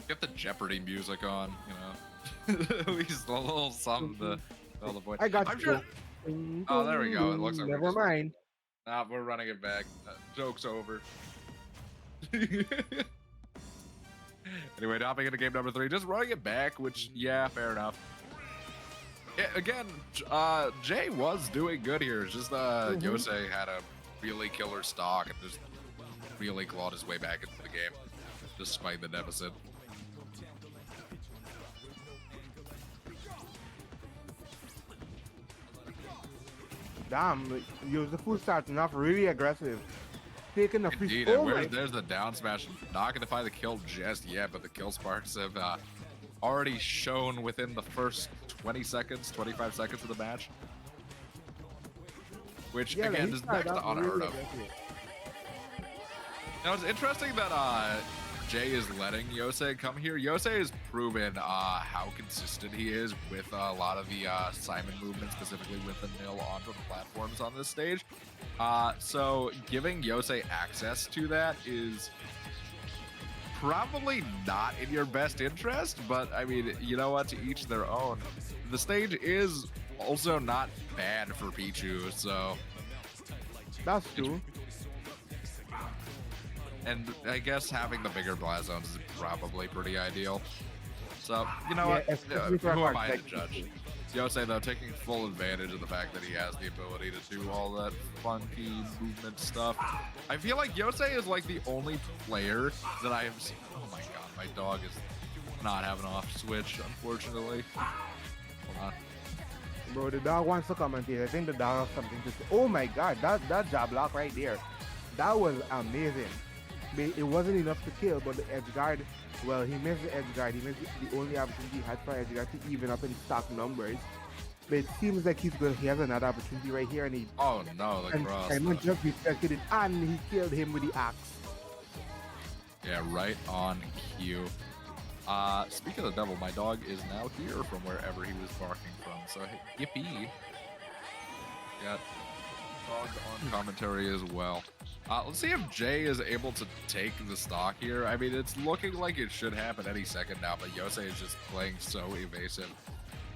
Get the Jeopardy music on, you know. At least a little something to fill the void. I got I'm you. sure. Oh, there we go. It looks like we're Never just- mind. Nah, we're running it back. Joke's over. Anyway, hopping into game number 3, just running it back, which, yeah, fair enough. Yeah, again, Jay was doing good here. It's just Yose had a really killer stock and just really clawed his way back into the game, despite the deficit. Damn, YoseFu starting off really aggressive. Taking the free. Indeed, Oh and my. there's the down smash. Not going to find the kill just yet, but the kill sparks have already shown within the first 20 seconds, 25 seconds of the match. Which, Yeah, like, again, he is started next to off unheard really of. aggressive. Now, it's interesting that Jay is letting Yose come here. Yose has proven how consistent he is with a lot of the Simon movement, specifically with the nil onto the platforms on this stage. So giving Yose access to that is probably not in your best interest, but I mean, you know what, to each their own. The stage is also not bad for Pichu, so That's true. and I guess having the bigger blast zones is probably pretty ideal. So, you know Yeah, what? especially for a Who am card I to like judge? this. Yosei, though, taking full advantage of the fact that he has the ability to do all that funky movement stuff. I feel like Yosei is like the only player that I have seen. Oh my god, my dog is not having an off switch, unfortunately. Hold on. Bro, the dog wants to commentate. I think the dog has something to say. Oh my god, that jab block right there. That was amazing. It wasn't enough to kill, but the edge guard, well, he missed the edge guard. He missed the only opportunity he had for edge guard to even up in stock numbers. But it seems like he's good. He has another opportunity right here, and he Oh no, the cross. Simon just respected it, and he killed him with the axe. Yeah, right on cue. Speaking of the devil, my dog is now here from wherever he was barking from. So yippee! Got dog on commentary as well. Let's see if Jay is able to take the stock here. I mean, it's looking like it should happen any second now, but Yosei is just playing so evasive.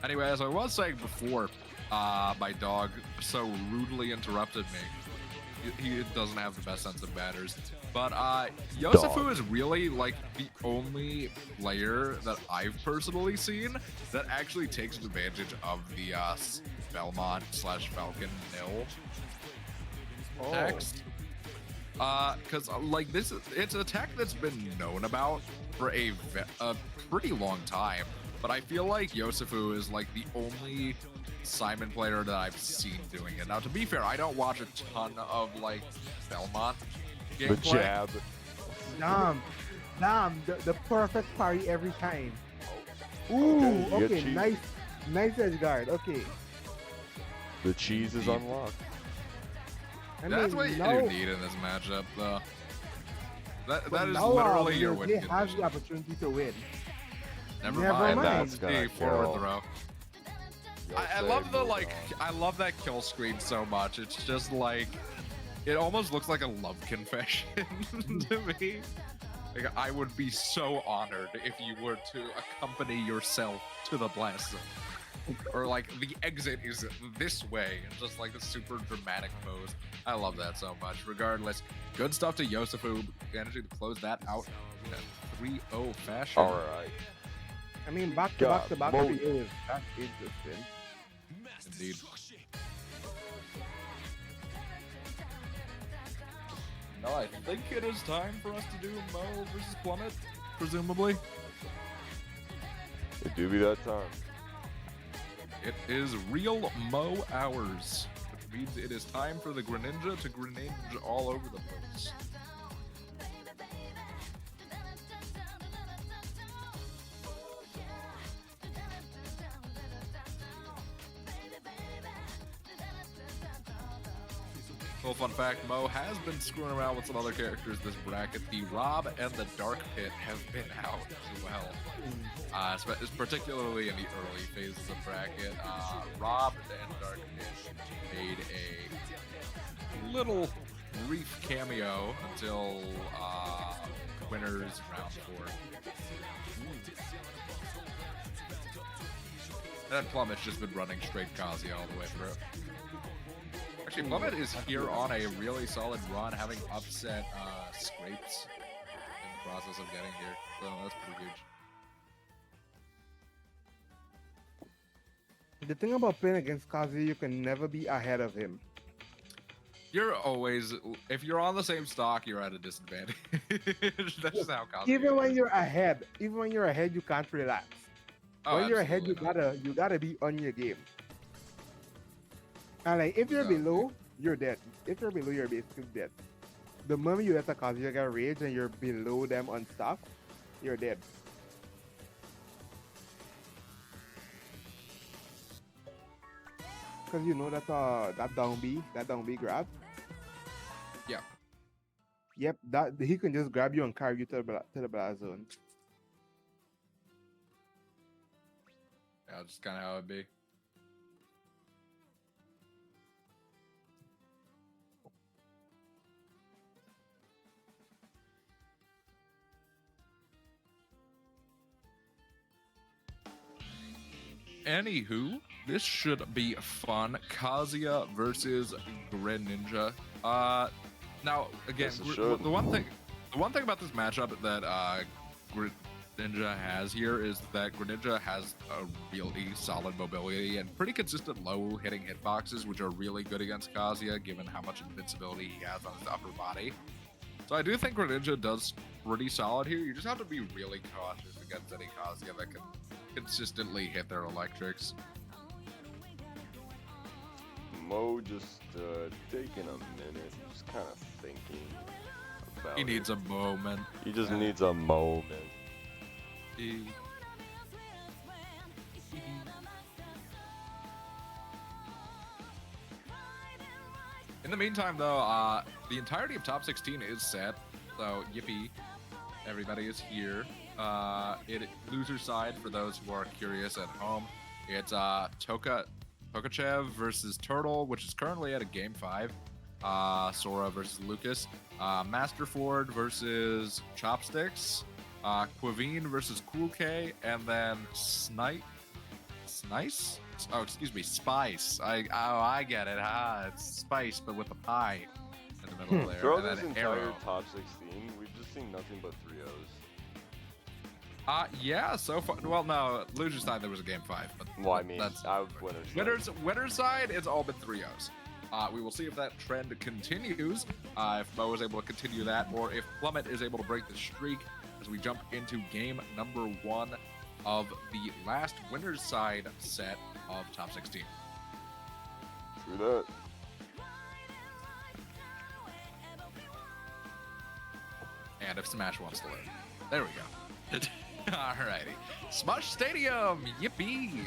Anyway, as I was saying before, my dog so rudely interrupted me. He doesn't have the best sense of manners. But YoseFu is really like the only player that I've personally seen that actually takes advantage of the Belmont / Falcon nil text. Because like it's a tech that's been known about for a pretty long time, but I feel like YoseFu is like the only Simon player that I've seen doing it. Now, to be fair, I don't watch a ton of like Belmont gameplay. The jab. Damn, the perfect parry every time. Ooh, okay, nice edge guard. Okay, The cheese is unlocked. That's what you need in this matchup, though. That is now, literally your win He has condition. the opportunity to win. Never Never mind. mind. That's Gonna the forward kill. throw. I Yosei love the moved like. on. I love that kill screen so much. It's just like, it almost looks like a love confession to me. Like, I would be so honored if you were to accompany yourself to the blast zone, or like the exit is this way, and just like the super dramatic pose. I love that so much. Regardless, good stuff to YoseFu, managing to close that out in a 3-0 fashion. All right. I mean, back to back God, every year. That's interesting. Indeed. No, I think it is time for us to do Mo versus Plummet, presumably. It do be that time. It is real Mo hours, which means it is time for the Greninja to Greninja all over the place. Well, fun fact, Mo has been screwing around with some other characters this bracket. The Rob and the Dark Pit have been out as well. Particularly in the early phases of bracket. Rob and Dark Pit made a little brief cameo until winners round 4. And then Plummet's just been running straight Kazuya all the way through. Actually, Plummet is here on a really solid run, having upset Scrapes in the process of getting here. So that's pretty huge. The thing about playing against Kazi, you can never be ahead of him. You're always, if you're on the same stock, you're at a disadvantage. That's just how Kazuya Even when is. you're ahead, you can't relax. Oh, When you're ahead, you absolutely gotta be on your game. And like, if you're Exactly. below, you're dead. If you're below, you're basically dead. The moment you let a Kazuya get rage and you're below them on stock, you're dead. Cause you know that down B grab. Yeah. Yep, that he can just grab you and carry you to the blast zone. Yeah, that's kind of how it'd be. Anywho, this should be fun. Kazuya versus Greninja. Now again, Yes, it should. the one thing The one thing about this matchup that Greninja has here is that Greninja has a really solid mobility and pretty consistent low hitting hitboxes, which are really good against Kazuya, given how much invincibility he has on his upper body. So I do think Greninja does pretty solid here. You just have to be really cautious against any Kazuya that can consistently hit their electrics. Mo just taking a minute, just kind of thinking about He needs it. a moment. He just needs a moment. In the meantime, though, the entirety of top 16 is set, so yippee, everybody is here. Loser side, for those who are curious at home, it's Tokachev versus Turtle, which is currently at a game 5. Sora versus Lucas. Masterford versus Chopsticks. Quavine versus Cool K, and then Snice? Oh, excuse me, Spice. I get it. It's Spice, but with a pie in the middle there. Throughout and this then entire Arrow. top 16, we've just seen nothing but 3-0s. Yeah, so far. Well, no, loser's side there was a game 5, but Well, I mean, that's I would winner's side. It's all been 3-0s. We will see if that trend continues. If Mo is able to continue that, or if Plummet is able to break the streak. As we jump into game number 1 of the last winner's side set of top 16. True that. And if Smash wants to live. There we go. Alrighty. Smush Stadium! Yippee!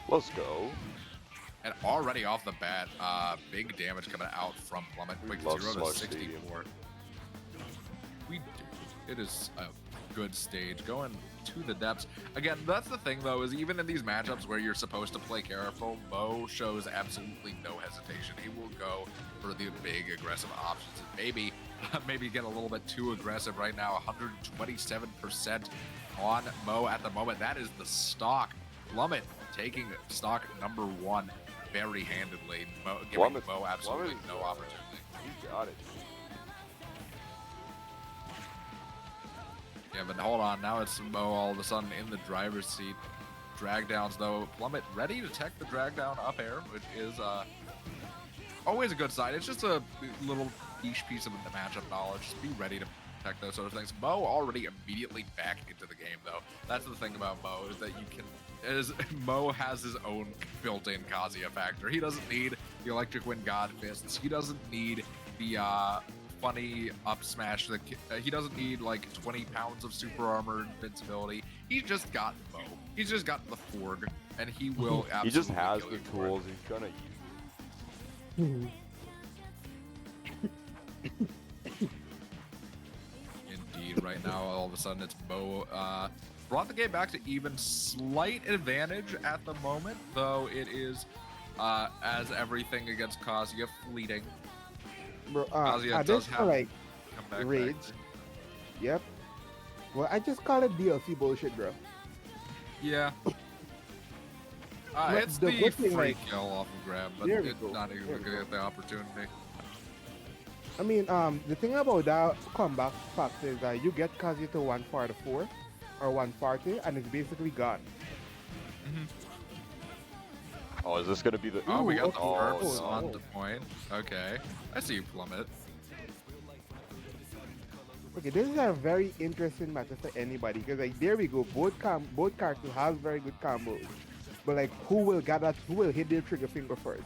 Let's go. And already off the bat, big damage coming out from Plummet. We Quick love 0 to Smush 64. We do. It is a good stage. Going to the depths. Again, that's the thing, though, is even in these matchups where you're supposed to play careful, Mo shows absolutely no hesitation. He will go for the big aggressive options. And maybe get a little bit too aggressive right now. 127% on Mo at the moment. That is the stock. Plummet taking stock number 1 very handedly. Giving Mo absolutely no opportunity. He's got it. Yeah, but hold on. Now it's Mo all of a sudden in the driver's seat. Drag downs, though. Plummet ready to tech the drag down up air, which is always a good sign. It's just a little niche piece of the matchup knowledge. Just be ready to tech those sort of things. Mo already immediately back into the game, though. That's the thing about Mo, is that Mo has his own built-in Kazuya factor. He doesn't need the Electric Wind God Fists. He doesn't need the funny up smash. He doesn't need like 20 pounds of super armor invincibility. He's just got Mo. He's just got the Forg, and he will absolutely He just has kill the you for it. tools. He's gonna use. Indeed, right now, all of a sudden, it's Mo. Brought the game back to even slight advantage at the moment, though it is, as everything against Kazuya, fleeting. Bro, Kazuya I does just have feel like comeback rage. factor. Yep. Well, I just call it DLC bullshit, bro. Yeah. But It's the the good thing, free like, kill off of grab, but there we it's go. not even There we going to go. get the opportunity. I mean, the thing about that comeback factor is that you get Kazuya to 144 or 140, and it's basically gone. Oh, is this gonna be the? Oh, we got okay. the Oh, burps no. on the point. Okay. I see you, Plummet. Okay, this is a very interesting matchup for anybody because, like, there we go. Both characters have very good combos, but like, who will hit their trigger finger first?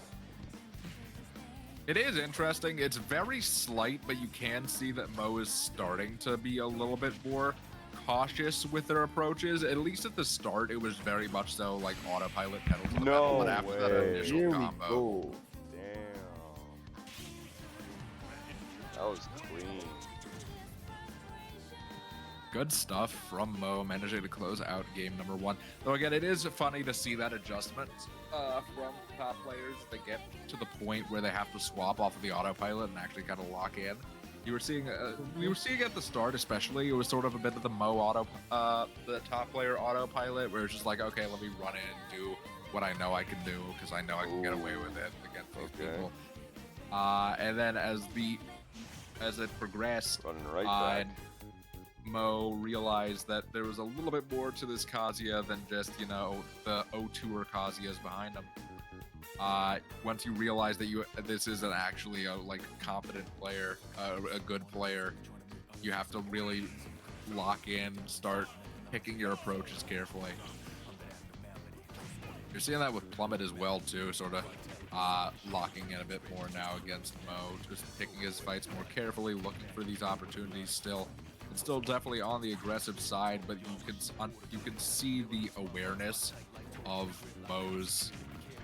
It is interesting. It's very slight, but you can see that Mo is starting to be a little bit more cautious with their approaches. At least at the start, it was very much so like autopilot pedal to the metal, but after that way. initial Here we combo. go. Damn. That was clean. Good stuff from Mo, managing to close out game number 1. Though again, it is funny to see that adjustment from top players. They get to the point where they have to swap off of the autopilot and actually kind of lock in. You were seeing, we were seeing at the start, especially, it was sort of a bit of the Mo the top player autopilot, where it's just like, okay, let me run in and do what I know I can do because I know I can get away with it against these people. And then as it progressed, Running right back. and Mo realized that there was a little bit more to this Kazuya than just, you know, the O2 or Kazuya's behind him. Once you realize that this isn't actually a like competent player, a good player, you have to really lock in, start picking your approaches carefully. You're seeing that with Plummet as well too, sort of locking in a bit more now against Mo, just picking his fights more carefully, looking for these opportunities still. It's still definitely on the aggressive side, but you can see the awareness of Mo's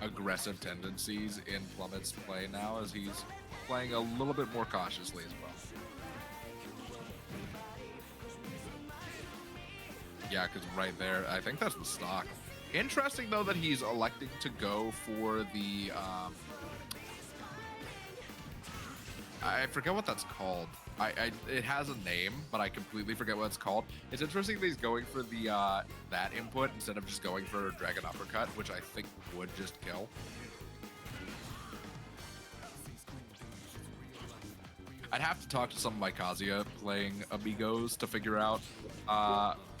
aggressive tendencies in Plummet's play now, as he's playing a little bit more cautiously as well. Yeah, because right there, I think that's the stock. Interesting, though, that he's electing to go for the... I forget what that's called. It has a name, but I completely forget what it's called. It's interesting that he's going for the that input instead of just going for Dragon Uppercut, which I think would just kill. I'd have to talk to some of my Kazuya playing Amigos to figure out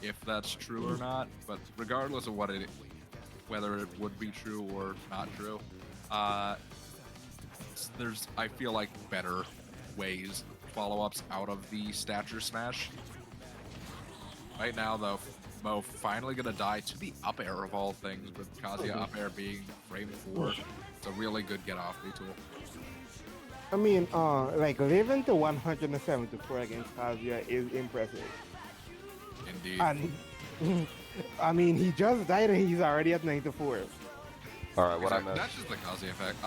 if that's true or not. But regardless of whether it would be true or not true, there's, I feel like, better ways, follow-ups out of the stature smash. Right now, though, Mo finally gonna die to the up air of all things, with Kazuya up air being frame 4. It's a really good get-off-me tool. I mean, like living to 174 against Kazuya is impressive. Indeed. And I mean, he just died and he's already at 94. All right, what Exactly. I missed? That's just the Kazuya effect.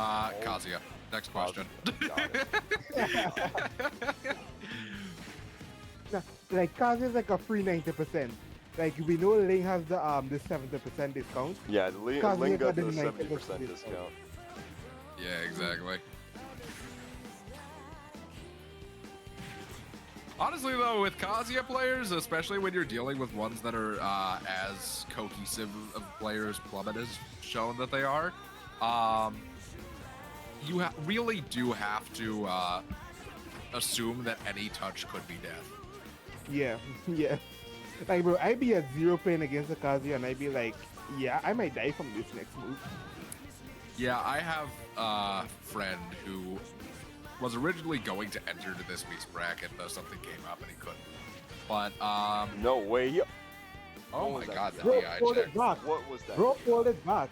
Kazuya. Next question. No, like Kazuya's like a free 90%. Like we know Ling has the 70% discount. Yeah, Ling Kazuya got the got the 70% 90% discount. Yeah, exactly. Honestly, though, with Kazuya players, especially when you're dealing with ones that are as cohesive of players Plummet has shown that they are, you really do have to assume that any touch could be death. Yeah, yeah. Like bro, I'd be at 0 playing against a Kazuya and I'd be like, yeah, I might die from this next move. Yeah, I have a friend who was originally going to enter to this week's bracket, though something came up and he couldn't. But, No way. oh my god, the Bro, DI pulled check. it back. What was that? Bro, pulled it back.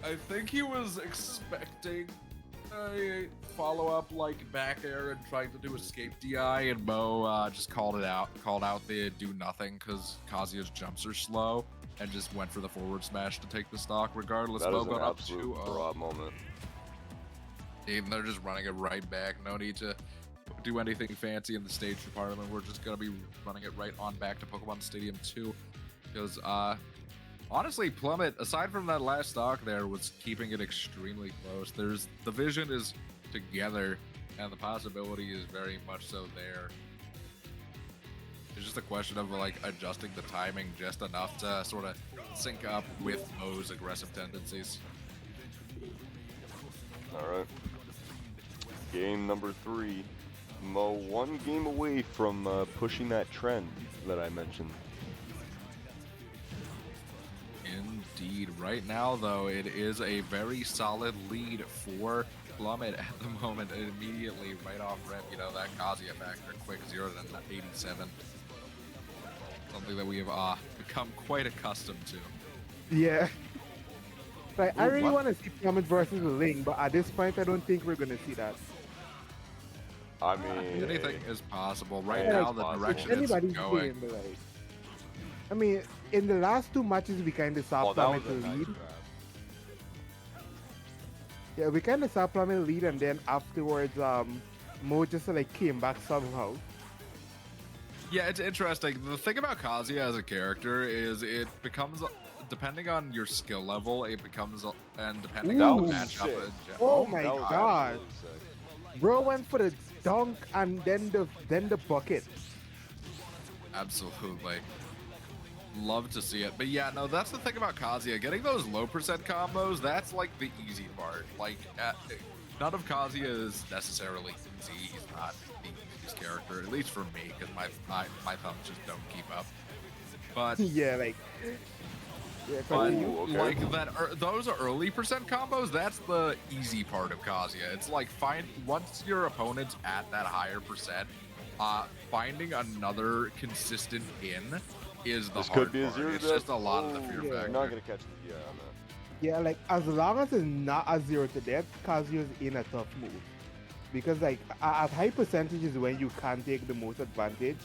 I think he was expecting a follow-up like back air and trying to do escape DI, and Mo just called out the do nothing because Kazuya's jumps are slow, and just went for the forward smash to take the stock. Regardless, That Mo is an got up absolute 2-0. raw moment. Even they're just running it right back. No need to do anything fancy in the stage department. We're just gonna be running it right on back to Pokemon Stadium 2, because honestly, Plummet, aside from that last stock there, was keeping it extremely close. The vision is together, and the possibility is very much so there. It's just a question of like adjusting the timing just enough to sort of sync up with Mo's aggressive tendencies. All right. Game number 3. Mo 1 game away from pushing that trend that I mentioned. Indeed. Right now, though, it is a very solid lead for Plummet at the moment. And immediately, right off rip, you know, that Kazuya factor, quick 0 to 87. Something that we have become quite accustomed to. Yeah. Like, I Ooh, really what? want to see Plummet versus Ling, but at this point, I don't think we're gonna see that. I mean, Anything is possible. Right Yeah, now, it's the possible. direction it's Anybody's going. game, but like, I mean, in the last 2 matches, we kind of saw oh, that was Plummet a nice lead. grab. Yeah, we kind of saw Plummet lead, and then afterwards, Mo just like came back somehow. Yeah, it's interesting. The thing about Kazuya as a character is it becomes, depending on your skill level, it becomes, and depending Ooh, on the that was matchup. sick. Oh my That was god. absolutely sick. Bro went for the dunk and then the bucket. Absolutely. Love to see it. But yeah, no, that's the thing about Kazuya. Getting those low percent combos, that's like the easy part. Like, none of Kazuya is necessarily easy. He's not the easiest Japanese character, at least for me, because my thumbs just don't keep up. But Yeah, like. Yeah, But continue. Ooh, okay. like that, those early percent combos, that's the easy part of Kazuya. It's like once your opponent's at that higher percent, finding another consistent in is the This hard could be a part. zero It's death. just a lot of the fear yeah. You're factor. not gonna catch the DI on that. Yeah, like as long as it's not a 0 to death, Kazuya's in a tough move. Because like at high percentages when you can't take the most advantage,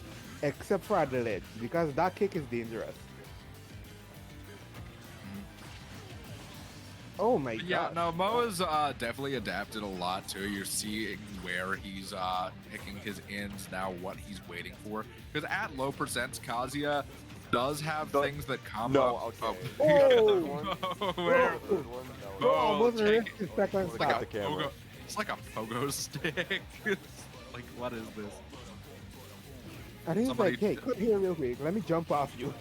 except for at the ledge, because that kick is dangerous. Oh my But yeah, god. no, Mo has definitely adapted a lot too. You're seeing where he's picking his ins now, what he's waiting for. Because at low percents, Kazuya does have things that come No, up. okay. Oh! Where? Third one, that Bro, was- almost take risked it. his second Look stop. at the camera. Pogo, it's like a pogo stick. Like, what is this? I think Somebody- it's like, hey, come here real quick. Let me jump off you.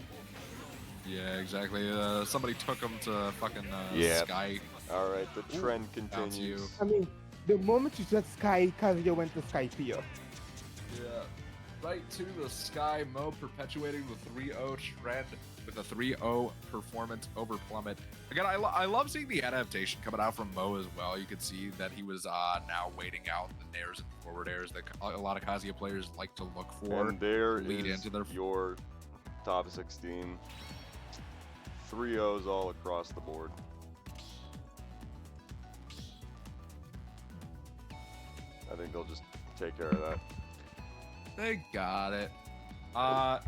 Yeah, exactly. Somebody took him to fucking Yeah. Sky. All right, the trend Bounce you. continues. I mean, the moment you said Sky, Kazuya went to Sky Pio. Yeah. Right to the sky, Mo perpetuating the 3-0 trend with a 3-0 performance over Plummet. Again, I love seeing the adaptation coming out from Mo as well. You could see that he was now waiting out the nairs and forward airs that a lot of Kazuya players like to look for. And there lead is into their- your top 16. 3-0s all across the board. I think they'll just take care of that. They got it.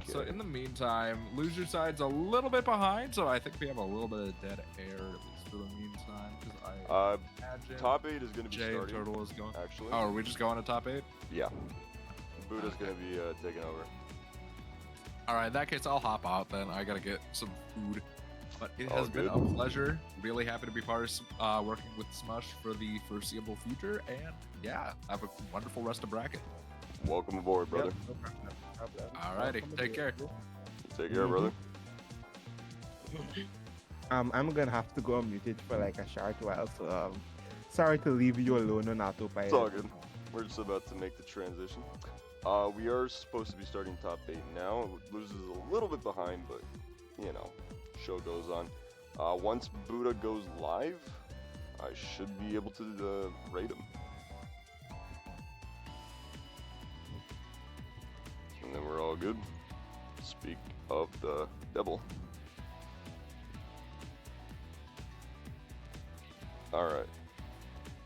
So Okay. in the meantime, loser side's a little bit behind, so I think we have a little bit of dead air, at least for the meantime, because I imagine Top 8 is going to be Jay and starting, Turtle is going. actually. Oh, are we just going to top 8? Yeah. Buddha's Okay. going to be taking over. All right, in that case, I'll hop out then. I gotta get some food. But it All has been good. a pleasure. Really happy to be part of working with Smush for the foreseeable future. And yeah, have a wonderful rest of bracket. Welcome aboard, brother. Alrighty, take care. Take care, brother. I'm gonna have to go unmuted for like a short while, so sorry to leave you alone on autopilot. It's all good. We're just about to make the transition. We are supposed to be starting top 8 now. It loses a little bit behind, but you know, show goes on. Once Buddha goes live, I should be able to rate him. And then we're all good. Speak of the devil. Alright.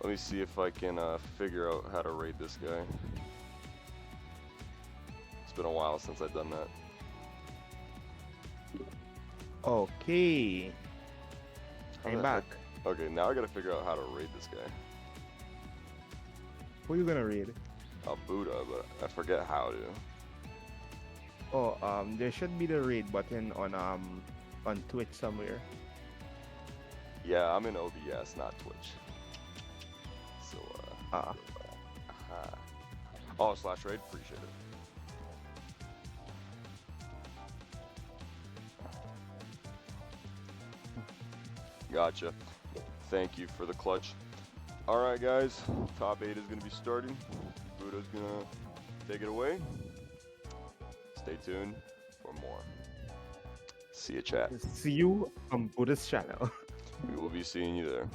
Let me see if I can figure out how to rate this guy. It's been a while since I've done that. Okay. How I'm the back. heck- Okay, now I gotta figure out how to rate this guy. Who are you gonna read? Buddha, but I forget how to. Oh, there should be the raid button on Twitch somewhere. Yeah, I'm in OBS, not Twitch. So, oh, /raid, appreciate it. Gotcha. Thank you for the clutch. Alright guys, top 8 is going to be starting. Buddha's going to take it away. Stay tuned for more. See you, chat. See you on Buddha's channel. We will be seeing you there.